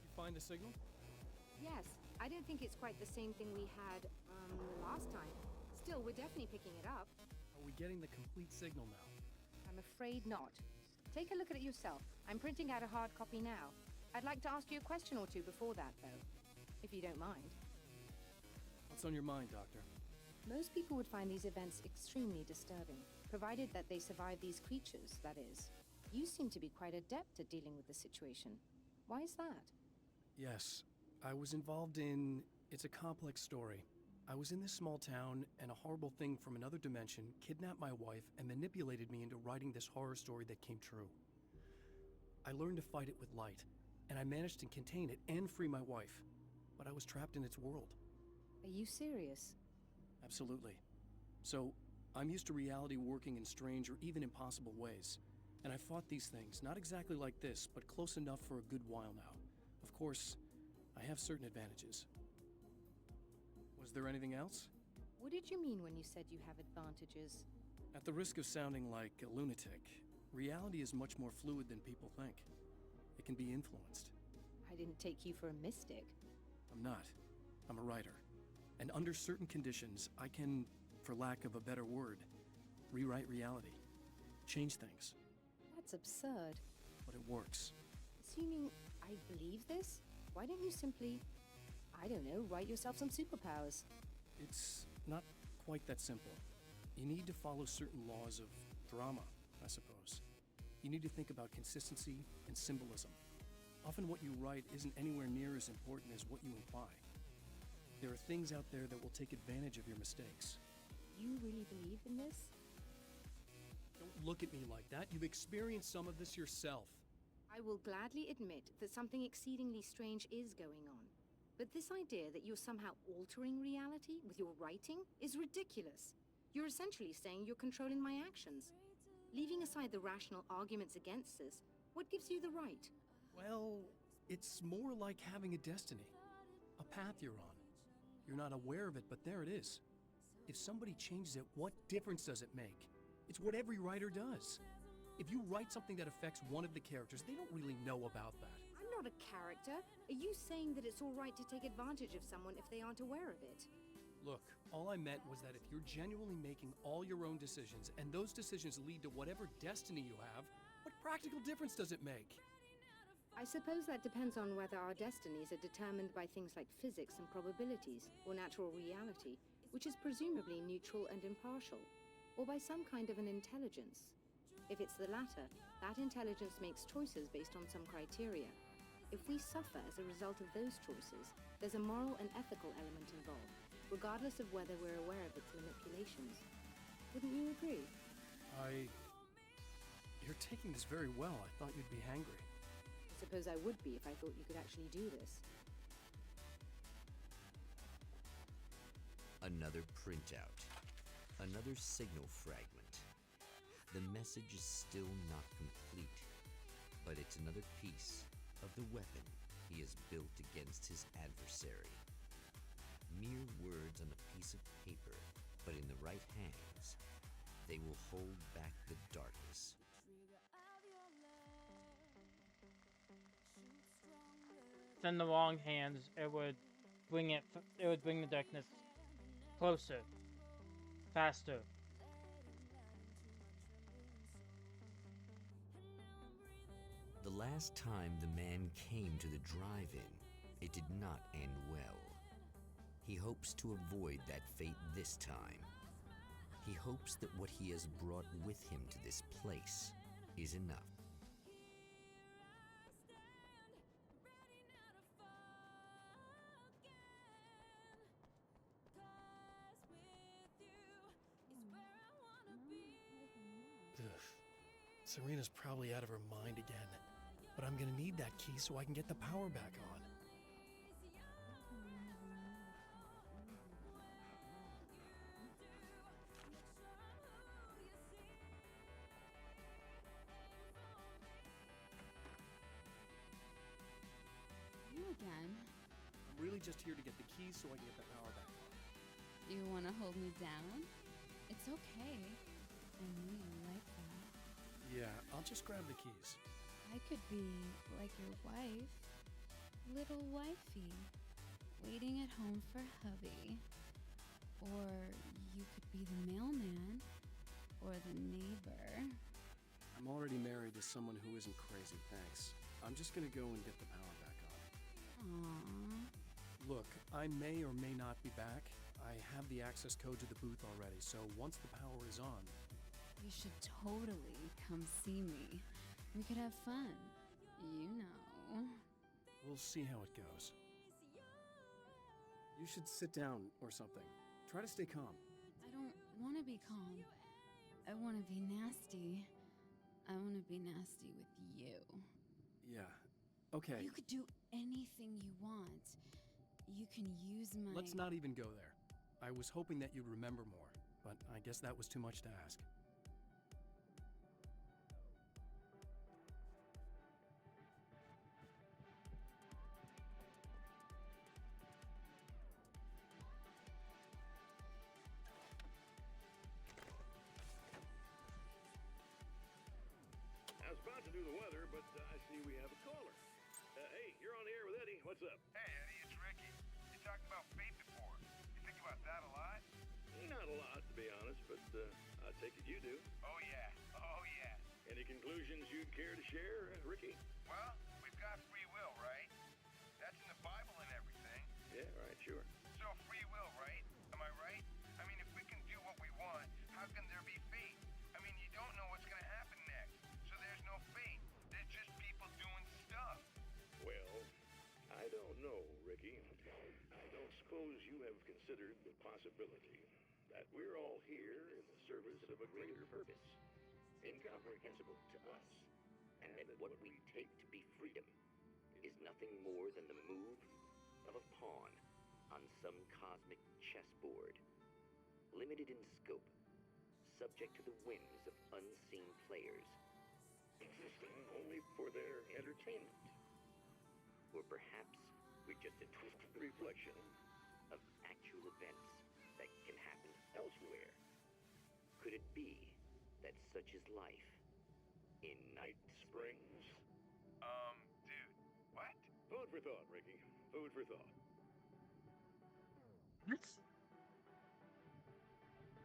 You find the signal? Yes, I don't think it's quite the same thing we had, the last time. Still, we're definitely picking it up. Are we getting the complete signal now? I'm afraid not. Take a look at it yourself. I'm printing out a hard copy now. I'd like to ask you a question or two before that, though, if you don't mind. What's on your mind, Doctor? Most people would find these events extremely disturbing, provided that they survive these creatures, that is. You seem to be quite adept at dealing with the situation. Why is that? Yes, I was involved in... It's a complex story. I was in this small town, and a horrible thing from another dimension kidnapped my wife and manipulated me into writing this horror story that came true. I learned to fight it with light, and I managed to contain it and free my wife. But I was trapped in its world. Are you serious? Absolutely. So, I'm used to reality working in strange or even impossible ways. And I fought these things, not exactly like this, but close enough for a good while now. Of course, I have certain advantages. Was there anything else? What did you mean when you said you have advantages? At the risk of sounding like a lunatic, reality is much more fluid than people think. It can be influenced. I didn't take you for a mystic. I'm not. I'm a writer. And under certain conditions, I can, for lack of a better word, rewrite reality. Change things. That's absurd. But it works. Assuming I believe this, why don't you simply, I don't know, write yourself some superpowers? It's not quite that simple. You need to follow certain laws of drama, I suppose. You need to think about consistency and symbolism. Often what you write isn't anywhere near as important as what you imply. There are things out there that will take advantage of your mistakes. You really believe in this? Don't look at me like that. You've experienced some of this yourself. I will gladly admit that something exceedingly strange is going on. But this idea that you're somehow altering reality with your writing is ridiculous. You're essentially saying you're controlling my actions. Leaving aside the rational arguments against this, what gives you the right? Well, it's more like having a destiny. A path you're on. You're not aware of it, but there it is. If somebody changes it, what difference does it make? It's what every writer does. If you write something that affects one of the characters, they don't really know about that. I'm not a character. Are you saying that it's all right to take advantage of someone if they aren't aware of it? Look, all I meant was that if you're genuinely making all your own decisions, and those decisions lead to whatever destiny you have, what practical difference does it make? I suppose that depends on whether our destinies are determined by things like physics and probabilities, or natural reality, which is presumably neutral and impartial, or by some kind of an intelligence. If it's the latter, that intelligence makes choices based on some criteria. If we suffer as a result of those choices, there's a moral and ethical element involved, regardless of whether we're aware of its manipulations. Wouldn't you agree? You're taking this very well. I thought you'd be hangry. I suppose I would be if I thought you could actually do this. Another printout. Another signal fragment. The message is still not complete, but it's another piece of the weapon he has built against his adversary. Mere words on a piece of paper, but in the right hands, they will hold back the darkness. It's in the wrong hands. It would bring the darkness closer, faster. The last time the man came to the drive-in, it did not end well. He hopes to avoid that fate this time. He hopes that what he has brought with him to this place is enough. Serena's probably out of her mind again. But I'm gonna need that key so I can get the power back on. again. I'm really just here to get the keys so I can get the power back on. You wanna hold me down? It's okay. I know you like that. Yeah, I'll just grab the keys. I could be like your wife. Little wifey. Waiting at home for hubby. Or you could be the mailman. Or the neighbor. I'm already married to someone who isn't crazy, thanks. I'm just gonna go and get the power back on. Aww. Look, I may or may not be back. I have the access code to the booth already, so once the power is on... You should totally come see me. We could have fun. You know. We'll see how it goes. You should sit down or something. Try to stay calm. I don't want to be calm. I want to be nasty. I want to be nasty with you. Yeah, okay. You could do anything you want. You can use my... Let's not even go there. I was hoping that you'd remember more, but I guess that was too much to ask. I was about to do the weather, but I see we have a caller. Hey, you're on the air with Eddie. What's up? Hey, Eddie, it's Ricky. You talked about fate before. You think about that a lot? Not a lot, to be honest, but I take it you do. Oh, yeah. Oh, yeah. Any conclusions you'd care to share, Ricky? Well, we've got free will, right? That's in the Bible and everything. Yeah, right, sure. So free will, right? Am I right? I mean, if we can do what we want, how can there be fate? I mean, you don't know what's going to happen next, so there's no fate. There's just people doing stuff. Well, I don't know, Ricky. I don't suppose you have considered the possibility that we're all here in the service of a greater purpose, incomprehensible to us, And that what we take to be freedom is nothing more than the move of a pawn on some cosmic chessboard, limited in scope, subject to the whims of unseen players, existing only for their entertainment. or perhaps we're just a twisted reflection of actual events that can happen elsewhere. Could it be that such is life in Night Springs? Dude, what? Food for thought, Ricky. Food for thought.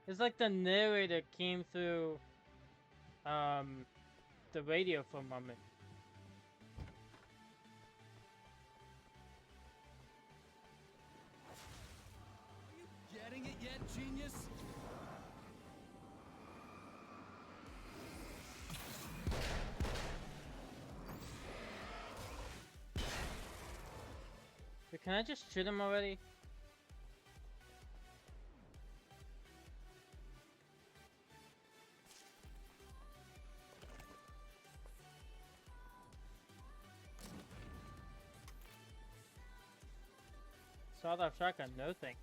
It's like the narrator came through the radio for a moment. Getting it yet, genius? But can I just shoot him already? Sawed-off shotgun, no thanks.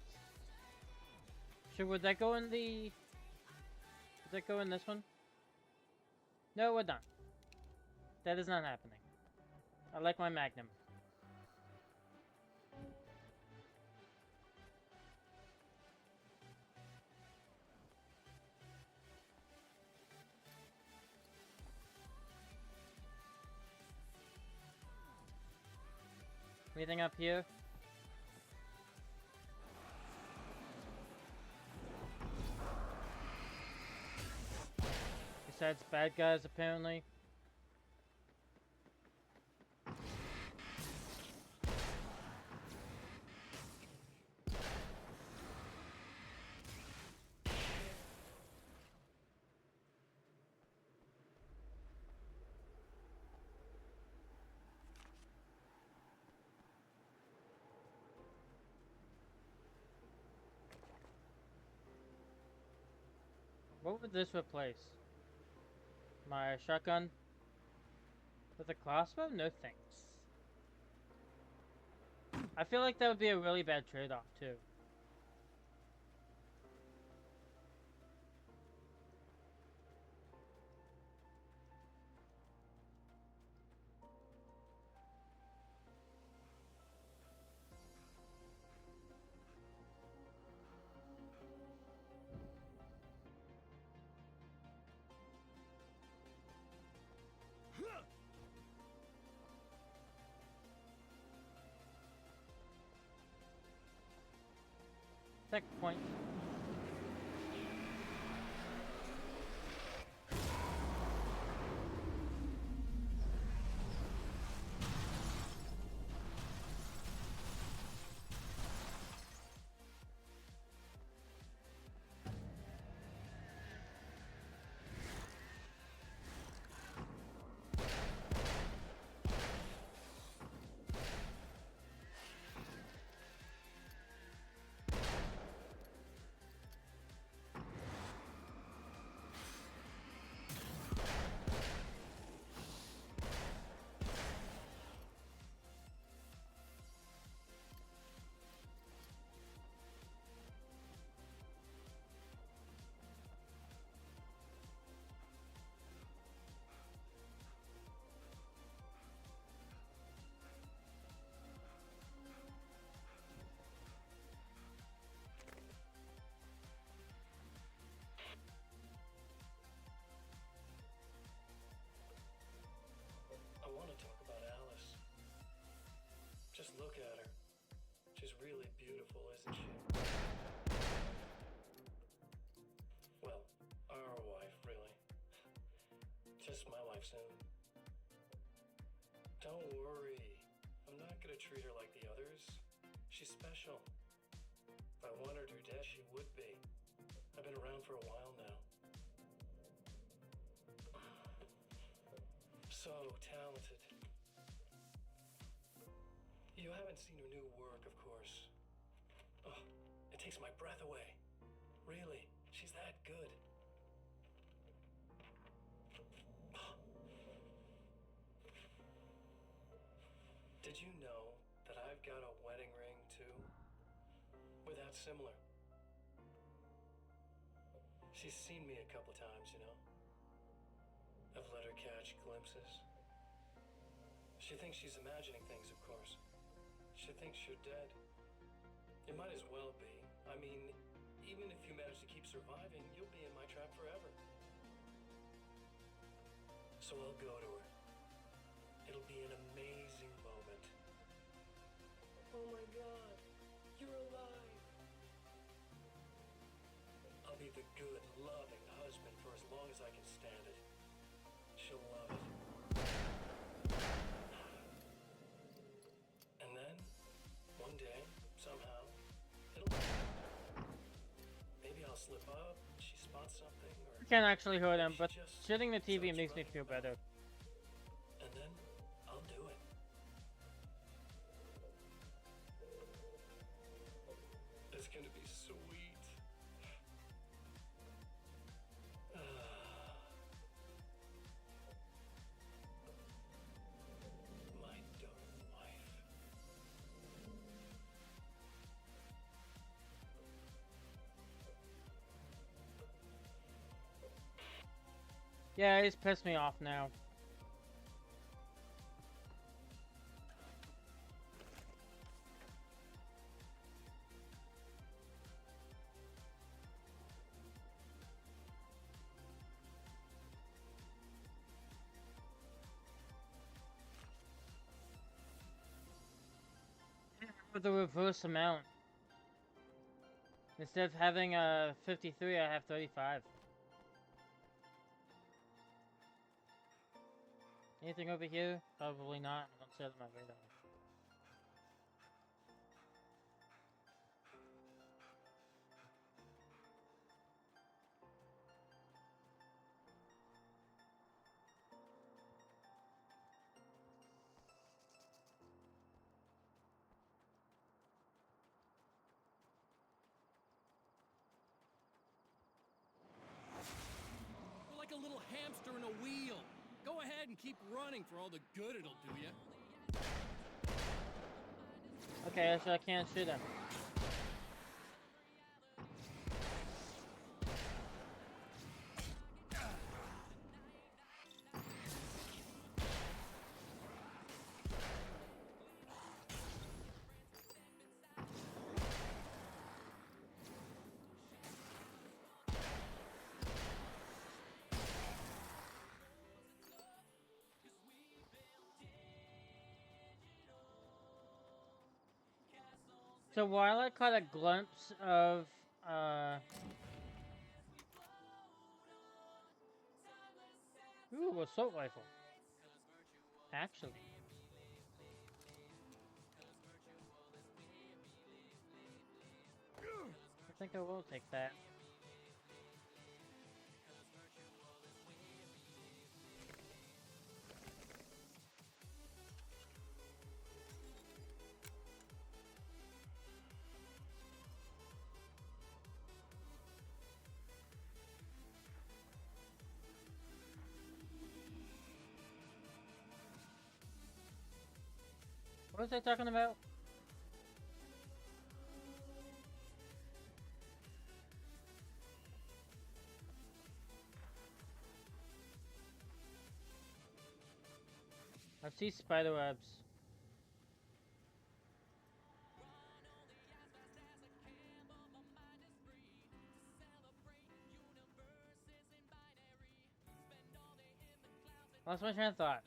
Sure, would that go in the... Would that go in this one? No, it would not. That is not happening. I like my Magnum. Anything up here? Besides bad guys, apparently. What would this replace? My shotgun? With a crossbow? No thanks. I feel like that would be a really bad trade-off, too. checkpoint. I want to talk about Alice. Just look at her. She's really beautiful, isn't she? Well, our wife, really. Just my wife soon. Don't worry. I'm not gonna treat her like the others. She's special. If I wanted her dead, she would be. I've been around for a while now. So talented. You haven't seen her new work, of course. Oh, it takes my breath away. Really, she's that good. Did you know that I've got a wedding ring, too? We're that similar. She's seen me a couple times, you know? I've let her catch glimpses. She thinks she's imagining things, of course. She thinks you're dead. It might as well be. I mean, even if you manage to keep surviving, you'll be in my trap forever. So I'll go to her. It'll be an amazing moment. Oh my God, you're alive. I'll be the good, loving husband for as long as I can stand it. She'll love it. And then, one day, somehow, maybe I'll slip up, she spots something, or... I can't actually hear them, but shitting the TV makes me feel better. And then, I'll do it. It's gonna be sweet. My darling wife. Yeah, he's pissed me off now. With the reverse amount. Instead of having 53, I have 35. Anything over here? Probably not. I don't see it on my radar. You're like a little hamster in a wheel. Go ahead and keep running for all the good it'll do you. Okay, so I can't shoot him. So while I caught a glimpse of ooh, assault rifle. Actually. I think I will take that. What was I talking about? I see spider webs. Lost my train of thought.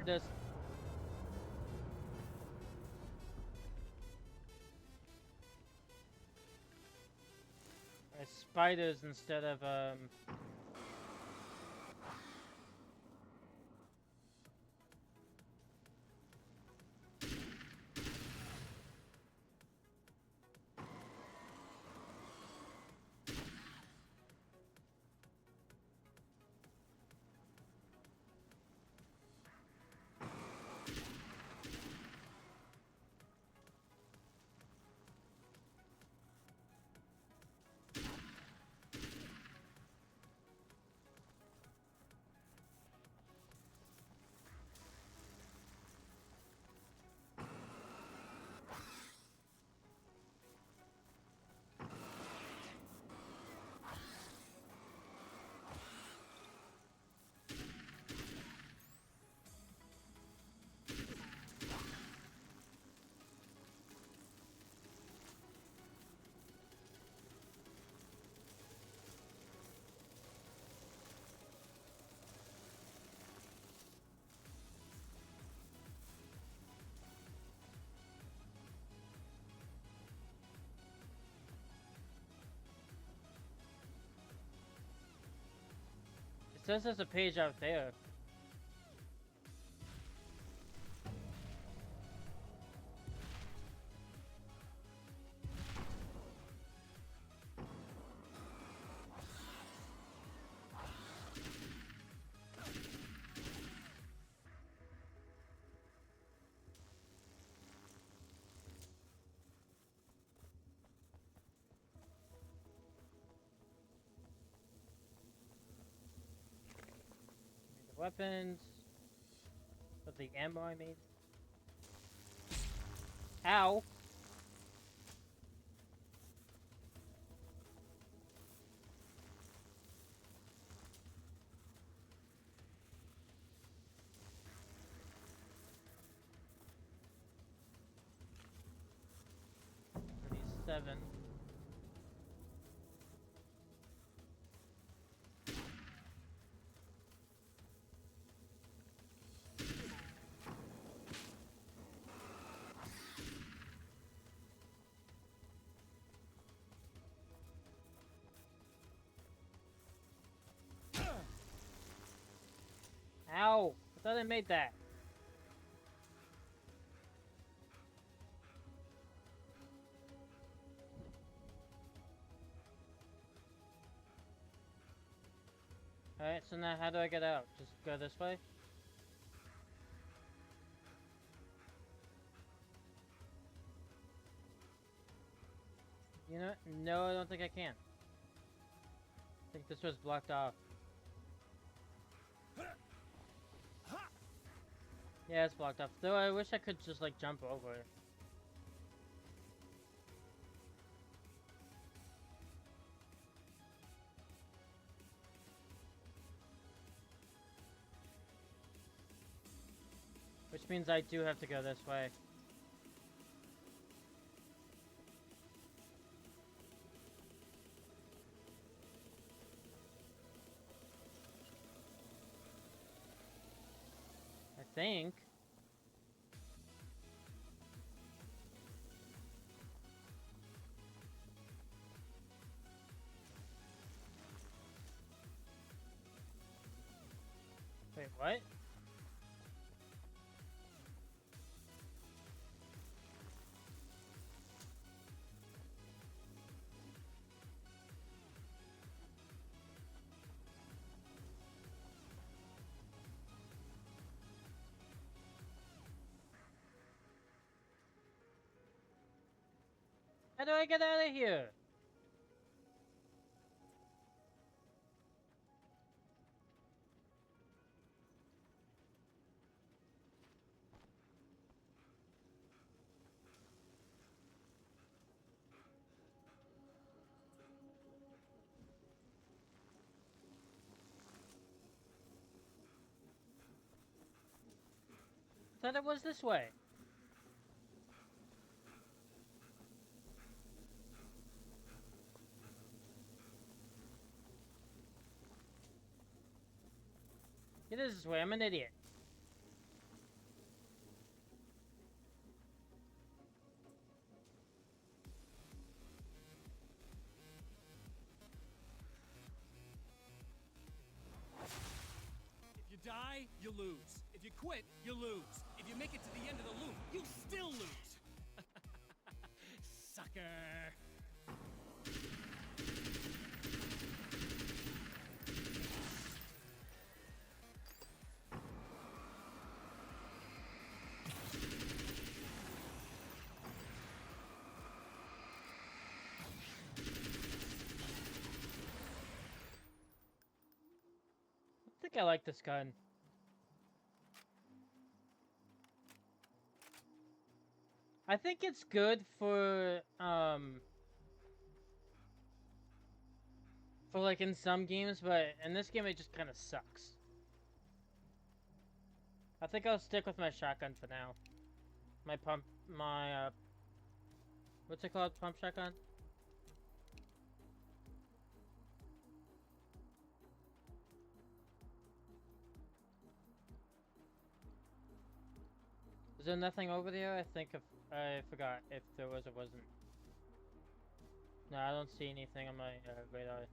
This. Spiders instead of it says there's a page out there. The weapons. But the ammo I made. Ow! Seven. have made that. Alright, so now how do I get out? Just go this way? You know, no, I don't think I can. I think this was blocked off. Yeah, it's blocked off. Though I wish I could just like jump over it. Which means I do have to go this way. I think. Wait, what? How do I get out of here? I thought it was this way. It is this way, I'm an idiot. If you die, you lose. If you quit, you lose. If you make it to the end of the loop, you still lose. Sucker. I think I like this gun. I think it's good for like in some games, but in this game it just kind of sucks. I think I'll stick with my shotgun for now. My what's it called? Pump shotgun? Is there nothing over there? I think if I forgot if there was or wasn't. No, I don't see anything on my radar.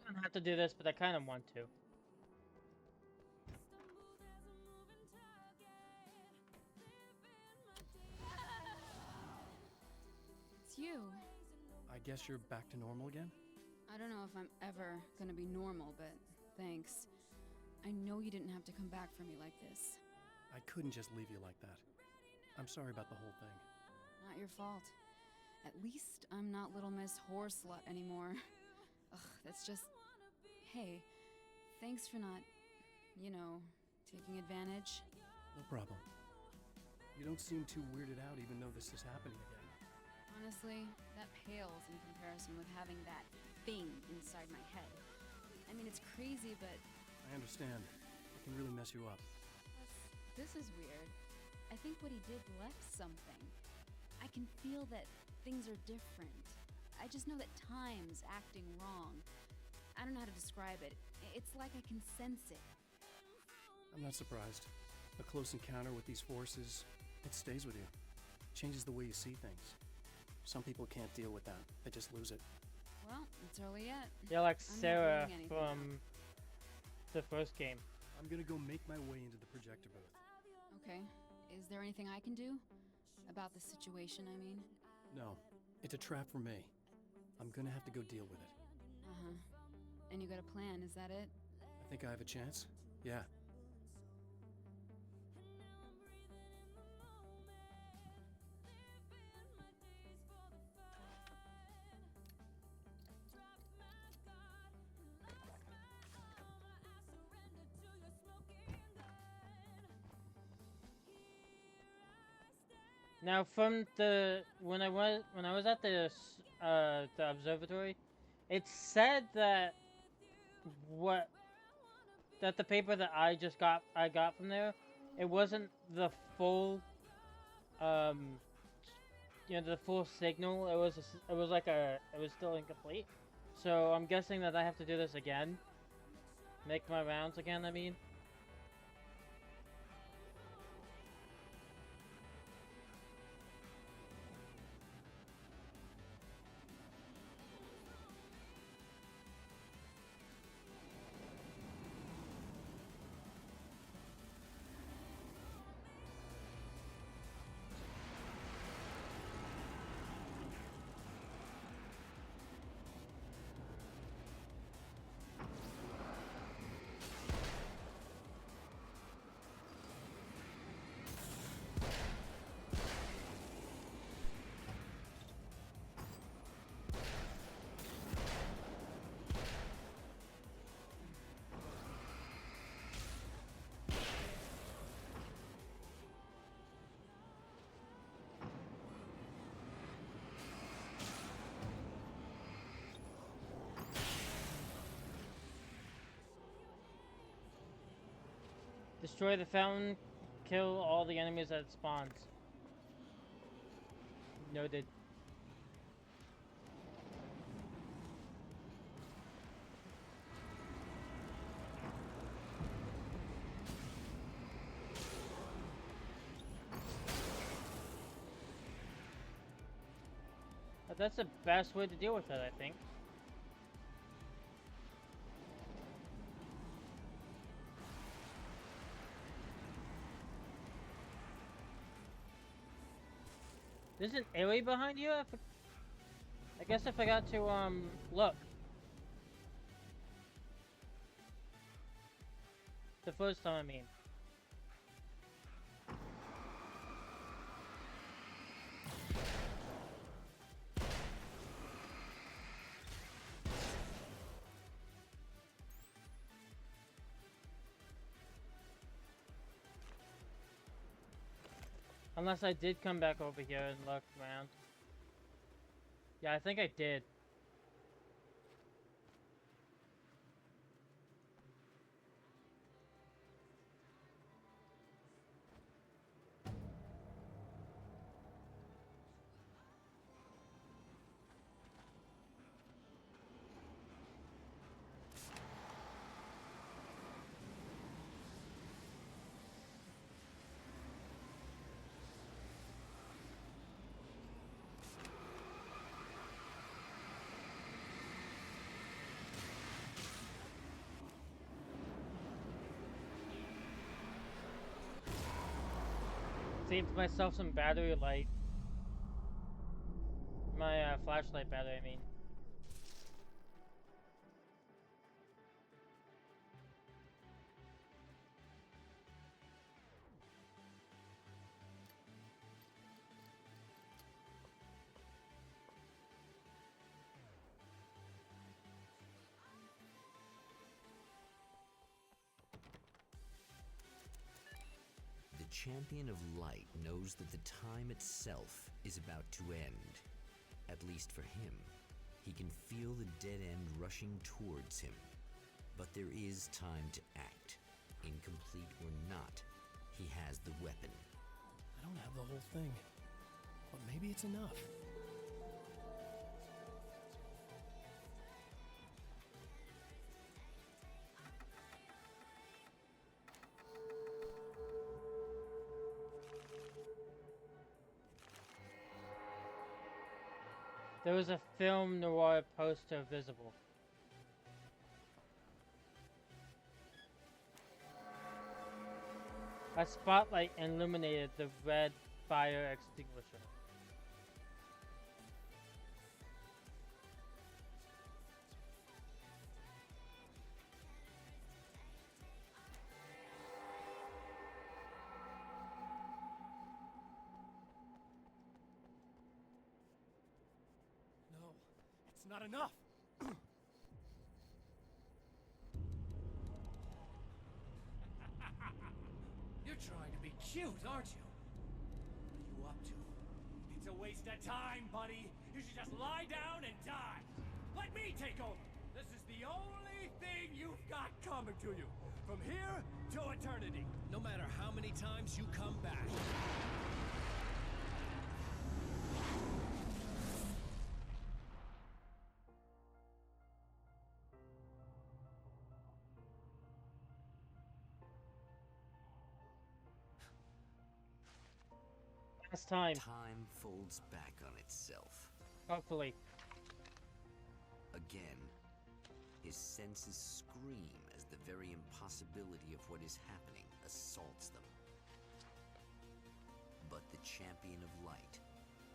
I don't have to do this, but I kind of want to. It's you. I guess you're back to normal again? I don't know if I'm ever gonna be normal, but thanks. I know you didn't have to come back for me like this. I couldn't just leave you like that. I'm sorry about the whole thing. Not your fault. At least I'm not Little Miss Whore Slut anymore. Ugh, that's just... Hey, thanks for not, you know, taking advantage. No problem. You don't seem too weirded out even though this is happening again. Honestly, that pales in comparison with having that thing inside my head. I mean, it's crazy, but... I understand. It can really mess you up. This is weird. I think what he did left something. I can feel that things are different. I just know that time's acting wrong. I don't know how to describe it. It's like I can sense it. I'm not surprised. A close encounter with these forces, it stays with you. Changes the way you see things. Some people can't deal with that. They just lose it. Well, it's early yet. You're like I'm not Sarah ruling anything from out. the first game. I'm gonna go make my way into the projector booth. Okay. Is there anything I can do? About the situation, I mean? No, it's a trap for me. I'm gonna have to go deal with it. Uh-huh. And you got a plan, is that it? I think I have a chance? Yeah. Now, from the when I was at the observatory, it said that the paper that I got from there, it wasn't the full the full signal. It was like it was still incomplete. So I'm guessing that I have to do this again. Make my rounds again, I mean. Destroy the fountain, kill all the enemies that it spawns. Noted. But that's the best way to deal with it, I think. There's an area behind you? I guess I forgot to, look. The first time, I mean. Unless I did come back over here and look around. Yeah, I think I did. Saved myself some battery light. My flashlight battery, I mean. The champion of light knows that the time itself is about to end. At least for him. He can feel the dead end rushing towards him. But there is time to act. Incomplete or not, he has the weapon. I don't have the whole thing, but maybe it's enough. There was a film noir poster visible. A spotlight illuminated the red fire extinguisher. No, it's not enough. You're trying to be cute, aren't you? What are you up to? It's a waste of time, buddy. You should just lie down and die. Let me take over. This is the only thing you've got coming to you. From here to eternity. No matter how many times you come back. Last time. Time folds back on itself. Hopefully. Again, his senses scream as the very impossibility of what is happening assaults them. But the champion of light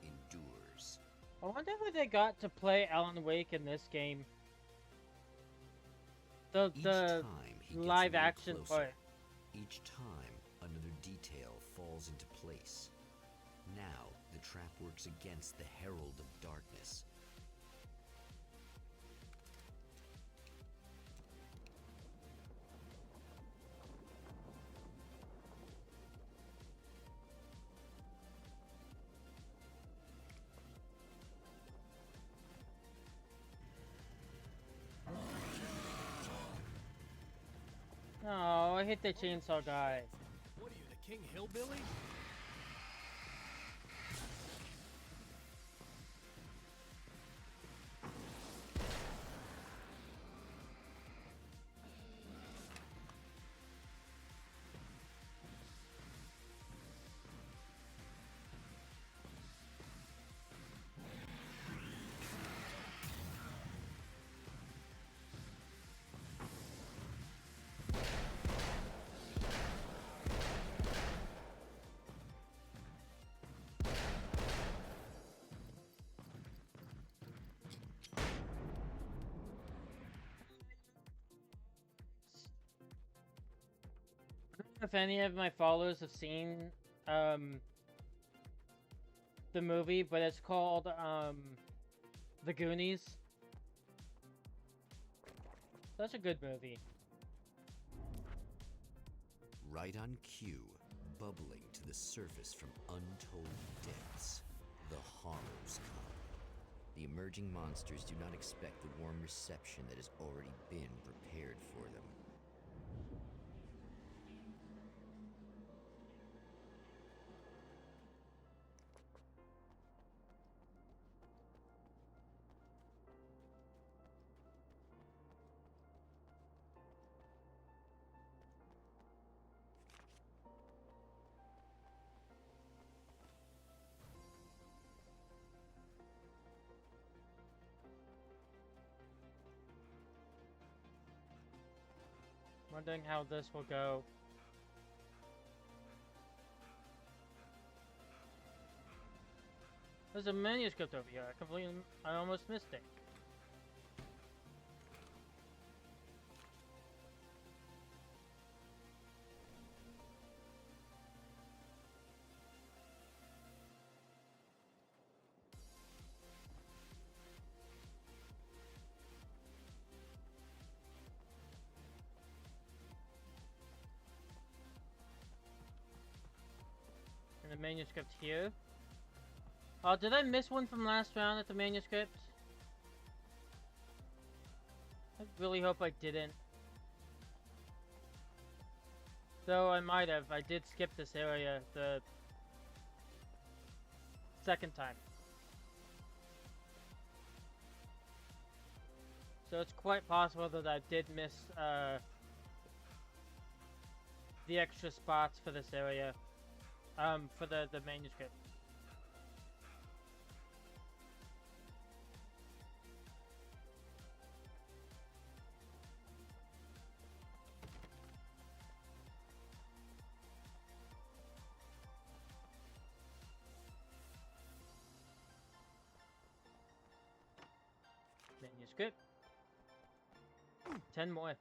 endures. I wonder who they got to play Alan Wake in this game. The live action part. Each time, another detail falls into place. Now, the trap works against the Herald of Darkness. Oh, I hit the chainsaw guy. What are you, the King Hillbilly? If any of my followers have seen the movie, but it's called The Goonies. Such a good movie. Right on cue, bubbling to the surface from untold depths, the horrors come. The emerging monsters do not expect the warm reception that has already been prepared for them. Wondering how this will go. There's a manuscript over here. I almost missed it. manuscript here. Oh, did I miss one from last round at the manuscript? I really hope I didn't. Though I might have. I did skip this area the second time. So it's quite possible that I did miss the extra spots for this area, for the manuscript. Manuscript. 10 more.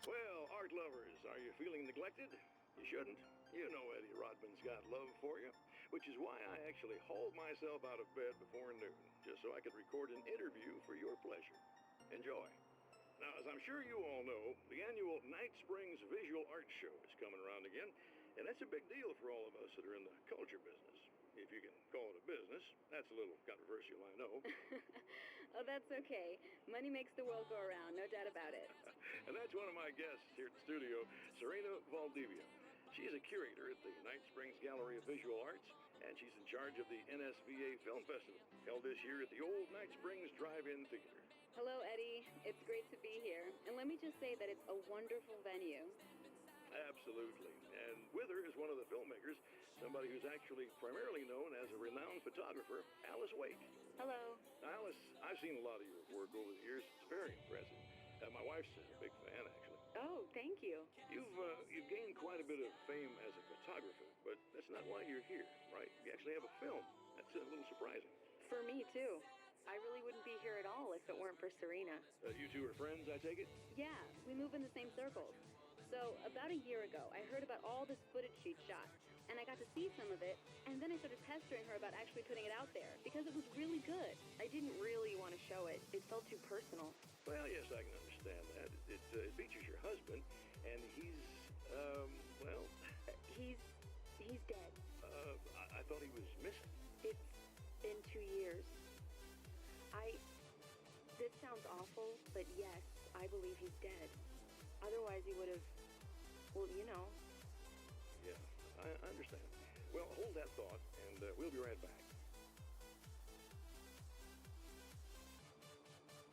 Well, art lovers, are you feeling neglected? You shouldn't. You know Eddie Rodman's got love for you, which is why I actually hauled myself out of bed before noon, just so I could record an interview for your pleasure. Enjoy. Now, as I'm sure you all know, the annual Night Springs Visual Art Show is coming around again, and that's a big deal for all of us that are in the culture business. If you can call it a business. That's a little controversial, I know. Oh, that's okay. Money makes the world go around, no doubt about it. And that's one of my guests here at the studio, Serena Valdivia. She's a curator at the Night Springs Gallery of Visual Arts, and she's in charge of the NSVA Film Festival, held this year at the old Night Springs Drive-In Theater. Hello, Eddie. It's great to be here. And let me just say that it's a wonderful venue. Absolutely. And with her is one of the filmmakers, somebody who's actually primarily known as a renowned photographer, Alice Wake. Hello. Alice, I've seen a lot of your work over the years. It's very impressive. My wife's a big fan, actually. Oh, thank you. You've gained quite a bit of fame as a photographer, but that's not why you're here, right? You actually have a film. That's a little surprising. For me, too. I really wouldn't be here at all if it weren't for Serena. You two are friends, I take it? Yeah, we move in the same circles. So, about a year ago, I heard about all this footage she'd shot, and I got to see some of it, and then I started pestering her about actually putting it out there, because it was really good. I didn't really want to show it. It felt too personal. Well, yes, I can understand that. It features your husband, and he's, well... He's dead. I thought he was missing. It's been 2 years. This sounds awful, but yes, I believe he's dead. Otherwise he would have, well, you know. Yeah, I understand. Well, hold that thought, and we'll be right back.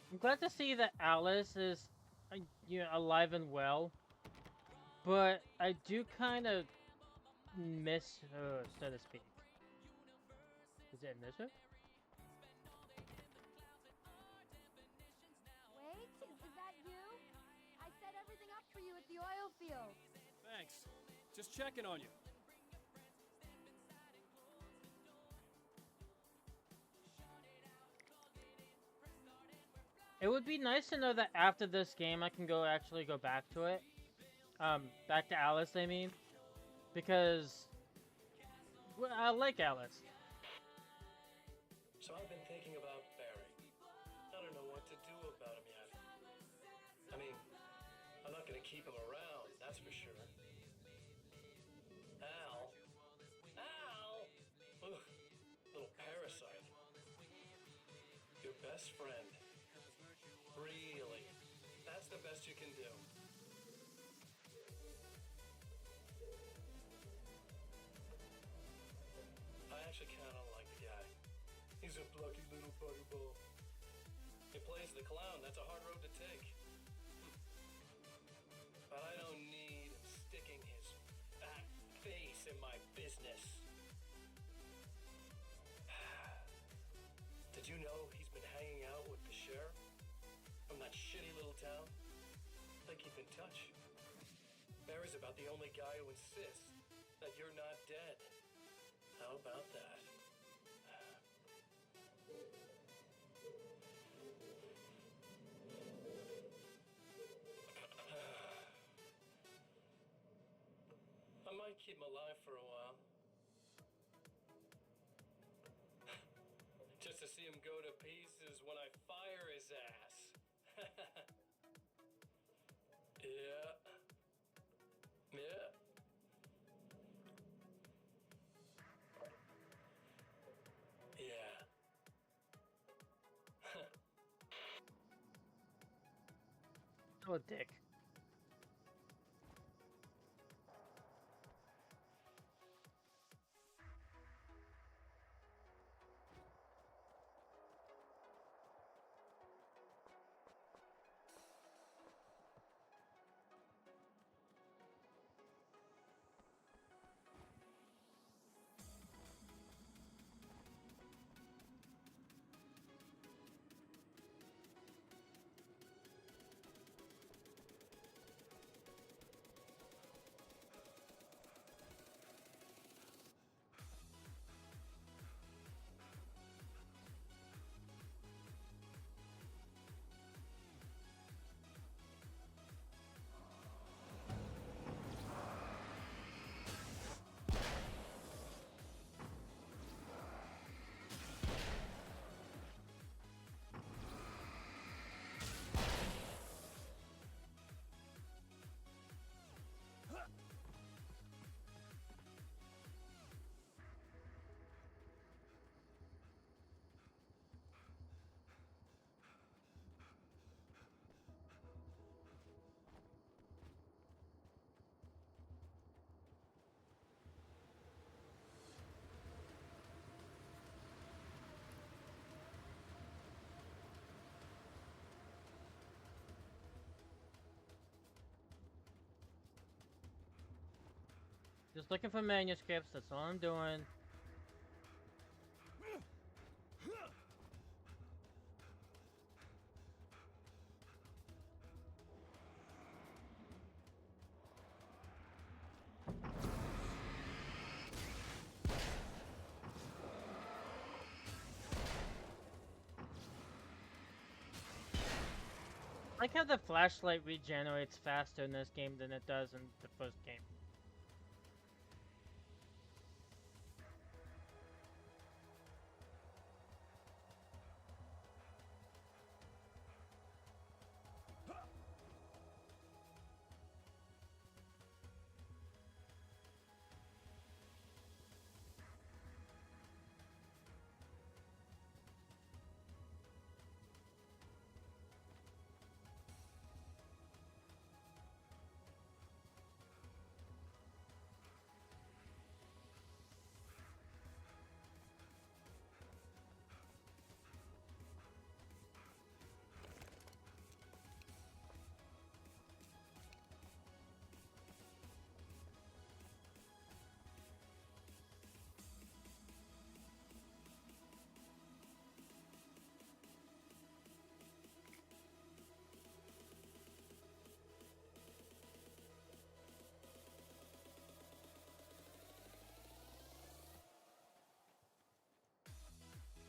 I'm glad to see that Alice is, alive and well. But I do kind of miss her, so to speak. Is it miss her? Wait, is that you? I set everything up for you at the oil field. Thanks. Just checking on you. It would be nice to know that after this game I can actually go back to it. Back to Alice, I mean. Because, well, I like Alice. So I've been thinking about Barry. I don't know what to do about him yet. I mean, I'm not gonna keep him around, that's for sure. Al? Ugh, little parasite. Your best friend. Really? That's the best you can do. I actually kind of like the guy. He's a plucky little butterball. He plays the clown. That's a hard road to take. But I don't need him sticking his fat face in my business. Did you know he's been hanging out with the sheriff from that shitty little town? They keep in touch. Barry's about the only guy who insists that you're not dead. How about that? I might keep him alive for a while. Just to see him go to pieces when I fire his ass. What a dick. Just looking for manuscripts, that's all I'm doing. I like how the flashlight regenerates faster in this game than it does in the first game.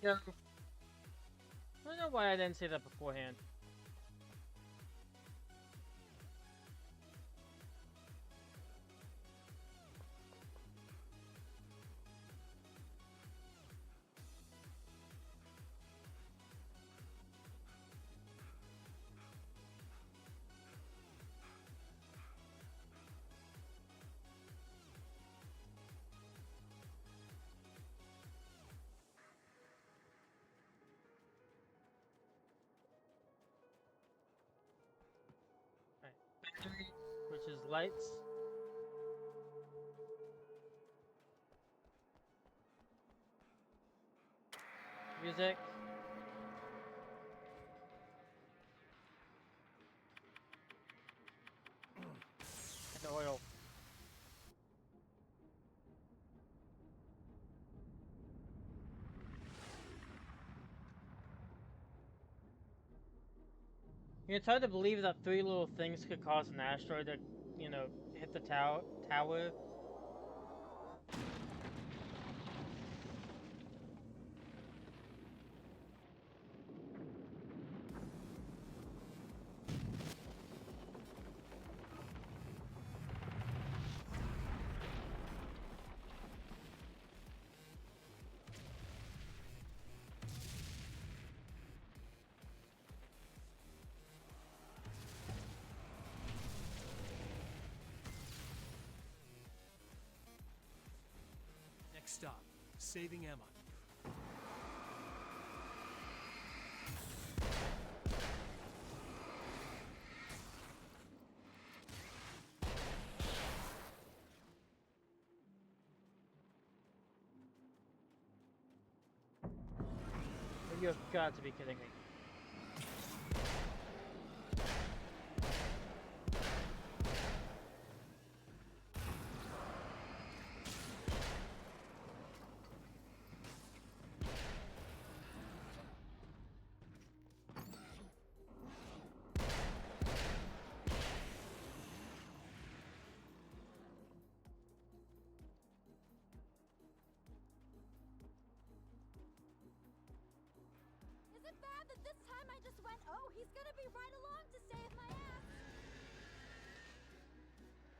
Yeah. I don't know why I didn't say that beforehand. Which is lights. Music. And oil. It's hard to believe that 3 little things could cause an asteroid to, you know, hit the tower. Next stop, saving Emma. You have got to be kidding me. Is it bad that this time I just went, oh, he's gonna be right along to save my ass?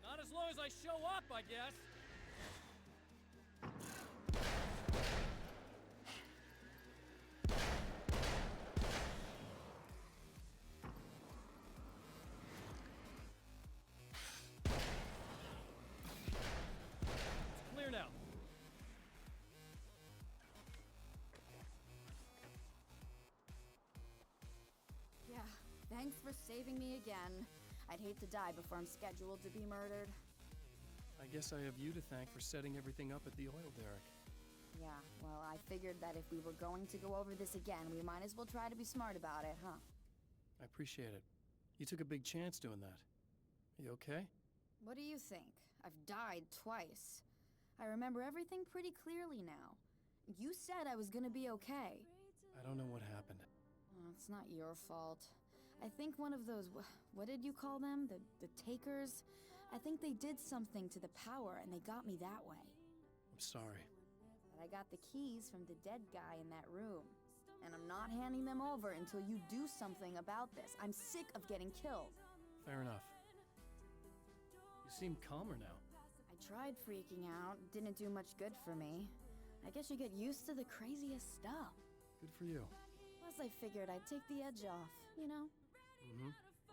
Not as long as I show up, I guess. It's clear now. Yeah, thanks for saving me again. I'd hate to die before I'm scheduled to be murdered. I guess I have you to thank for setting everything up at the oil derrick. Yeah, well, I figured that if we were going to go over this again, we might as well try to be smart about it, huh? I appreciate it. You took a big chance doing that. You okay? What do you think? I've died twice. I remember everything pretty clearly now. You said I was gonna be okay. I don't know what happened. Oh, it's not your fault. I think one of those, what did you call them? The takers? I think they did something to the power and they got me that way. I'm sorry. But I got the keys from the dead guy in that room. And I'm not handing them over until you do something about this. I'm sick of getting killed. Fair enough. You seem calmer now. I tried freaking out. Didn't do much good for me. I guess you get used to the craziest stuff. Good for you. Plus I figured I'd take the edge off, you know? Mm-hmm.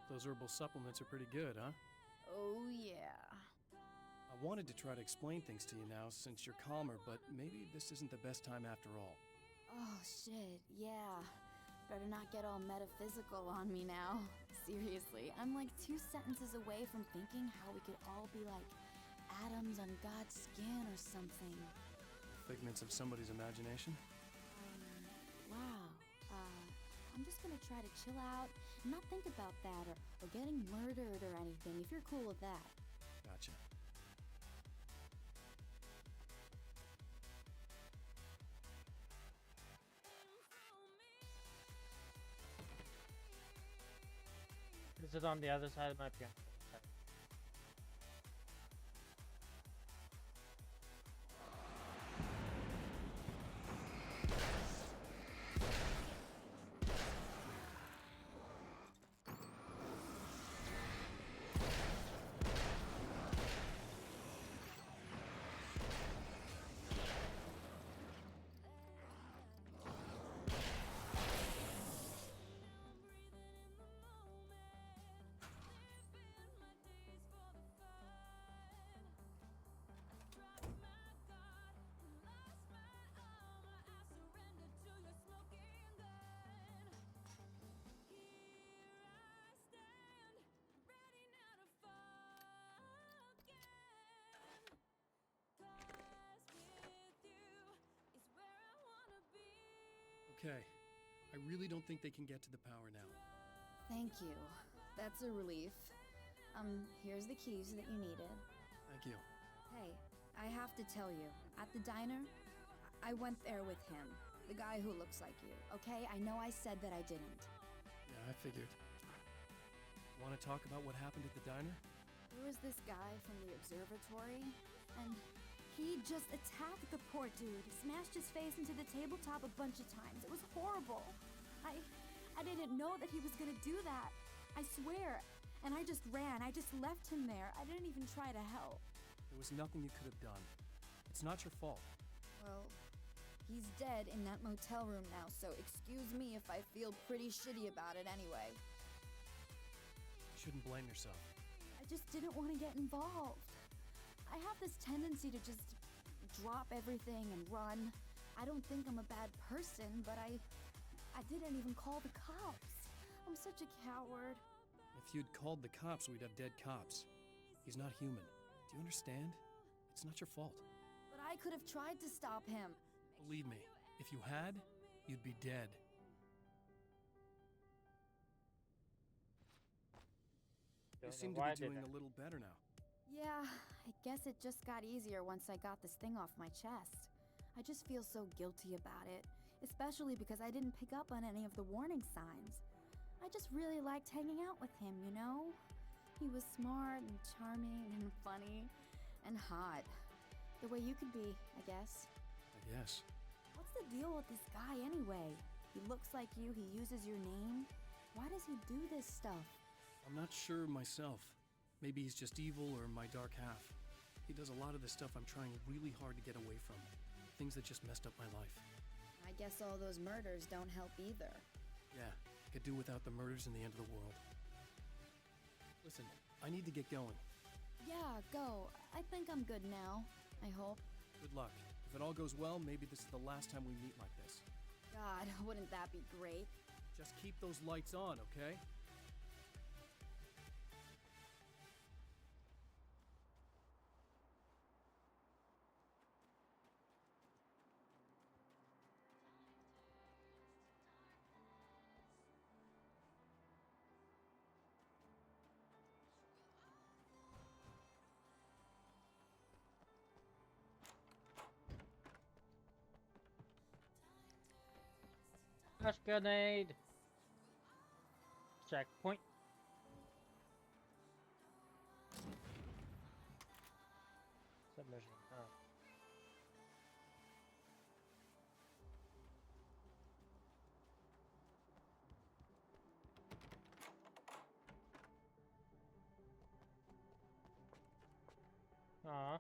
Those herbal supplements are pretty good, huh? Oh, yeah. I wanted to try to explain things to you now since you're calmer, but maybe this isn't the best time after all. Oh, shit, yeah. Better not get all metaphysical on me now. Seriously, I'm like 2 sentences away from thinking how we could all be like atoms on God's skin or something. Figments of somebody's imagination? Wow. I'm just gonna try to chill out and not think about that or getting murdered or anything, if you're cool with that. Gotcha. Is it on the other side of my piano? Okay. I really don't think they can get to the power now. Thank you. That's a relief. Here's the keys that you needed. Thank you. Hey, I have to tell you, at the diner, I went there with him. The guy who looks like you, okay? I know I said that I didn't. Yeah, I figured. Want to talk about what happened at the diner? There was this guy from the observatory, and he just attacked the poor dude. He smashed his face into the tabletop a bunch of times. It was horrible. I didn't know that he was gonna do that. I swear. And I just ran. I just left him there. I didn't even try to help. There was nothing you could have done. It's not your fault. Well, he's dead in that motel room now, so excuse me if I feel pretty shitty about it anyway. You shouldn't blame yourself. I just didn't want to get involved. I have this tendency to just drop everything and run. I don't think I'm a bad person, but I didn't even call the cops. I'm such a coward. If you'd called the cops, we'd have dead cops. He's not human. Do you understand? It's not your fault. But I could have tried to stop him. Believe me, if you had, you'd be dead. You Don't know seem to why be I did doing that. a little better now. Yeah, I guess it just got easier once I got this thing off my chest. I just feel so guilty about it, especially because I didn't pick up on any of the warning signs. I just really liked hanging out with him, you know? He was smart and charming and funny and hot. The way you could be, I guess. I guess. What's the deal with this guy anyway? He looks like you, he uses your name. Why does he do this stuff? I'm not sure myself. Maybe he's just evil or my dark half. He does a lot of the stuff I'm trying really hard to get away from. Things that just messed up my life. I guess all those murders don't help either. Yeah, I could do without the murders and the end of the world. Listen, I need to get going. Yeah, go. I think I'm good now. I hope. Good luck. If it all goes well, maybe this is the last time we meet like this. God, wouldn't that be great? Just keep those lights on, okay? Flash grenade. Checkpoint. Submission. Oh. Aw.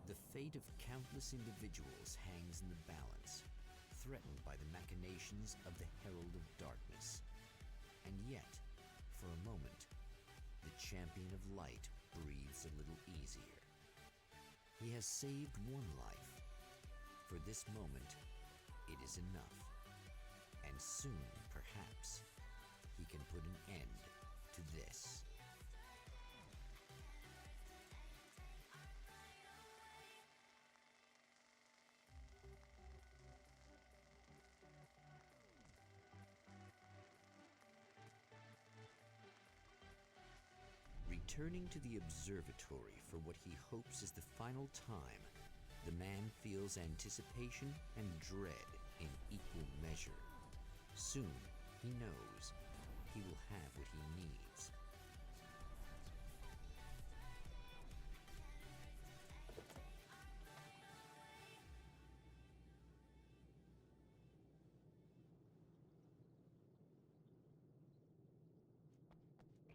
The fate of countless individuals hangs in the balance, threatened by the machinations of the Herald of Darkness. And yet, for a moment, the Champion of Light breathes a little easier. He has saved one life. For this moment, it is enough. And soon, perhaps, he can put an end to this. Returning to the observatory for what he hopes is the final time, the man feels anticipation and dread in equal measure. Soon, he knows, he will have what he needs.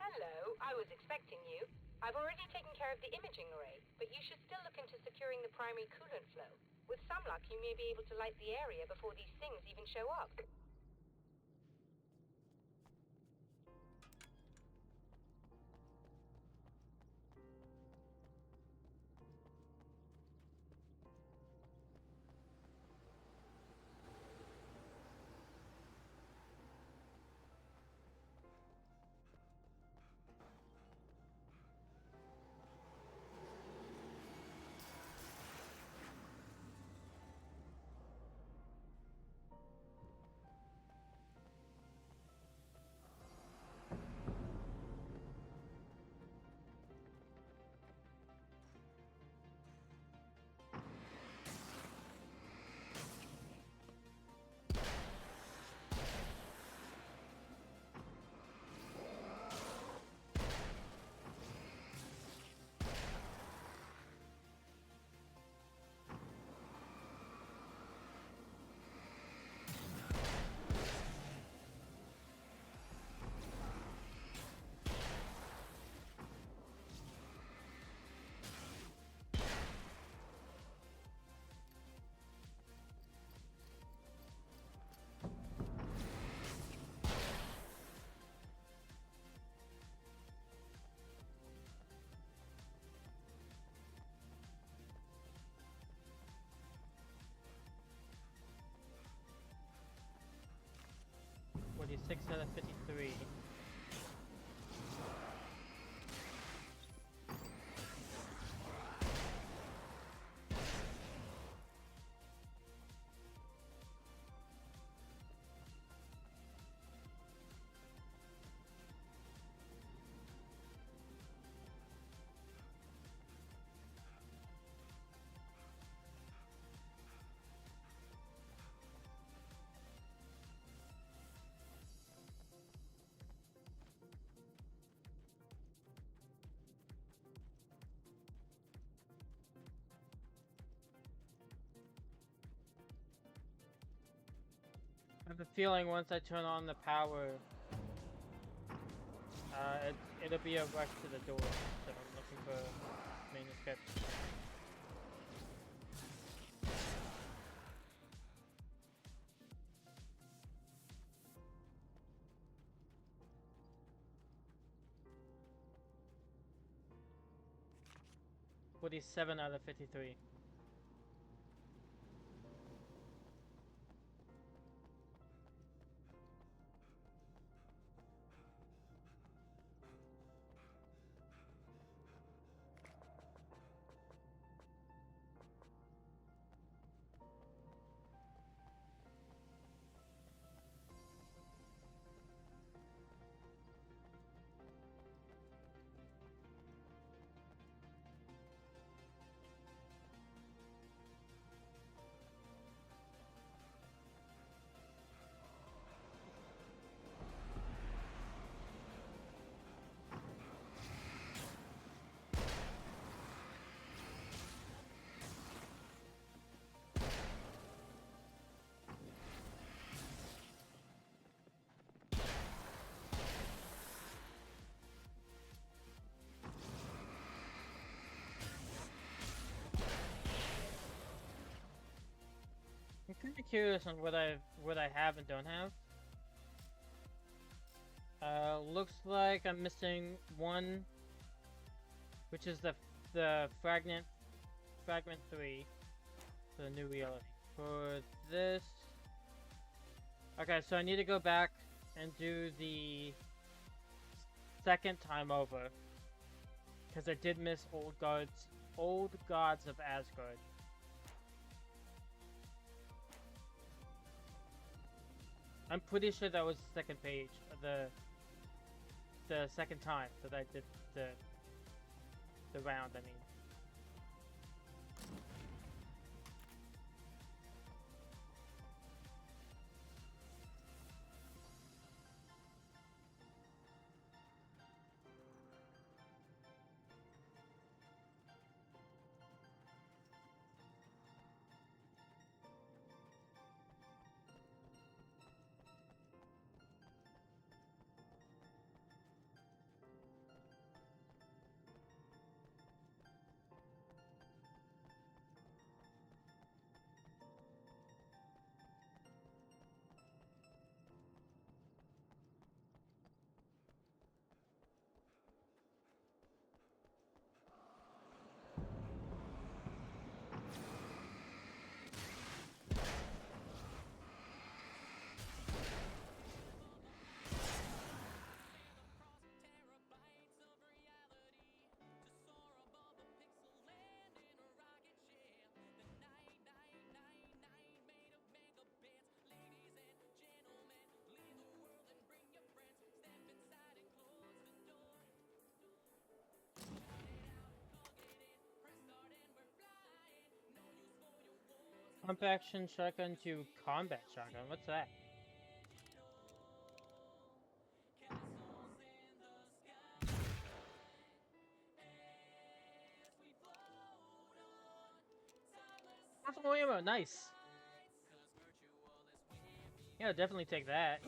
Hello, I was expecting you. I've already taken care of the imaging array, but you should still look into securing the primary coolant flow. With some luck, you may be able to light the area before these things even show up. 46 out of 53. I have a feeling once I turn on the power, it'll be a rush to the door, so I'm looking for manuscripts. Forty-seven out of 53. I'm kind of curious on what I have and don't have. Looks like I'm missing one, which is the fragment 3 for the new reality. For this, okay, so I need to go back and do the second time over because I did miss Old Gods of Asgard. I'm pretty sure that was the second page, the second time that I did the round, I mean. Pump action shotgun to combat shotgun. What's that? Multiple ammo, nice. Yeah, definitely take that.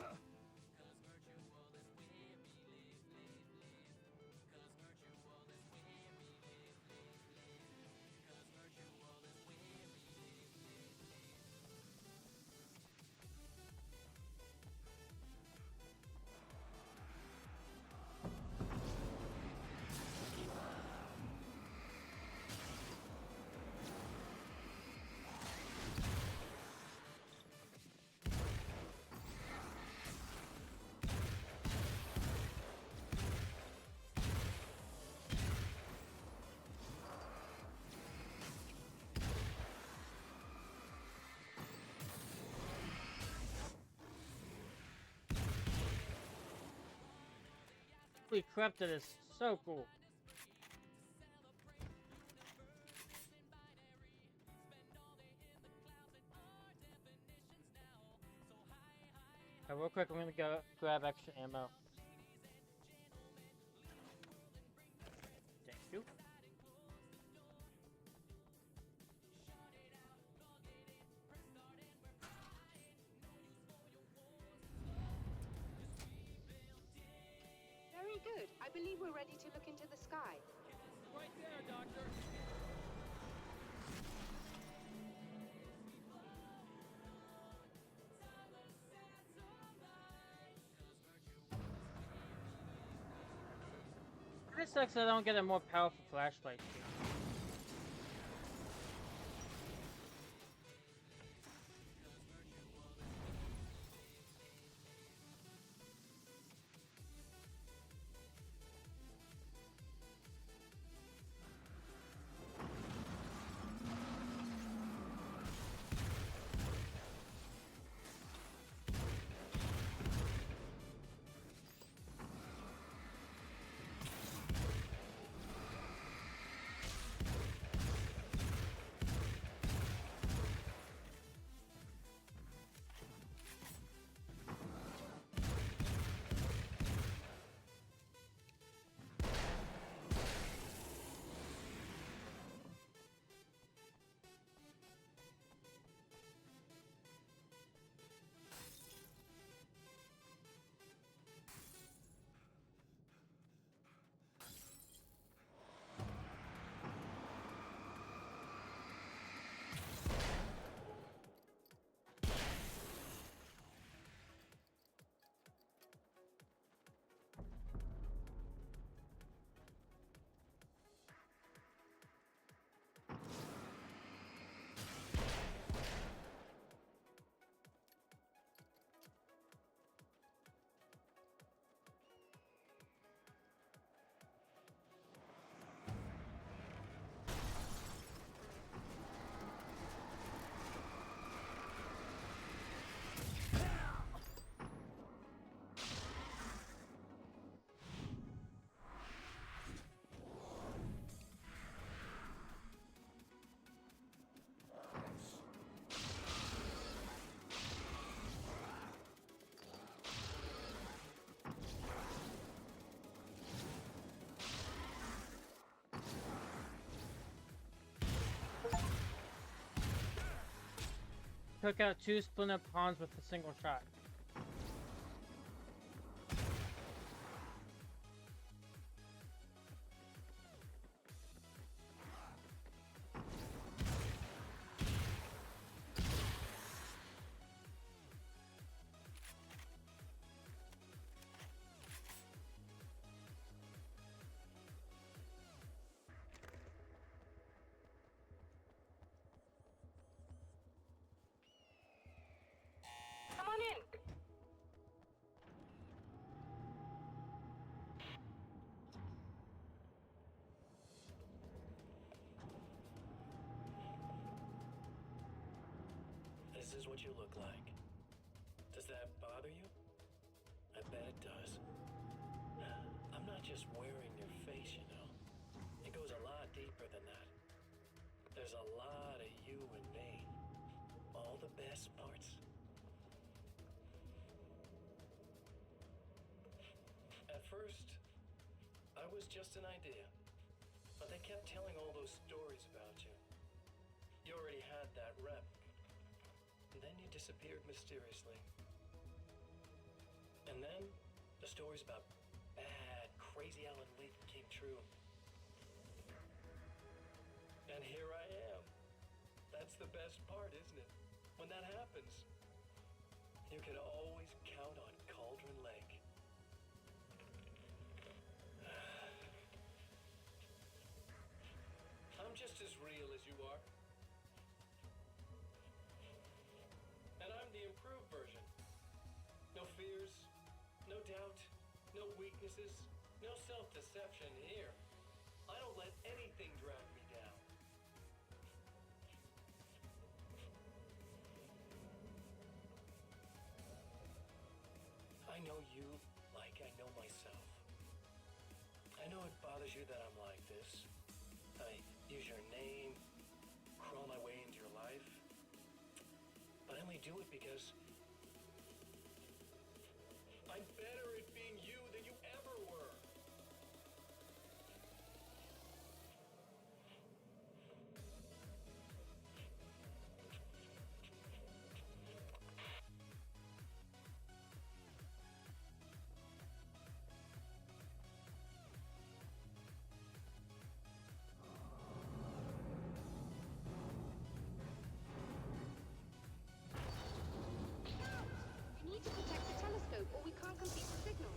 creepy cryptid is so cool. Real quick, I'm gonna go grab extra ammo. Thank you. Very good. I believe we're ready to look into the sky. Right there, Doctor. It sucks that I don't get a more powerful flashlight too. Took out 2 splinter pawns with a single shot. Come on in. This is what you look like. Does that bother you? I bet it does. I'm not just wearing your face, you know. It goes a lot deeper than that. There's a lot of you and me. All the best parts. At first, I was just an idea. But they kept telling all those stories about you. You already had that rep. And then you disappeared mysteriously. And then the stories about bad, crazy Alan Wake came true. And here I am. That's the best part, isn't it? When that happens, you can always count on Cauldron Lake. I'm just as real as you are. And I'm the improved version. No fears, no doubt, no weaknesses, no self-deception here. I don't let anything drag me down. I know you like I know myself. know it bothers you that I'm like this. I use your name, crawl my way into your life. But I only do it because I'm better at being you than you ever were. You need to protect the telescope, or we can't complete the signal.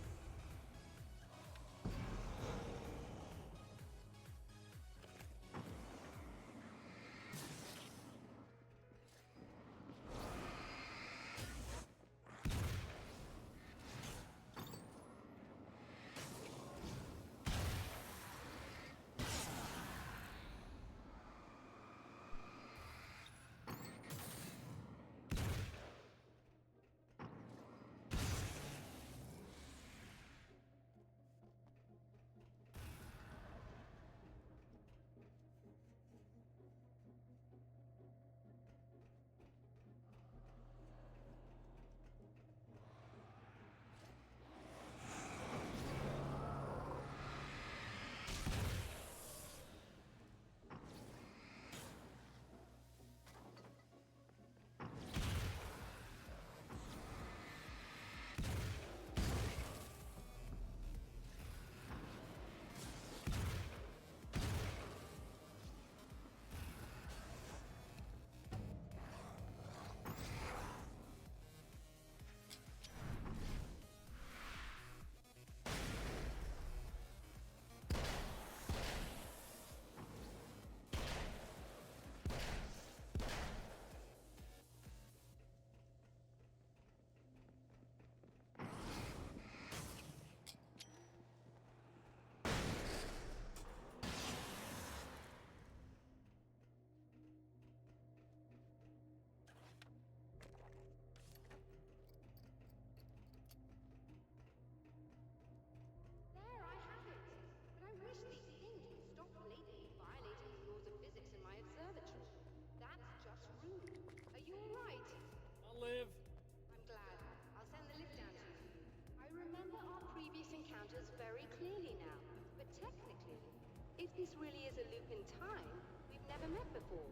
There, I have it. But I wish these things would stop blatantly violating the laws of physics in my observatory. That's just rude. Are you all right? I'll live. I'm glad. I'll send the lift down to you. I remember our previous encounters very clearly now. But technically, if this really is a loop in time, we've never met before.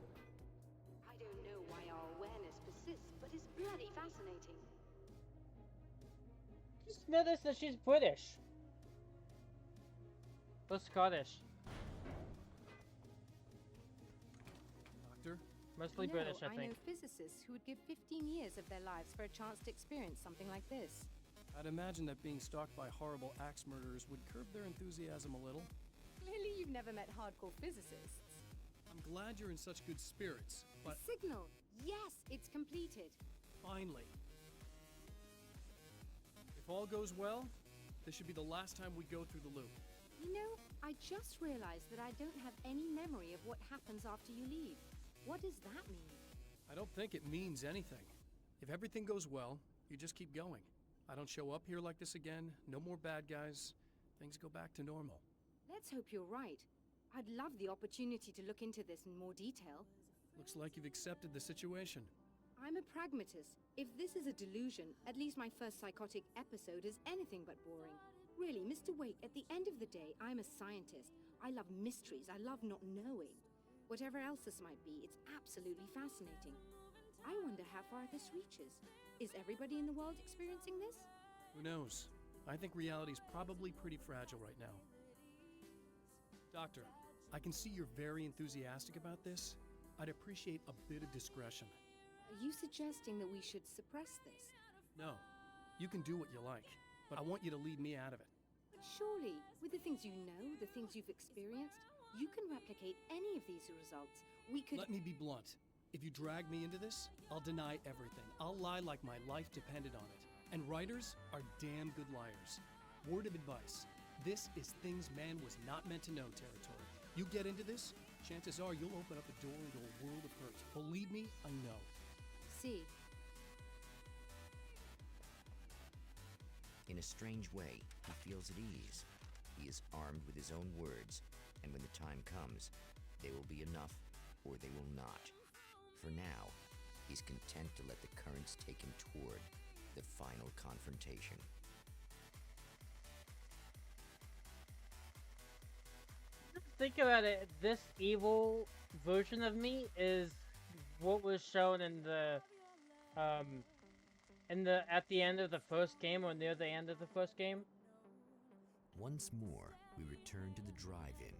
I don't know why our awareness persists, but it's bloody fascinating. Just notice that she's British. Or Scottish. Doctor? Mostly British, I I think. know physicists who would give 15 years of their lives for a chance to experience something like this. I'd imagine that being stalked by horrible axe murderers would curb their enthusiasm a little. Clearly you've never met hardcore physicists. I'm glad you're in such good spirits, but The signal! Yes, it's completed. finally. If all goes well, this should be the last time we go through the loop. You know, I just realized that I don't have any memory of what happens after you leave. What does that mean? I don't think it means anything. If everything goes well, you just keep going. I don't show up here like this again, no more bad guys. Things go back to normal. Let's hope you're right. I'd love the opportunity to look into this in more detail. Looks like you've accepted the situation. I'm a pragmatist. If this is a delusion, at least my first psychotic episode is anything but boring. Really, Mr. Wake, at the end of the day, I'm a scientist. I love mysteries. I love not knowing. Whatever else this might be, it's absolutely fascinating. I wonder how far this reaches. Is everybody in the world experiencing this? Who knows? I think reality's probably pretty fragile right now. Doctor, I can see you're very enthusiastic about this. I'd appreciate a bit of discretion. Are you suggesting that we should suppress this? No, you can do what you like, but I want you to leave me out of it. But surely, with the things you know, the things you've experienced, you can replicate any of these results. We could— Let me be blunt. If you drag me into this, I'll deny everything. I'll lie like my life depended on it. And writers are damn good liars. Word of advice. This is things man was not meant to know territory. You get into this, chances are you'll open up a door into a world of hurt. Believe me, I know. see. In a strange way, he feels at ease. He is armed with his own words, and when the time comes, they will be enough or they will not. For now, he's content to let the currents take him toward the final confrontation. Think about it, this evil version of me is what was shown in the at the end of the first game, or near the end of the first game. Once more, we return to the drive-in.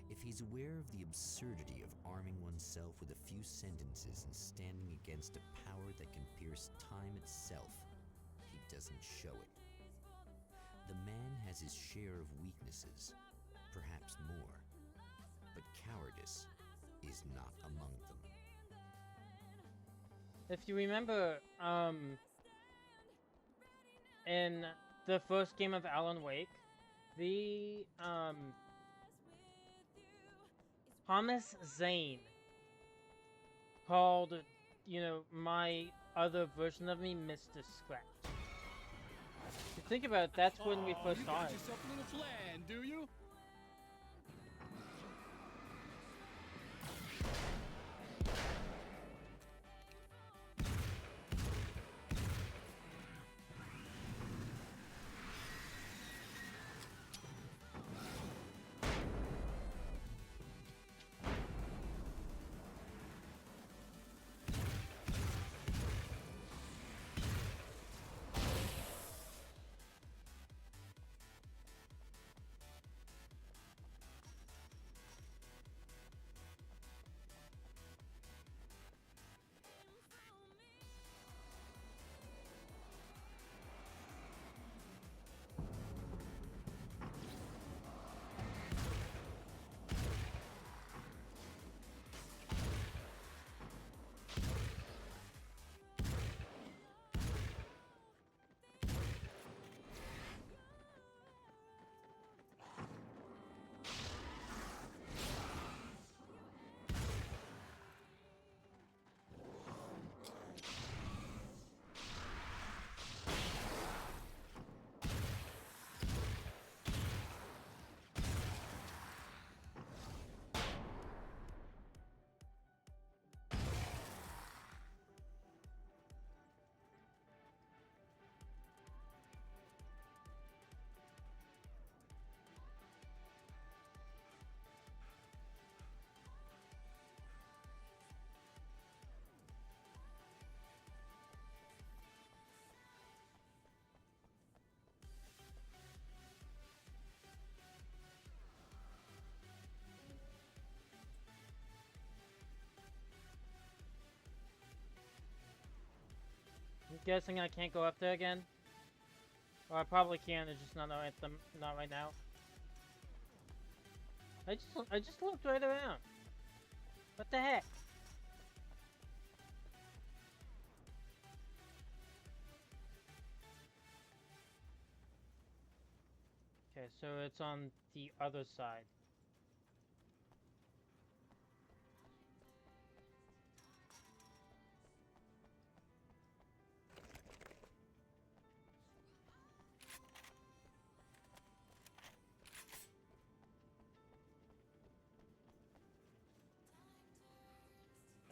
If he's aware of the absurdity of arming oneself with a few sentences and standing against a power that can pierce time itself, he doesn't show it. The man has his share of weaknesses, perhaps more, but cowardice is not among them. If you remember, in the first game of Alan Wake, the, Thomas Zane called, you know, my other version of me Mr. Scratch. If you think about it, that's when we first you saw got it. yourself a little flan, do you? I'm guessing I can't go up there again. Or I probably can, it's just not right now. I just looked right around. What the heck? Okay, so it's on the other side.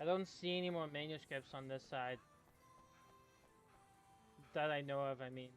I don't see any more manuscripts on this side. That I know of, I mean.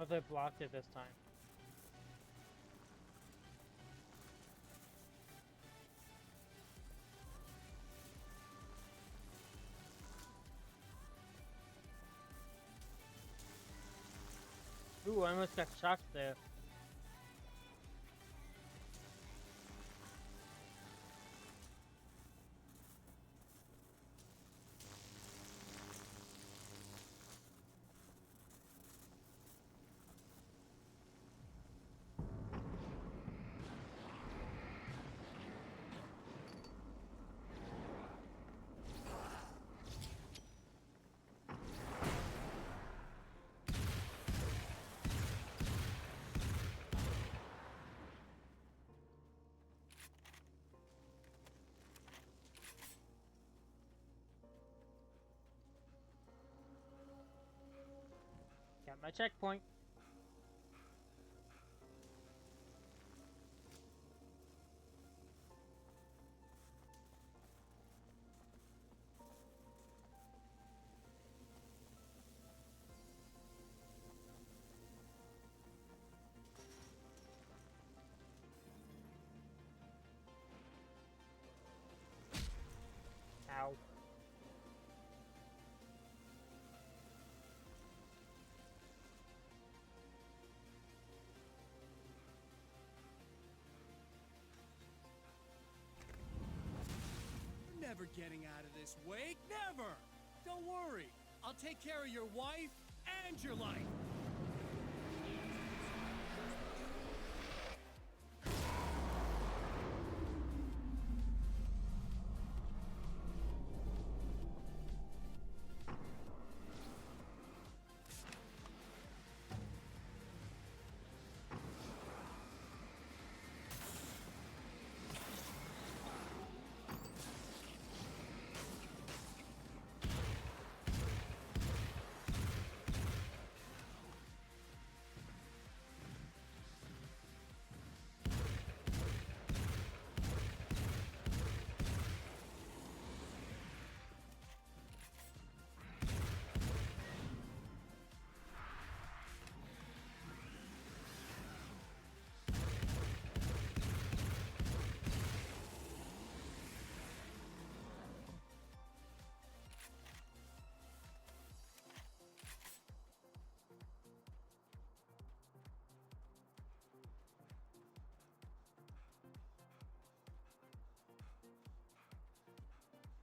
Oh, they blocked it this time. Ooh, I almost got shocked there. Got my checkpoint. Ow. You're never getting out of this, Wake. Never! Don't worry. I'll take care of your wife and your life.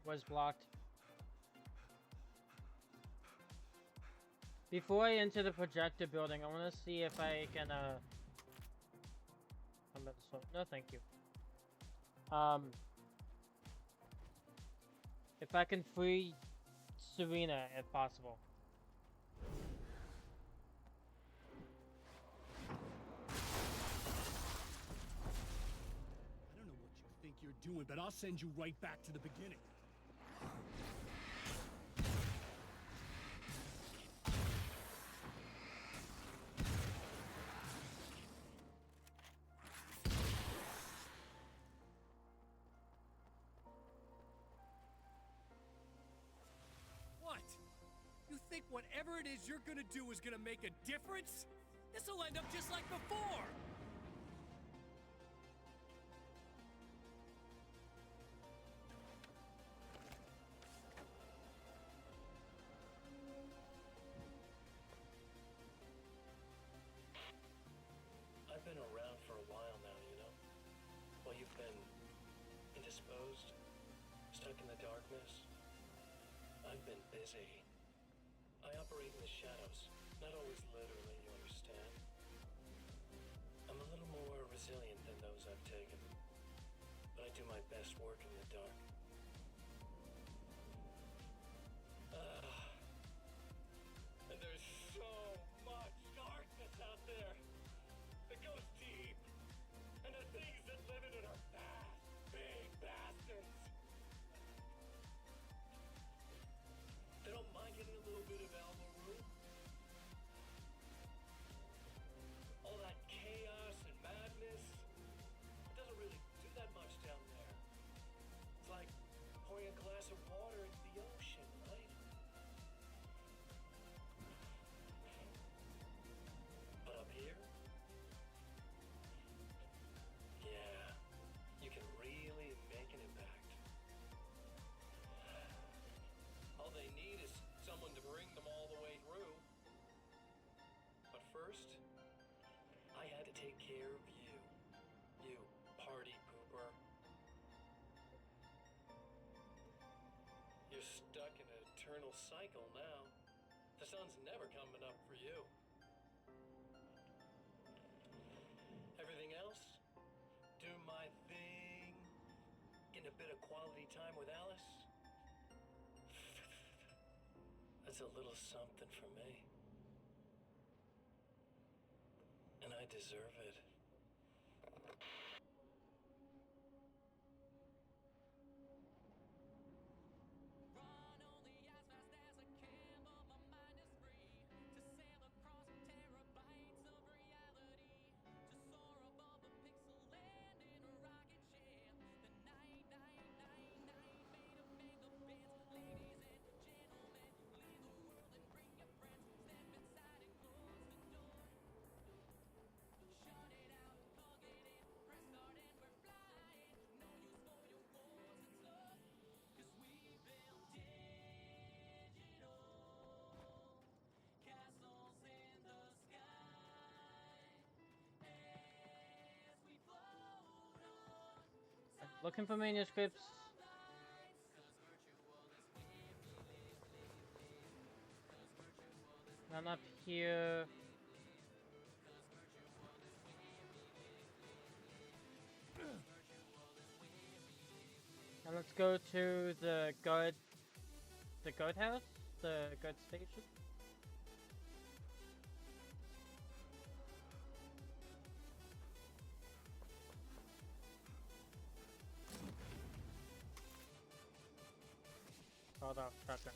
Was blocked. Before I enter the projector building, I want to see if I can, no, thank you. If I can free Serena, if possible. I don't know what you think you're doing, but I'll send you right back to the beginning. What? You think whatever it is you're gonna do is gonna make a difference? This'll end up just like before! I've been around for a while now, you know? While you've been indisposed, stuck in the darkness, I've been busy. I operate in the shadows, not always literally, you understand? I'm a little more resilient than those I've taken, but I do my best work in the dark. And there's so much darkness out there that goes deep, and the things that live in it are bad, big bastards. They don't mind getting a little bit of elbow room. All that chaos and madness doesn't really do that much down there. It's like eternal cycle now. The sun's never coming up for you. Everything else? Do my thing. Getting a bit of quality time with Alice? That's a little something for me. And I deserve it. Looking for manuscripts. None up here. Now let's go to the guard house, the guard station. Hold on, shotgun.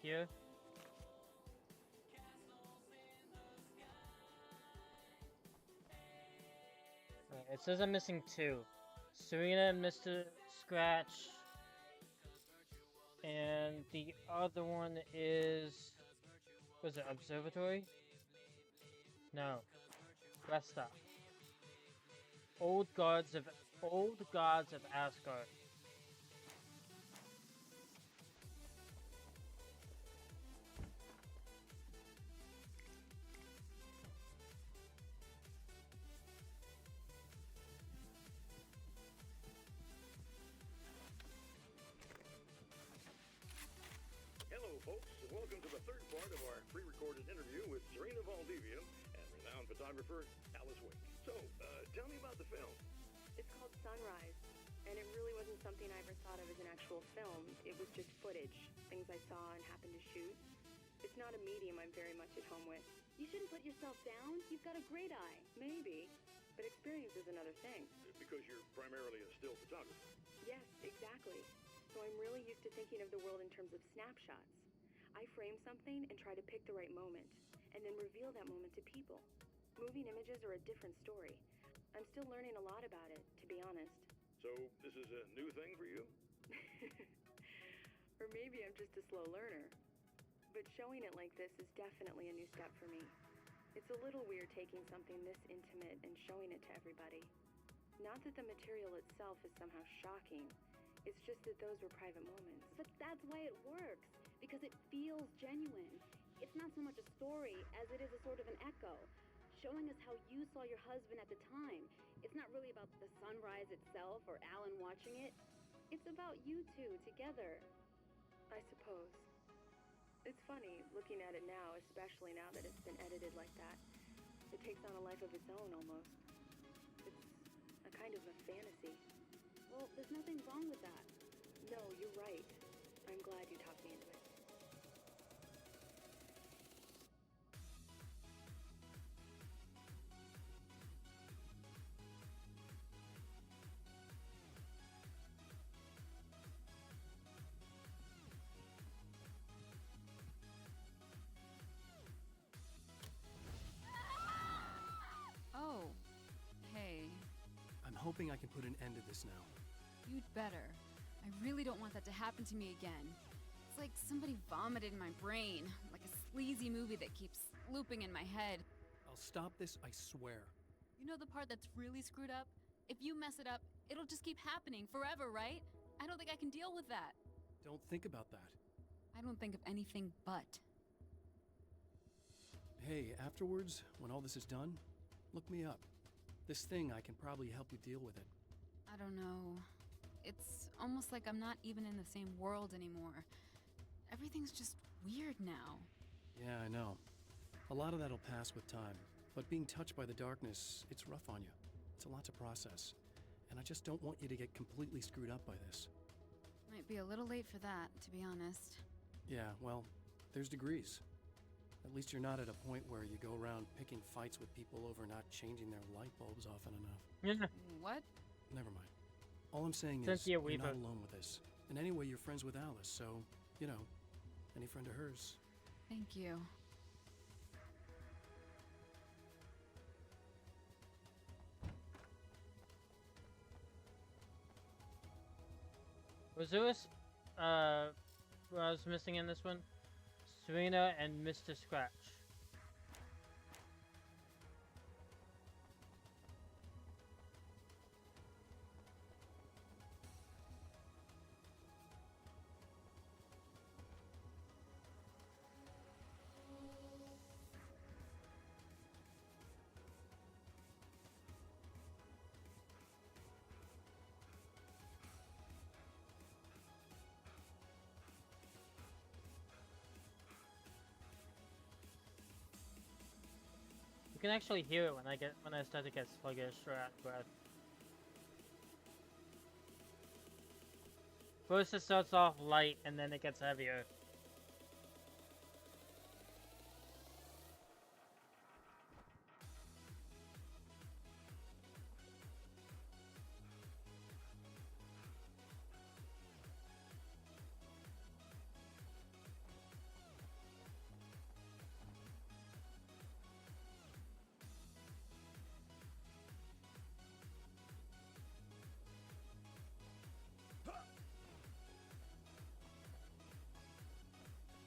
Here. It says I'm missing two. Serena and Mr. Scratch. And the other one is... was it Observatory? No. Rest stop. Old gods of Asgard. Hello, folks, and welcome to the third part of our pre-recorded interview with Serena Valdivia and renowned photographer Alice Wake. So, tell me about the film. It's called Sunrise, and it really wasn't something I ever thought of as an actual film. It was just footage, things I saw and happened to shoot. It's not a medium I'm very much at home with. You shouldn't put yourself down. You've got a great eye. Maybe, but experience is another thing. Because you're primarily a still photographer. Yes, exactly. So I'm really used to thinking of the world in terms of snapshots. I frame something and try to pick the right moment, and then reveal that moment to people. Moving images are a different story. I'm still learning a lot about it, to be honest. So, this is a new thing for you? Or maybe I'm just a slow learner. But showing it like this is definitely a new step for me. It's a little weird taking something this intimate and showing it to everybody. Not that the material itself is somehow shocking. It's just that those were private moments. But that's why it works, because it feels genuine. It's not so much a story as it is a sort of an echo, showing us how you saw your husband at the time. It's not really about the sunrise itself or Alan watching it. It's about you two together. I suppose. It's funny, looking at it now, especially now that it's been edited like that. It takes on a life of its own, almost. It's a kind of a fantasy. Well, there's nothing wrong with that. No, you're right. I'm glad you talked me into it. hoping I can put an end to this now. You'd better. I really don't want that to happen to me again. It's like somebody vomited in my brain, like a sleazy movie that keeps looping in my head. I'll stop this, I swear. You know the part that's really screwed up? If you mess it up, it'll just keep happening forever, right? I don't think I can deal with that. Don't think about that. I don't think of anything but. Hey, afterwards, when all this is done, look me up. This thing, I can probably help you deal with it. I don't know. It's almost like I'm not even in the same world anymore. Everything's just weird now. Yeah, I know. A lot of that'll pass with time. But being touched by the darkness, it's rough on you. It's a lot to process. And I just don't want you to get completely screwed up by this. Might be a little late for that, to be honest. Yeah, well, there's degrees. At least you're not at a point where you go around picking fights with people over not changing their light bulbs often enough. What? Never mind. All I'm saying is, Cynthia you're Weaver. not alone with this. And anyway, you're friends with Alice, so, you know, any friend of hers. Thank you. Was Lewis, what I was missing in this one? Serena and Mr. Scratch. You can actually hear it when I start to get sluggish or out of breath. First it starts off light and then it gets heavier.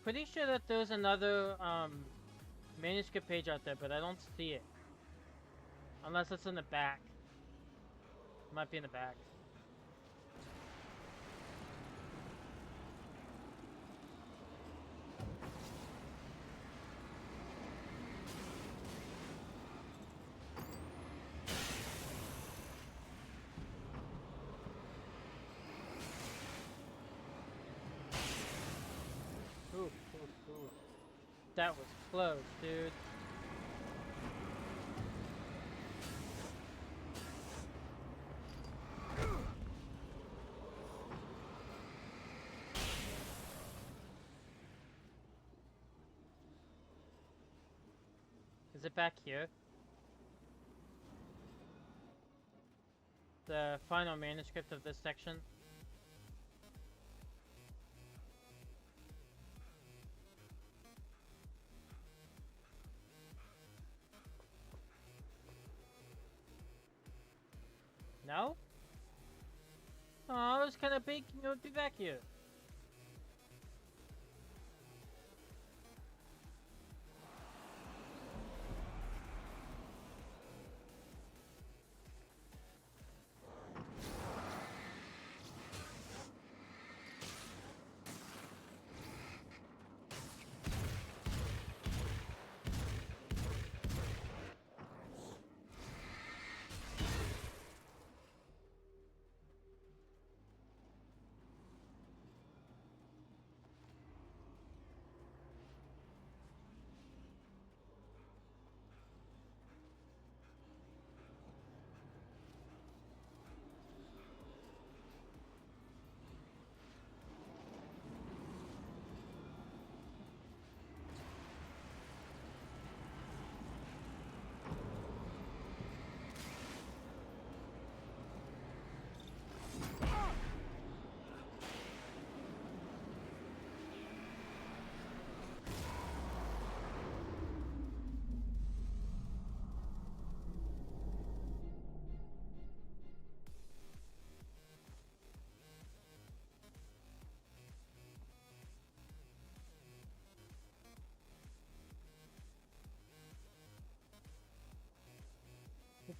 Pretty sure that there's another manuscript page out there, but I don't see it. Unless it's in the back. It might be in the back. Ooh. That was close, dude. Is it back here? The final manuscript of this section? No? Oh, I was kind of thinking it would be back here.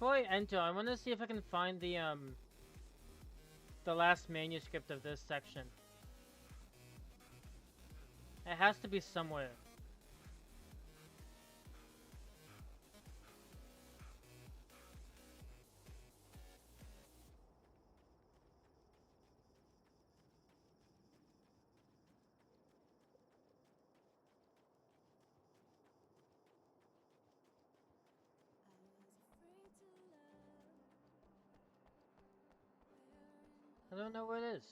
before I enter, I want to see if I can find the last manuscript of this section. It has to be somewhere. I don't know where it is.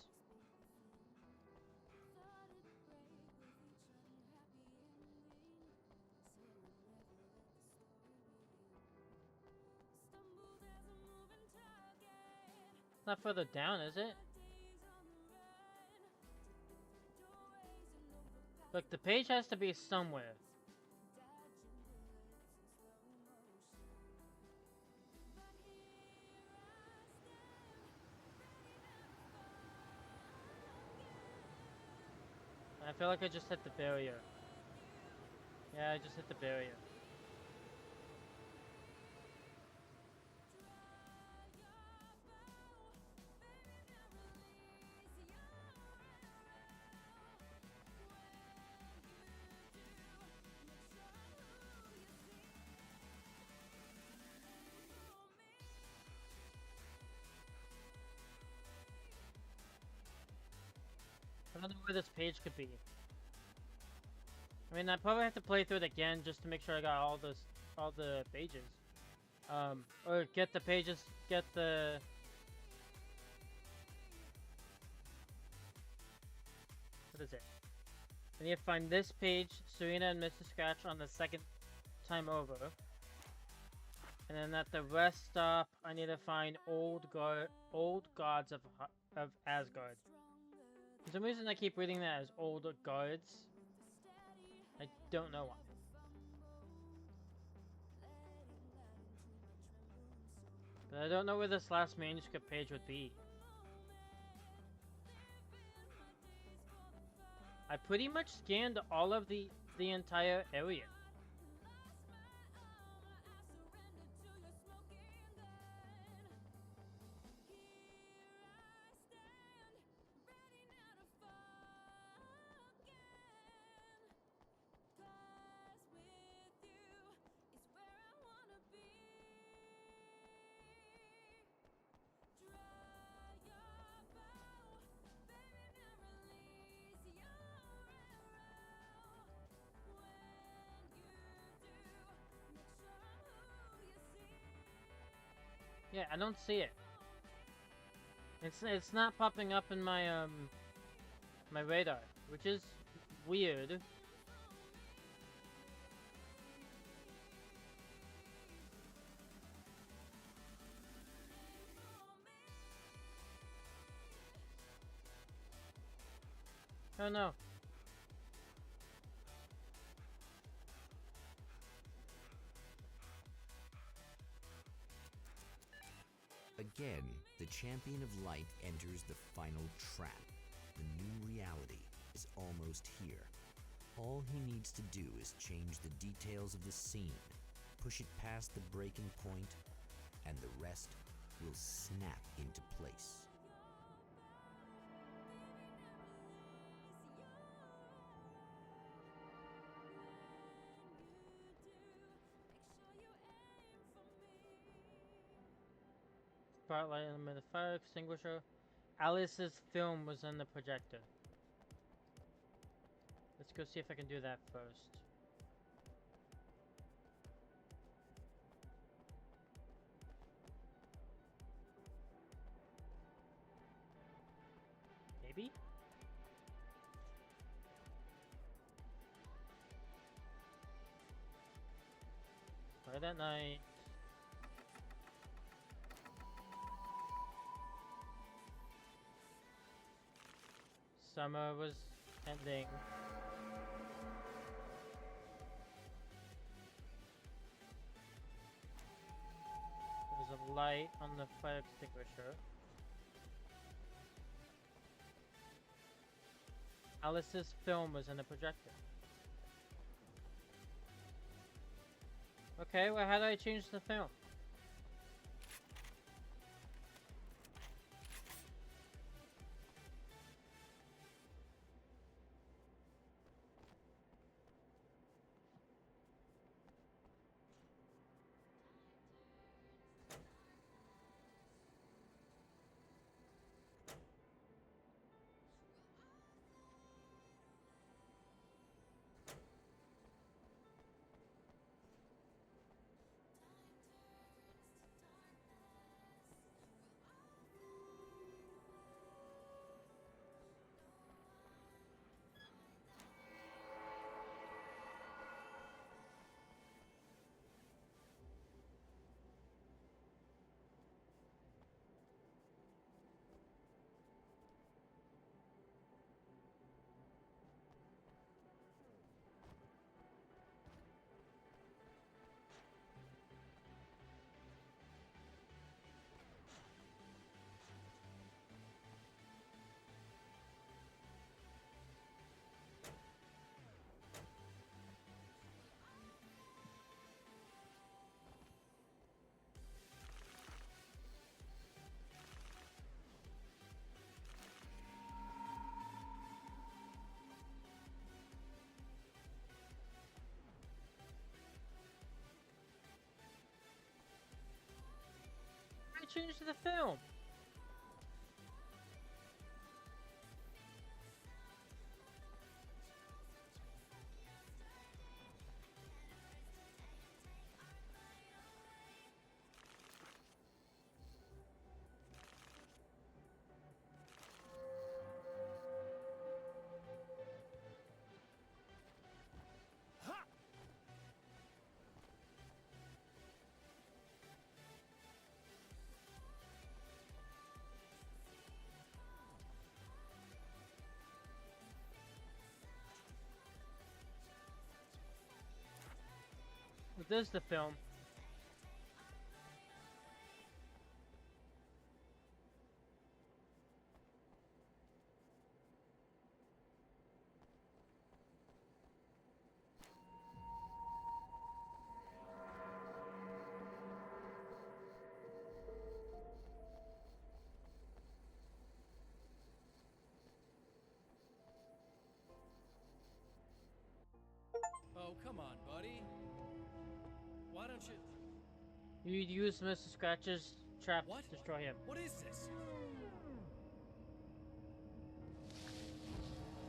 It's not further down, is it? Look, the page has to be somewhere. I feel like I just hit the barrier. Yeah, I just hit the barrier. I don't know where this page could be. I mean, I probably have to play through it again just to make sure I got all the pages. Or get the pages, get the... What is it? I need to find this page, Serena and Mr. Scratch on the second time over. And then at the rest stop, I need to find old gods of Asgard. For some reason I keep reading that as old guards. I don't know why. But I don't know where this last manuscript page would be. I pretty much scanned all of the entire area. Yeah, I don't see it. It's not popping up in my my radar, which is weird. Oh no. Again, the champion of light enters the final trap. The new reality is almost here. All he needs to do is change the details of the scene, push it past the breaking point, and the rest will snap into place. Spotlight on the fire extinguisher. Alice's film was on the projector. Let's go see if I can do that first. Maybe? Right at night. Summer was ending. There's a light on the fire extinguisher. Alice's film was in the projector. Okay, well, how do I change the film? change the film. This is the film. Oh, come on, buddy. Why don't you... You use Mr. Scratch's trap What? to destroy him. What is this?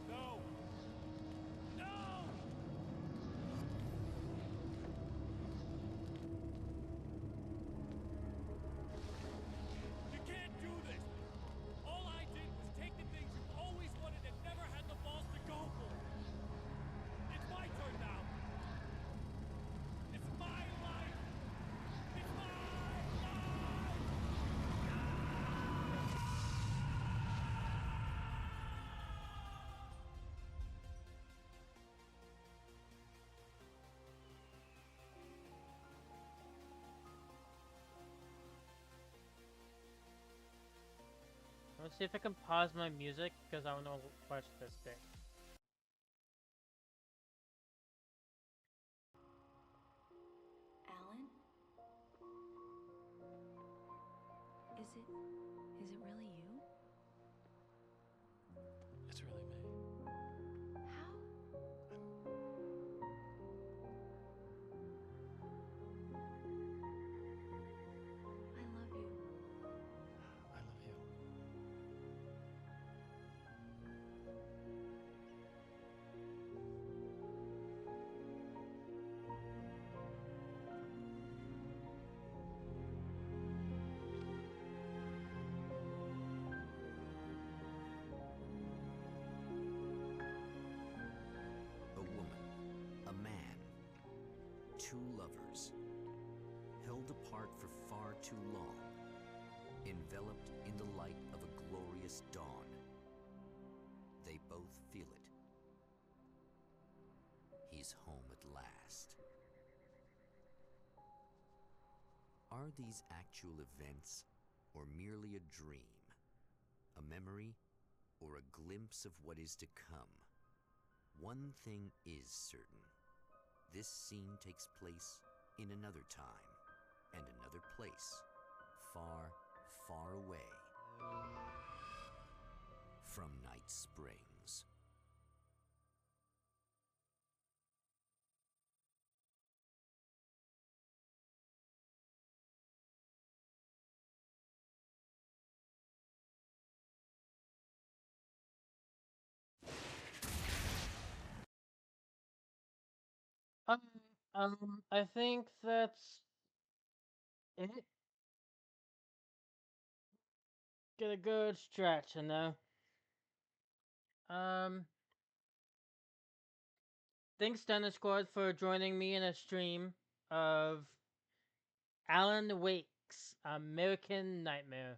No! No! You can't do this! All I did was take the things you've always wanted and never had the balls to go for. It's my turn now. It's my life. It's my life! Let's see if I can pause my music because I want to watch this thing. Alan? Is it really you? It's really me. How? I love you. I love you. A woman, a man, two lovers, held apart for far too long, enveloped in the light of a glorious dawn. They both feel it. He's home at last. Are these actual events, or merely a dream? A memory, or a glimpse of what is to come? One thing is certain. This scene takes place in another time and another place, far, far away from Night Springs. I think that's it. Get a good stretch, you know. Thanks Dennis Squad for joining me in a stream of Alan Wake's American Nightmare.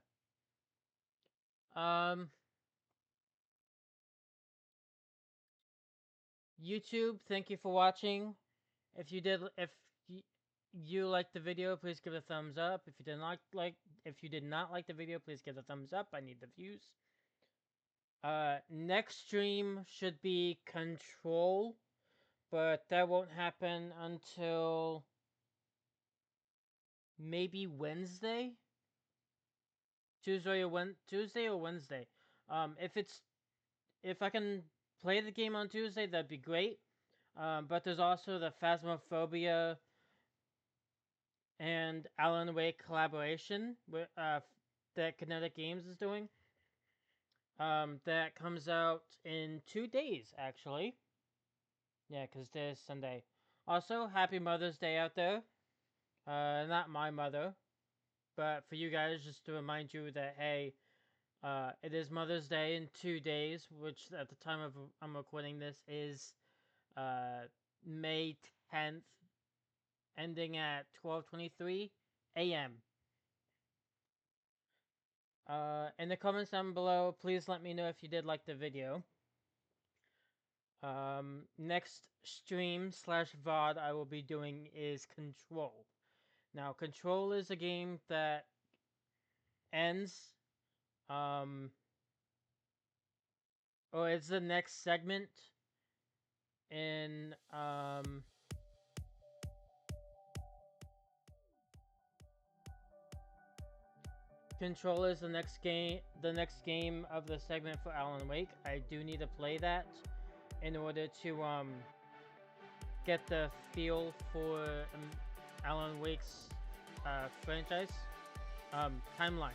YouTube, thank you for watching. If you liked the video, please give it a thumbs up. If you did not like the video, please give it a thumbs up. I need the views. Next stream should be Control, but that won't happen until maybe Wednesday. Tuesday or Wednesday. If I can play the game on Tuesday, that'd be great. But there's also the Phasmophobia and Alan Wake collaboration with, that Kinetic Games is doing. That comes out in 2 days, actually. Yeah, because today's Sunday. Also, happy Mother's Day out there. Not my mother, but for you guys, just to remind you that, hey, it is Mother's Day in 2 days, which at the time of I'm recording this is May 10th, ending at 12:23 a.m. In the comments down below, please let me know if you did like the video. Next stream / VOD I will be doing is Control. Now, Control is a game that ends, or it's the next segment in, Control is the next game of the segment for Alan Wake. I do need to play that in order to get the feel for Alan Wake's franchise. Timeline.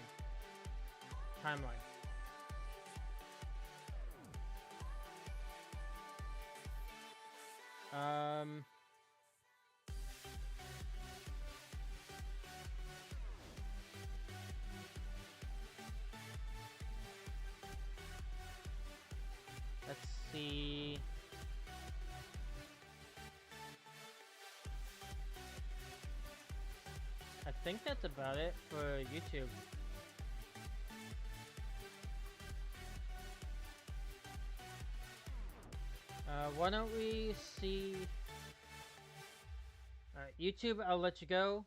Let's see. I think that's about it for YouTube. Why don't we see... Alright, YouTube, I'll let you go.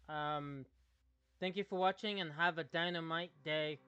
Thank you for watching and have a dynamite day.